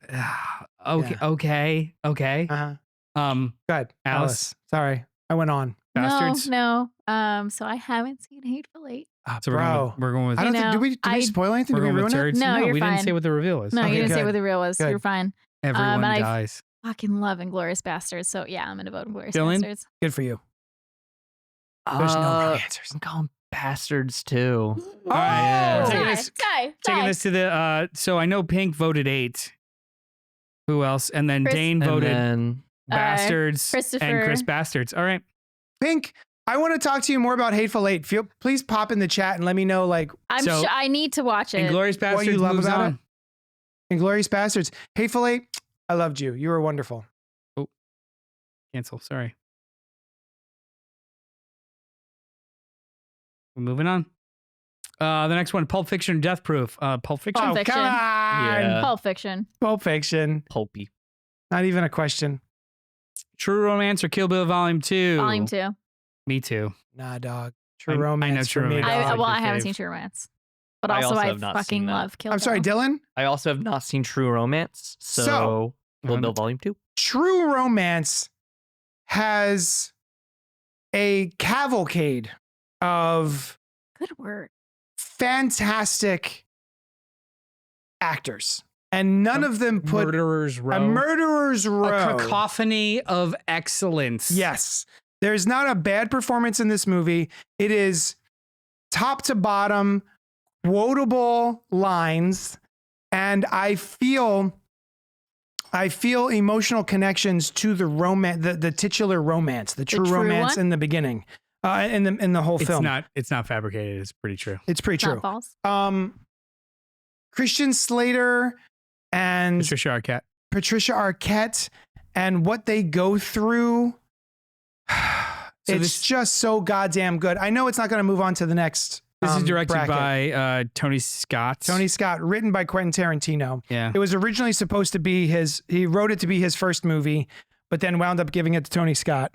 okay. Uh-huh. Go ahead, Alice. Sorry, I went on. Bastards. No. So I haven't seen Hateful Eight. So we're going with. I don't think, did we spoil anything? Did we ruin it? No, you're we fine. didn't say what the reveal was. No, you didn't say what the reveal was. Good. You're fine. Everyone dies. I fucking love Inglourious Basterds. So yeah, I'm gonna vote Inglourious Dylan? Basterds. Good for you. There's no right answers. I'm calling Bastards too. All right, we're taking Tie. this to the. So I know Pink voted 8. Who else? And then Dane voted Bastards and Chris Bastards. All right, Pink. I want to talk to you more about Hateful Eight. Please pop in the chat and let me know, like, I need to watch it. Inglourious Bastards. What you love moves about on. it. Inglourious Bastards. Hateful Eight. I loved you. You were wonderful. Oh, cancel. Sorry. Moving on. The next one, Pulp Fiction, Death Proof. Pulp Fiction. Pulp Fiction. Come on. Yeah. Pulp Fiction. Pulp Fiction. Pulpy. Not even a question. True Romance or Kill Bill Volume 2? Volume 2. Me too. Nah, dog. True I know Romance True for me, Romance. dog. I your haven't fave. seen True Romance. But I also also I have not seen fucking that. love Kill I'm sorry, Bill. Dylan. I also have not seen True Romance, so Kill Bill Volume 2. True Romance has a cavalcade of Good word. fantastic actors, and none of them put Murderer's Row. a murderer's row. A cacophony of excellence. Yes, there's not a bad performance in this movie. It is top to bottom quotable lines, and I feel emotional connections to the romance, the titular romance, the true true romance one? in the beginning, in the whole film. It's not fabricated. It's pretty true. It's pretty Not true. false. Christian Slater and Patricia Arquette. and what they go through. So It's this- just so goddamn good. I know it's not going to move on to the next. This is directed bracket. by Tony Scott. Tony Scott, written by Quentin Tarantino. Yeah. It was originally supposed to be he wrote it to be his first movie, but then wound up giving it to Tony Scott.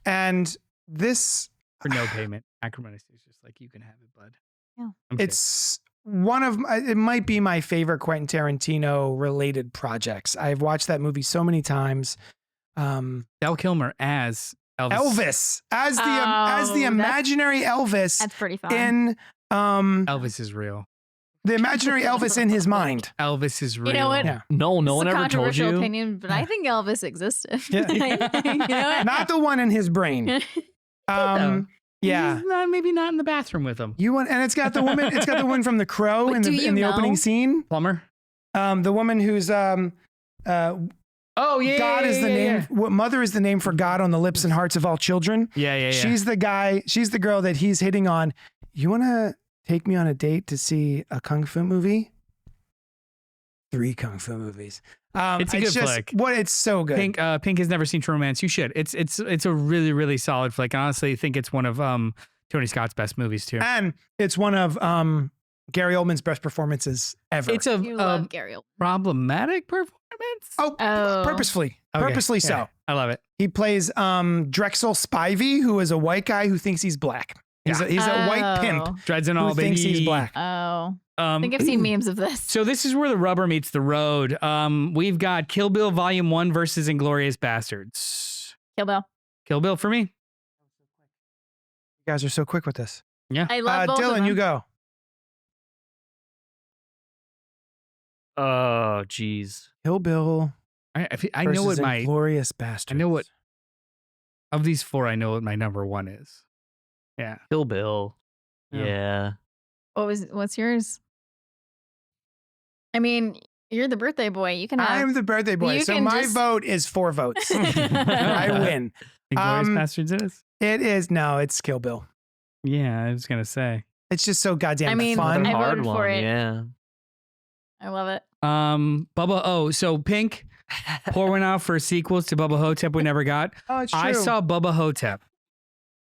And this, For no payment. Acrimony is just like, you can have it, bud. Yeah. I'm kidding. it's it might be my favorite Quentin Tarantino related projects. I've watched that movie so many times. Val Kilmer as Elvis as the that's- imaginary Elvis That's pretty fun. in Elvis is real. the imaginary Elvis in his mind. Elvis is real. You know what? Yeah. No It's one a ever told controversial you. opinion, but I think Elvis existed. Yeah. You know what? Not the one in his brain. Yeah. He's maybe not in the bathroom with him. You want, and it's got the woman. It's got the one from The Crow But in do the you opening know? scene. Plumber? The woman who's Oh, yeah. God is the name. What Mother is the name for God on the lips and hearts of all children. Yeah. She's the guy. She's the girl that he's hitting on. You want to take me on a date to see a kung fu movie? 3 kung fu movies. It's a good flick. It's so good. Pink has never seen True Romance. You should. It's a really, really solid flick. I honestly think it's one of Tony Scott's best movies too. And it's one of Gary Oldman's best performances ever. It's a You love Gary Oldman. problematic performance. Oh. Purposefully. Okay. Purposely Yeah, so. I love it. He plays Drexel Spivey, who is a white guy who thinks he's black. He's a white pimp Dreads and who all, thinks baby. he's black. Oh. I think I've seen memes of this. So this is where the rubber meets the road. We've got Kill Bill Volume 1 versus Inglourious Bastards. Kill Bill. Kill Bill for me. You guys are so quick with this. Yeah. I love both of Dylan, them. you go. Oh, geez. Kill Bill. I know what my Glorious Bastards. I know what of these 4. I know what my number 1 is. Yeah. Kill Bill. Yeah. Yeah. What's yours? I mean, you're the birthday boy. You can have. I'm the birthday boy, You so can my just- vote is 4 votes. I win. Inglourious Bastards it is. It is it's Kill Bill. Yeah, I was gonna say. It's just so goddamn I mean, fun. I Hard voted for one, it. yeah. I love it. Bubba. Oh, so Pink, pour one out for sequels to Bubba Hotep we never got. Oh, it's true. I saw Bubba Hotep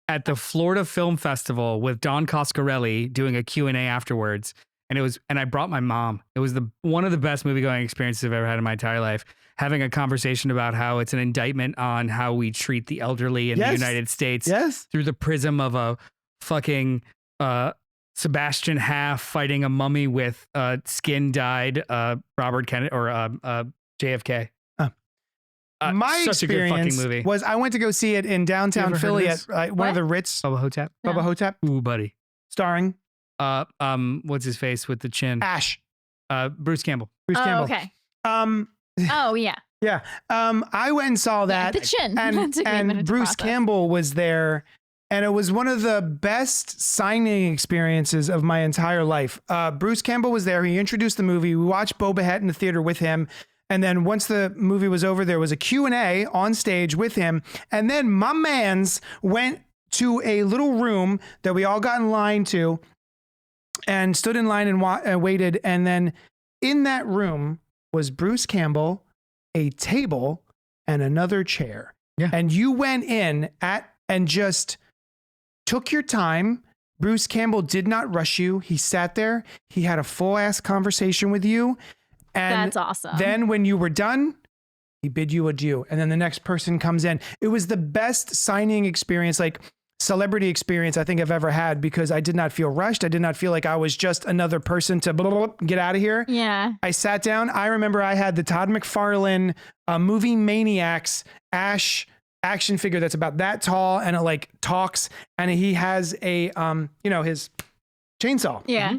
at the Florida Film Festival with Don Coscarelli doing a Q&A afterwards. And I brought my mom. It was one of the best movie going experiences I've ever had in my entire life. Having a conversation about how it's an indictment on how we treat the elderly in the Yes. United States Yes. through the prism of a fucking Sebastian Haff fighting a mummy with skin dyed Robert Kennedy or JFK. My such a good experience fucking movie. was I went to go see it in downtown ever heard Philly of at this? one of What? the Ritz. Bubba Hotep. No. Bubba Hotep, Ooh, buddy. starring What's his face with the chin? Ash. Bruce Campbell. Bruce Oh, Campbell. okay. Oh, yeah. yeah. I went and saw that. The chin. and Took me a minute to Bruce process. Campbell was there, and it was one of the best signing experiences of my entire life. Bruce Campbell was there. He introduced the movie. We watched Boba Fett in the theater with him. And then once the movie was over, there was a Q&A on stage with him. And then my mans went to a little room that we all got in line to and stood in line and waited. And then in that room was Bruce Campbell, a table, and another chair. Yeah. And you went in and just took your time Bruce Campbell did not rush you. He sat there. He had a full ass conversation with you. And That's awesome. then when you were done, he bid you adieu. And then the next person comes in. It was the best signing experience, like celebrity experience I think I've ever had, because I did not feel rushed. I did not feel like I was just another person to blah, blah, blah, get out of here. Yeah. I sat down. I remember I had the Todd McFarlane movie Maniacs Ash action figure that's about that tall, and it like talks, and he has a his chainsaw. Yeah.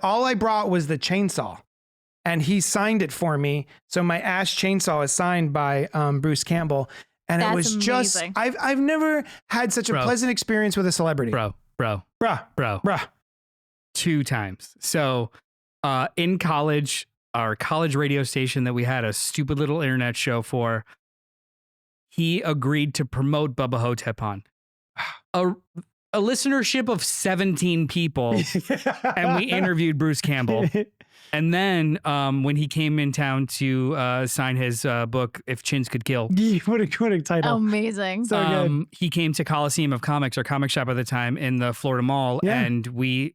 All I brought was the chainsaw, and he signed it for me. So my Ash chainsaw is signed by Bruce Campbell, and it was just amazing. I've never had such a pleasant experience with a celebrity. Bro. 2 times. So in college, our college radio station that we had a stupid little internet show for, he agreed to promote Bubba Hotep on. A listenership of 17 people, and we interviewed Bruce Campbell. And then when he came in town to sign his book, If Chins Could Kill. What a title. Amazing. So good. He came to Coliseum of Comics, our comic shop at the time, in the Florida Mall. Yeah. And we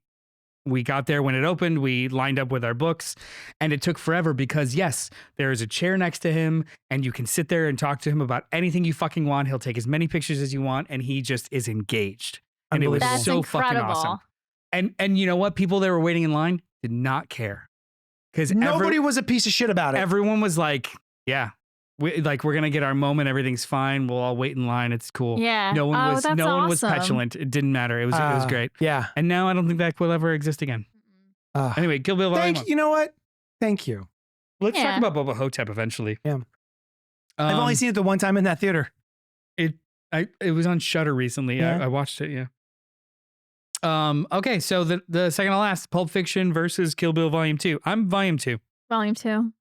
got there when it opened. We lined up with our books, and it took forever because, yes, there is a chair next to him, and you can sit there and talk to him about anything you fucking want. He'll take as many pictures as you want, and he just is engaged. And it was That's so incredible. fucking awesome. And you know what? People that were waiting in line did not care. Because Nobody was a piece of shit about it. everyone was like, yeah, we're going to get our moment. Everything's fine. We'll all wait in line. It's cool. Yeah. No one was that's one was awesome. petulant. It didn't matter. It was great. Yeah. And now I don't think that will ever exist again. Anyway, Kill Bill Volume 1. You know what? Thank you. Let's Yeah. talk about Bubba Hotep eventually. Yeah. I've only seen it the one time in that theater. it was on Shudder recently. Yeah. I watched it. Yeah. Okay, so the second to last, Pulp Fiction versus Kill Bill Volume 2. I'm Volume 2. Volume 2.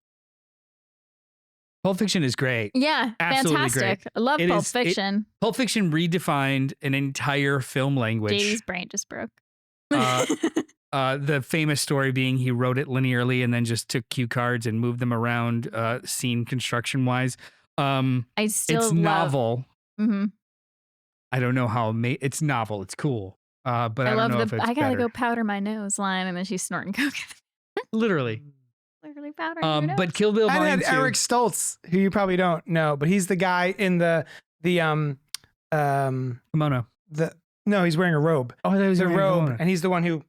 Pulp Fiction is great. Yeah. Absolutely Fantastic. great. I love It Pulp is- Fiction. Pulp Fiction redefined an entire film language. JD's brain just broke. The famous story being he wrote it linearly and then just took cue cards and moved them around scene construction wise. I still it's love. novel. Mm-hmm. I don't know how it's novel. It's cool. But I don't love know if it's I gotta better. go powder my nose line, and then she's snorting coke. Literally. Literally powdering your nose. But Kill Bill I Volume had 2. Eric Stoltz, who you probably don't know, but he's the guy in the Kimono. no, he's wearing a robe. Oh, that was The a robe, and he's the one who.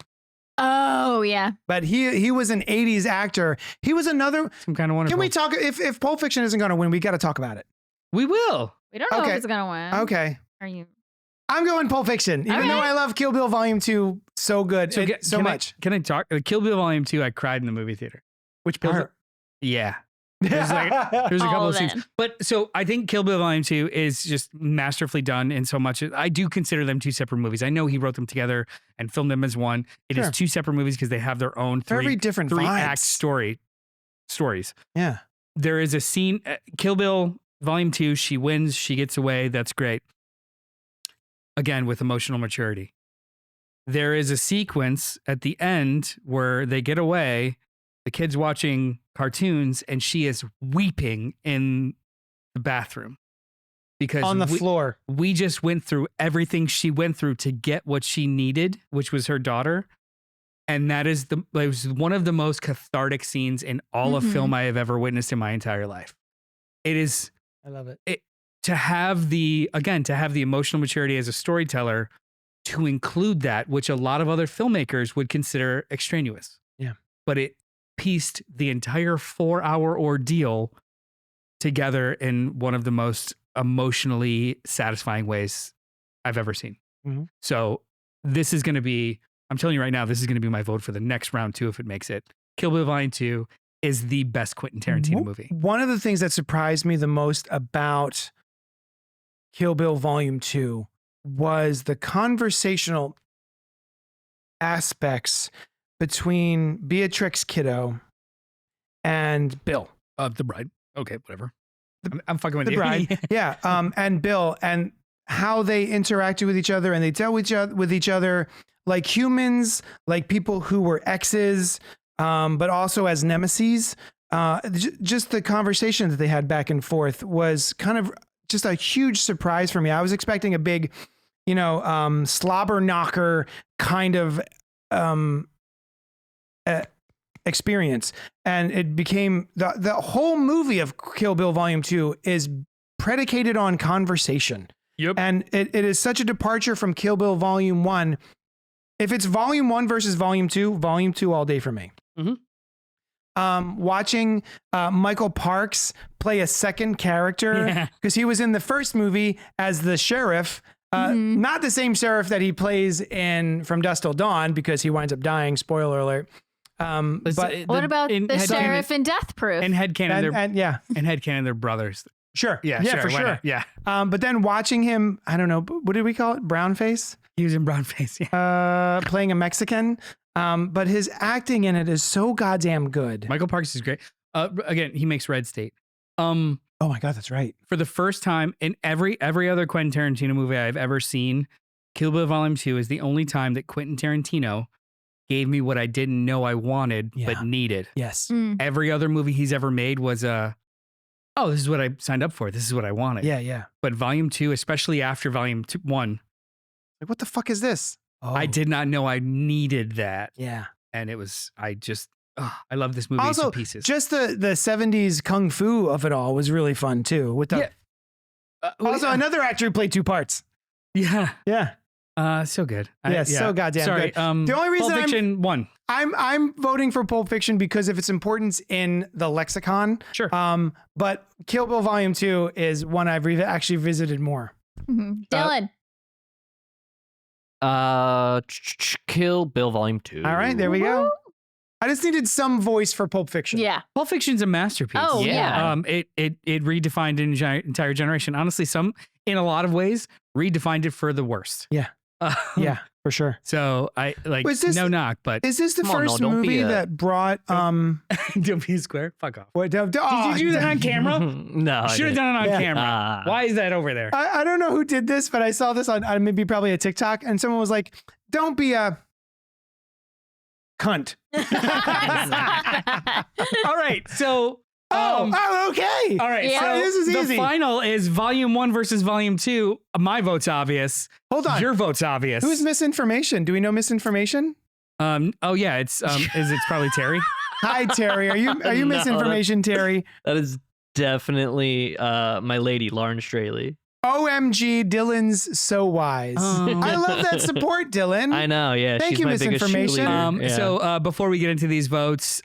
Oh yeah. But he was an '80s actor. He was another. Some kind of wonderful. Can we talk? If Pulp Fiction isn't going to win, we got to talk about it. We will. We don't know Okay. if it's gonna win. Okay, Are you? I'm going Pulp Fiction, even Okay. though I love Kill Bill Volume 2 so good, So, so much. Can I talk? Kill Bill Volume 2, I cried in the movie theater. Which There's part? Yeah. There's a couple All of of scenes. it. But so I think Kill Bill Volume 2 is just masterfully done in so much. I do consider them 2 separate movies. I know he wrote them together and filmed them as one. It is Sure. 2 separate movies because they have their own Very different three vibes. act stories. Yeah. There is a scene, Kill Bill Volume 2, she wins, she gets away. That's great. Again, with emotional maturity. There is a sequence at the end where they get away, the kid's watching cartoons, and she is weeping in the bathroom. Because On the floor. we just went through everything she went through to get what she needed, which was her daughter. And that is it was one of the most cathartic scenes in all of Mhm. film I have ever witnessed in my entire life. It is I love it. to have the emotional maturity as a storyteller, to include that, which a lot of other filmmakers would consider extraneous. Yeah. But it pieced the entire 4-hour ordeal together in one of the most emotionally satisfying ways I've ever seen. Mhm. So this is going to be, I'm telling you right now, this is going to be my vote for the next round 2 if it makes it. Kill Bill Volume 2 is the best Quentin Tarantino movie. One of the things that surprised me the most about Kill Bill Volume 2 was the conversational aspects between Beatrix Kiddo and Bill. The Bride. Okay, whatever. I'm fucking with The you. bride. Yeah. And Bill, and how they interacted with each other, and they dealt with each other like humans, like people who were exes, but also as nemesis. Just the conversation that they had back and forth was kind of just a huge surprise for me. I was expecting a big, slobber knocker kind of experience. And it became the whole movie of Kill Bill Volume 2 is predicated on conversation. Yep. And it is such a departure from Kill Bill Volume 1. If it's Volume 1 versus Volume 2, Volume 2 all day for me. Watching Michael Parks play a second character, because he was in the first movie as the sheriff, not the same sheriff that he plays in From Dusk Till Dawn, because he winds up dying, spoiler alert. But what about the sheriff in Death Proof? In headcanon, in headcanon, they're brothers. Sure. Yeah, for why sure. not? Yeah. But then watching him, I don't know, what did we call it? Brownface? He was in Brownface. Yeah. Playing a Mexican. But his acting in it is so goddamn good. Michael Parks is great. Again, he makes Red State. Oh my God, that's right. For the first time in every other Quentin Tarantino movie I've ever seen, Kill Bill Volume 2 is the only time that Quentin Tarantino gave me what I didn't know I wanted but needed. Yes. Every other movie he's ever made was oh, this is what I signed up for. This is what I wanted. Yeah. But Volume 2, especially after Volume 1, Like, what the fuck is this? Oh. I did not know I needed that. Yeah. And I love this movie Also, to pieces. just the 70s kung fu of it all was really fun too. With the another actor who played two parts. Yeah. So good. So goddamn Sorry, good. The only reason Pulp Fiction won. I'm voting for Pulp Fiction because of its importance in the lexicon. Sure. But Kill Bill Volume 2 is one I've actually visited more. Dylan. Kill Bill Volume 2. All right, there we go. I just needed some voice for Pulp Fiction. Yeah. Pulp Fiction's a masterpiece. Oh, yeah. It redefined an entire generation. Honestly, in a lot of ways, redefined it for the worst. Yeah. Yeah, for sure. So I like no knock, but is this the first movie that brought don't be a square? Fuck off. Did you do that on camera? No. Should have done it on camera. Why is that over there? I don't know who did this, but I saw this on maybe probably a TikTok, and someone was like, "Don't be a cunt." All right, so okay. All right, Yeah. so this is easy. The final is Volume 1 versus Volume 2. My vote's obvious. Hold on. Your vote's obvious. Who's misinformation? Do we know misinformation? Oh yeah, it's probably Terry. Hi, Terry. Are you misinformation, Terry? That is definitely my lady, Lauren Straley. OMG, Dylan's so wise. I love that support, Dylan. I know, yeah. Thank she's you, my biggest misinformation. cheerleader. Yeah. So before we get into these votes,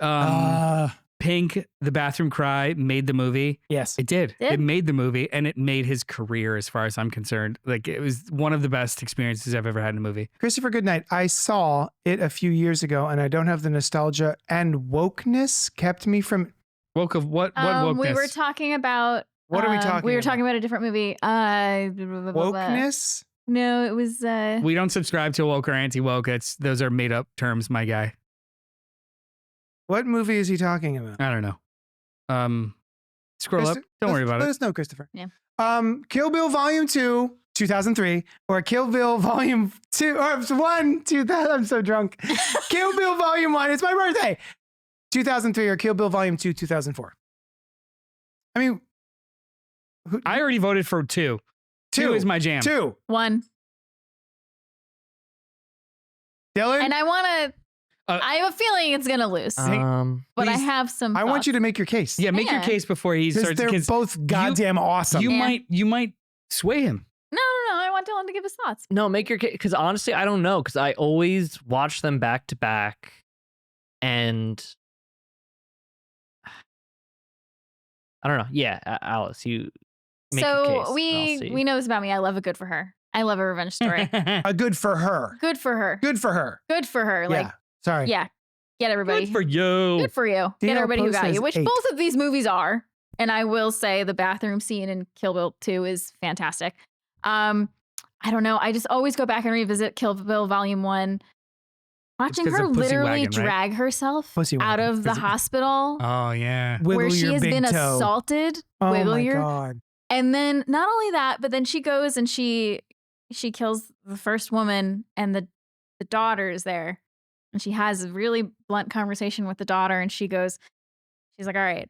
Pink, The Bathroom Cry made the movie. Yes. It did. It made the movie, and it made his career, as far as I'm concerned. Like, it was one of the best experiences I've ever had in a movie. Christopher Goodnight, I saw it a few years ago, and I don't have the nostalgia, and wokeness kept me from... Woke of what wokeness? We were talking about... What are we talking about? We were talking about a different movie. Wokeness? No, it was... We don't subscribe to woke or anti-woke. Those are made-up terms, my guy. What movie is he talking about? I don't know. Scroll up. Don't worry about Let it. us know, Christopher. Yeah. Kill Bill Volume 2, 2003, or Kill Bill Volume 2, or 1, 2000. I'm so drunk. Kill Bill Volume 1, it's my birthday. 2003, or Kill Bill Volume 2, 2004. I mean, I already voted for 2. 2 is my jam. 2. 1. Dylan? And I want to... I have a feeling it's going to lose. But I have some I want you to make your case. Yeah, make your case before he starts. They're both goddamn awesome. You might sway him. No. I want Dylan to give his thoughts. No, make your case. Because honestly, I don't know. Because I always watch them back to back. And I don't know. Yeah, Alice, you make your case. So we know this about me. I love a good for her. I love a revenge story. A good for her. Good for her. Good for her. Good for her. Like, Yeah. Sorry. yeah. Get everybody. Good for you. Good for you. Get DL everybody who Post got you, says which 8. both of these movies are. And I will say the bathroom scene in Kill Bill 2 is fantastic. I don't know. I just always go back and revisit Kill Bill Volume 1. Watching 'cause her of Pussy literally Wagon, right? drag herself Pussy out Wagon. of the hospital Oh yeah. Wiggle where she your has big been toe. assaulted. Oh Wiggle my your God. And then not only that, but then she goes and she kills the first woman and the daughter is there. And she has a really blunt conversation with the daughter and she's like, all right,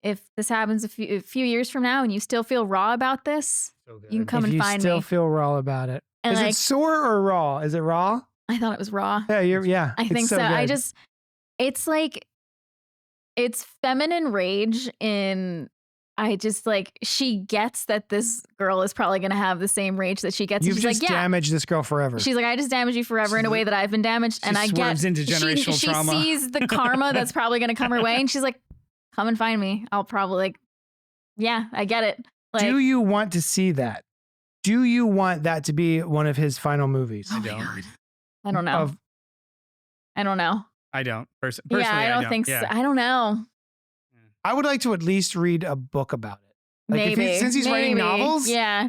if this happens a few years from now and you still feel raw about this, So good. you can come If and you find still me. feel raw about it. And Is like, it sore or raw? Is it raw? I thought it was raw. Yeah. I it's think so. I good. just, it's like, it's feminine rage in, I just like, she gets that this girl is probably going to have the same rage that she gets. You've She's just like, yeah. damaged this girl forever. She's like, I just damaged you forever in a way that I've been damaged. And I get into generational trauma. She sees the karma that's probably going to come her way. And she's like, come and find me. I'll probably like, yeah, I get it. Like, Do you want to see that? Do you want that to be one of his final movies? oh my God. I don't know. I don't know. I don't. Personally, yeah, I don't think so. I don't know. I would like to at least read a book about it. Like Maybe. since he's writing novels. Yeah.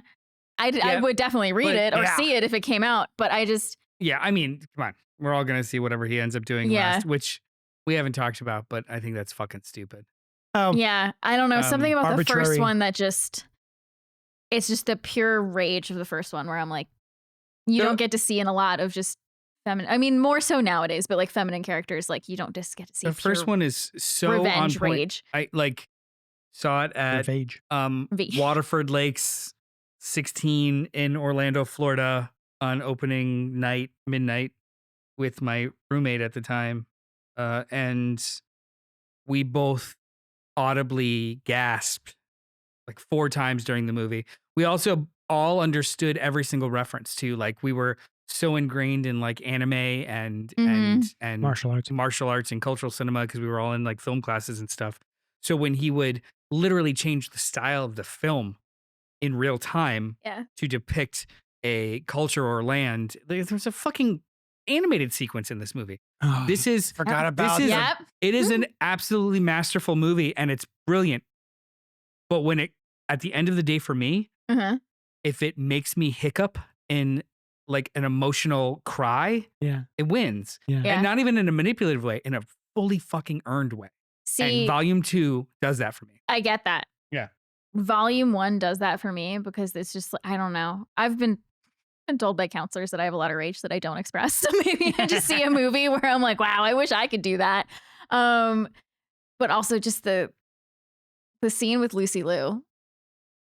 I would definitely read it or see it if it came out. But I just. Yeah, I mean, come on. We're all going to see whatever he ends up doing last, which we haven't talked about, but I think that's fucking stupid. Oh, yeah, I don't know. Something about arbitrary. the first one that just. It's just the pure rage of the first one where I'm like, you don't get to see in a lot of just feminine. I mean, more so nowadays, but like feminine characters, like you don't just get to see the first one is so revenge on point. rage. I like saw it at Revenge. Waterford Lakes 16 in Orlando, Florida on opening night, midnight, with my roommate at the time. And we both audibly gasped like 4 times during the movie. We also all understood every single reference to, like, we were so ingrained in like anime and Martial arts and cultural cinema because we were all in like film classes and stuff. So when he would literally change the style of the film in real time to depict a culture or land, there's a fucking animated sequence in this movie. Oh, this is forgot about this is, Yep. It is an absolutely masterful movie and it's brilliant. But when it, at the end of the day for me, if it makes me hiccup in like an emotional cry, it wins. Yeah. And not even in a manipulative way, in a fully fucking earned way. See, and Volume 2 does that for me. I get that. Yeah. Volume 1 does that for me because it's just, I don't know. I've been told by counselors that I have a lot of rage that I don't express. So maybe I just see a movie where I'm like, wow, I wish I could do that. But also just the scene with Lucy Liu,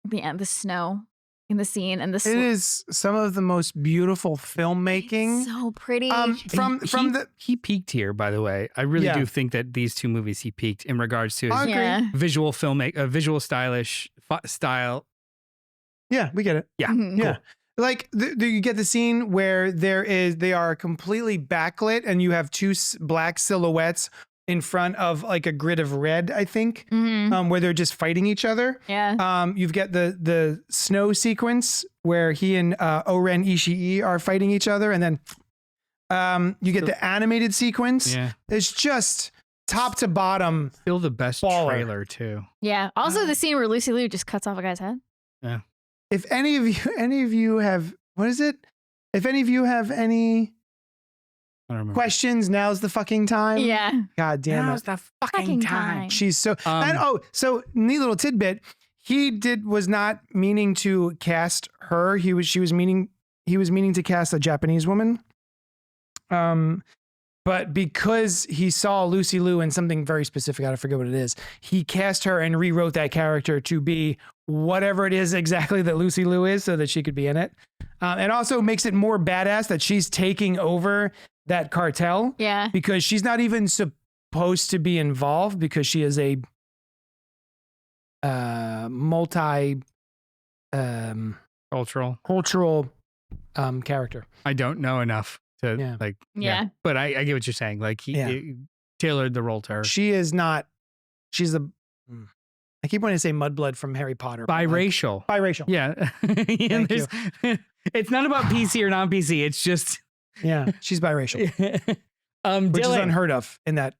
the end, the snow in the scene, and It is some of the most beautiful filmmaking. So pretty. He peaked here, by the way. I really do think that these 2 movies he peaked in regards to his visual visual stylish style. Yeah, we get it. Yeah, yeah. Like you get the scene where they are completely backlit, and you have 2 black silhouettes in front of like a grid of red, I think, where they're just fighting each other. Yeah. You've got the snow sequence where he and Oren Ishii are fighting each other, and then you get the animated sequence. Yeah. It's just top to bottom. Still the best trailer too. Yeah. Also the scene where Lucy Liu just cuts off a guy's head. Yeah. If any of you have, what is it? If any of you have any questions, now's the fucking time. Yeah. God damn Now's it. the fucking time. She's so and so neat little tidbit. He was not meaning to cast her. He was meaning to cast a Japanese woman. But because he saw Lucy Liu in something very specific, I forget what it is, he cast her and rewrote that character to be whatever it is exactly that Lucy Liu is so that she could be in it. And also makes it more badass that she's taking over that cartel. Yeah. Because she's not even supposed to be involved because she is a cultural character. I don't know enough to but I get what you're saying. Like he tailored the role to her. She's a I keep wanting to say Mudblood from Harry Potter. Biracial. Biracial. Yeah. Thank you. It's not about PC or non-PC. It's just she's biracial. Which Dylan, is unheard of in that.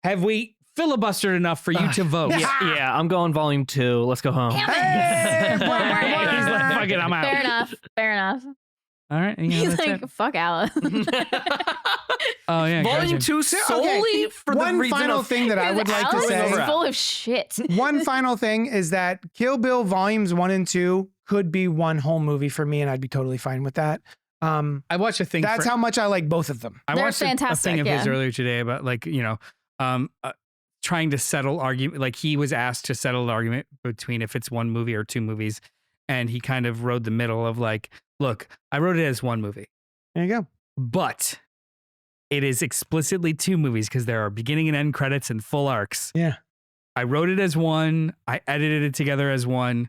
Have we filibustered enough for you to vote? Yeah, I'm going volume 2. Let's go home. Hey! He's like, fuck it, I'm out. Fair enough. All right. He's like, fuck Alice. Oh yeah. Volume 2 solely for one the reason final of thing that I would like to Alice say. is full of shit. One final thing is that Kill Bill volumes 1 and 2 could be one whole movie for me, and I'd be totally fine with that. I watched a thing. That's how much I like both of them. I They're watched a fantastic, thing of his earlier today about like, trying to settle argument. Like he was asked to settle the argument between if it's one movie or 2 movies. And he kind of rode the middle of like, Look, I wrote it as one movie, There you go. but it is explicitly two movies because there are beginning and end credits and full arcs. Yeah. I wrote it as one. I edited it together as one,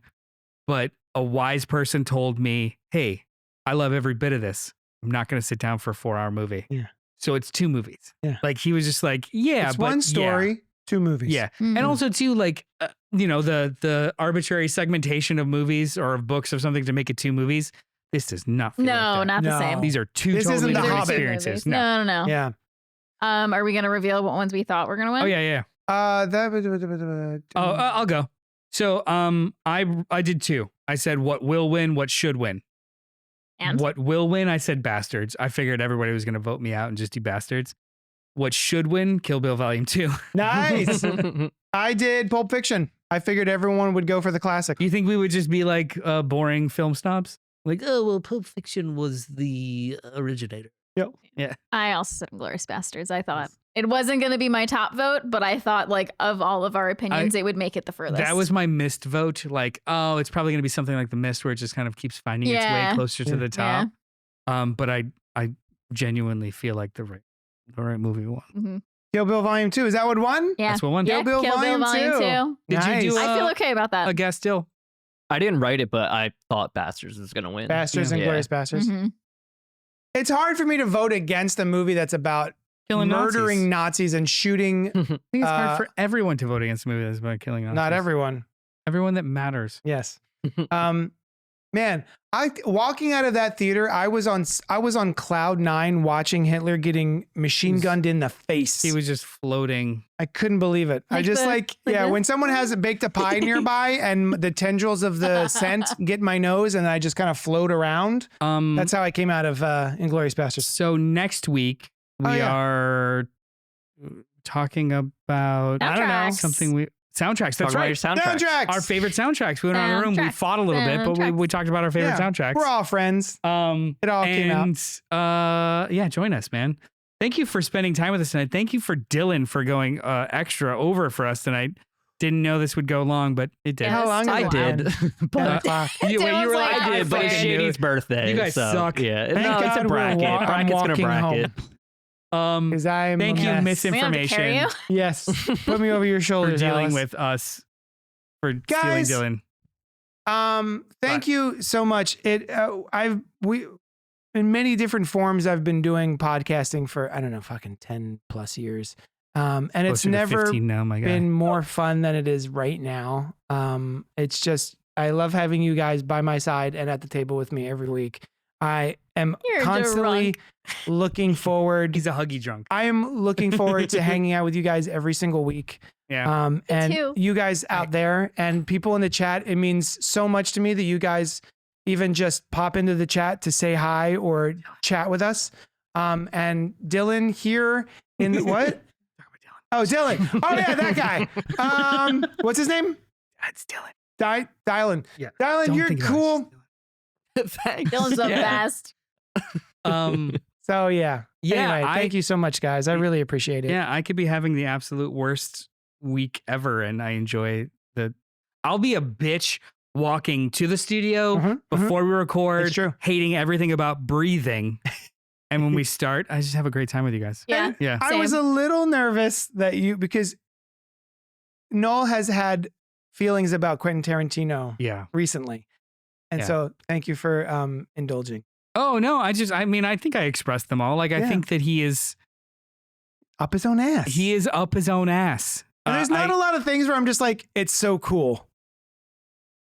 but a wise person told me, hey, I love every bit of this. I'm not going to sit down for a 4-hour movie. Yeah. So it's two movies. Yeah. Like he was just like, yeah, It's but one story, 2 movies. Yeah. Mhm. And also too, like, the arbitrary segmentation of movies or of books of something to make it 2 movies. This does not feel No, like that. not the No. same. These are 2 This totally isn't The different Hobbit. experiences. No, no. Yeah. Are we gonna reveal what ones we thought were gonna win? Oh yeah. I'll go. So I did 2. I said what will win, what should win. And What will win, I said Bastards. I figured everybody was going to vote me out and just do Bastards. What should win, Kill Bill Volume 2. Nice. I did Pulp Fiction. I figured everyone would go for the classic. You think we would just be like boring film snobs? Like, oh, well, Pulp Fiction was the originator. I also said Inglourious Bastards. I thought it wasn't going to be my top vote, but I thought like of all of our opinions, it would make it the furthest. That was my missed vote. Like, oh, it's probably going to be something like The Mist where it just kind of keeps finding its way Yeah. closer to the top. But I genuinely feel like the right movie won. Mhm. Kill Bill Volume 2. Is that what won? Yeah. That's what won. Yeah, Kill Bill Volume 2. Did you do Nice. I feel okay about that. a guess still? I didn't write it, but I thought Bastards was gonna win. Bastards and Yeah. Glorious Bastards. Mhm. It's hard for me to vote against a movie that's about Killing murdering Nazis and shooting. I think it's hard Uh, for everyone to vote against a movie that's about killing Nazis. Not everyone. Everyone that matters. Yes. Man, walking out of that theater, I was on cloud 9 watching Hitler getting machine gunned in the face. He was just floating. I couldn't believe it. I Like just the- when someone has baked a pie nearby and the tendrils of the scent get in my nose and I just kind of float around. That's how I came out of Inglourious Bastards. So next week we yeah. are talking about I don't know. Soundtracks. something soundtracks. That's Talk about right. your soundtrack. Soundtracks. Our favorite soundtracks. We went around the room. We Soundtracks. fought a little bit, but we talked about our favorite soundtracks. We're all friends. It all came out. Yeah, join us, man. Thank you for spending time with us tonight. Thank you for Dylan for going extra over for us tonight. Didn't know this would go long, but it did. Yeah, How long? it's I still did, on. but You Dylan's were like, like, I did, but it's fucking do Shady's it. birthday. You guys so, suck. Yeah, Thank no, it's God a we're bracket. I'm Bracket's gonna walking bracket. home. Because I'm Thank a you, mess. We don't have to carry misinformation, you. Yes. Put me over your for shoulders, dealing Alice. with us, for Guys, stealing Dylan. Thank you so much. We in many different forms I've been doing podcasting for, I don't know, fucking 10 plus years. And it's Closer to never 15 now, my guy. been more fun than it is right now. It's just, I love having you guys by my side and at the table with me every week. I am You're constantly looking forward. He's a huggy drunk. I am looking forward to hanging out with you guys every single week. Yeah. And too. you guys out there and people in the chat, it means so much to me that you guys even just pop into the chat to say hi or chat with us. And Dylan here in the, what? Oh, Dylan. Oh yeah, that guy. What's his name? That's Dylan. Dylan. Yeah. Dylan, Don't you're think about it, cool. just Dylan. Thanks. Dylan's the best. So yeah. Yeah, Anyway, thank you so much, guys. I really appreciate it. Yeah, I could be having the absolute worst week ever, and I enjoy I'll be a bitch walking to the studio before we record, It's true. hating everything about breathing. And when we start, I just have a great time with you guys. Yeah. Yeah. I was a little nervous that because Noel has had feelings about Quentin Tarantino Yeah. recently. And Yeah. so thank you for indulging. Oh, no, I think I expressed them all. Like, I Yeah. think that he is Up his own ass. up his own ass. And there's not a lot of things where I'm just like, it's so cool.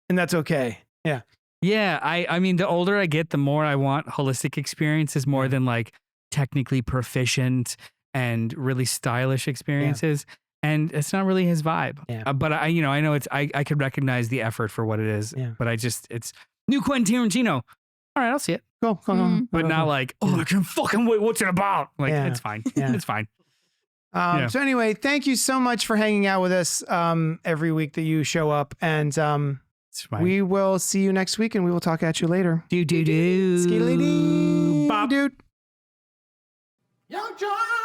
And that's okay. Yeah. Yeah, I mean, the older I get, the more I want holistic experiences more than like technically proficient and really stylish experiences. And it's not really his vibe. Yeah. But I know I could recognize the effort for what it is. Yeah. But it's new Quentin Tarantino. All right, I'll see it. Cool. But not like, oh, I can't fucking wait. What's it about? Like, Yeah. it's fine. Yeah. It's fine. So anyway, thank you so much for hanging out with us every week that you show up. And It's fine. we will see you next week and we will talk at you later. do. Skidly-dee, Bop. dude. YunkJunk!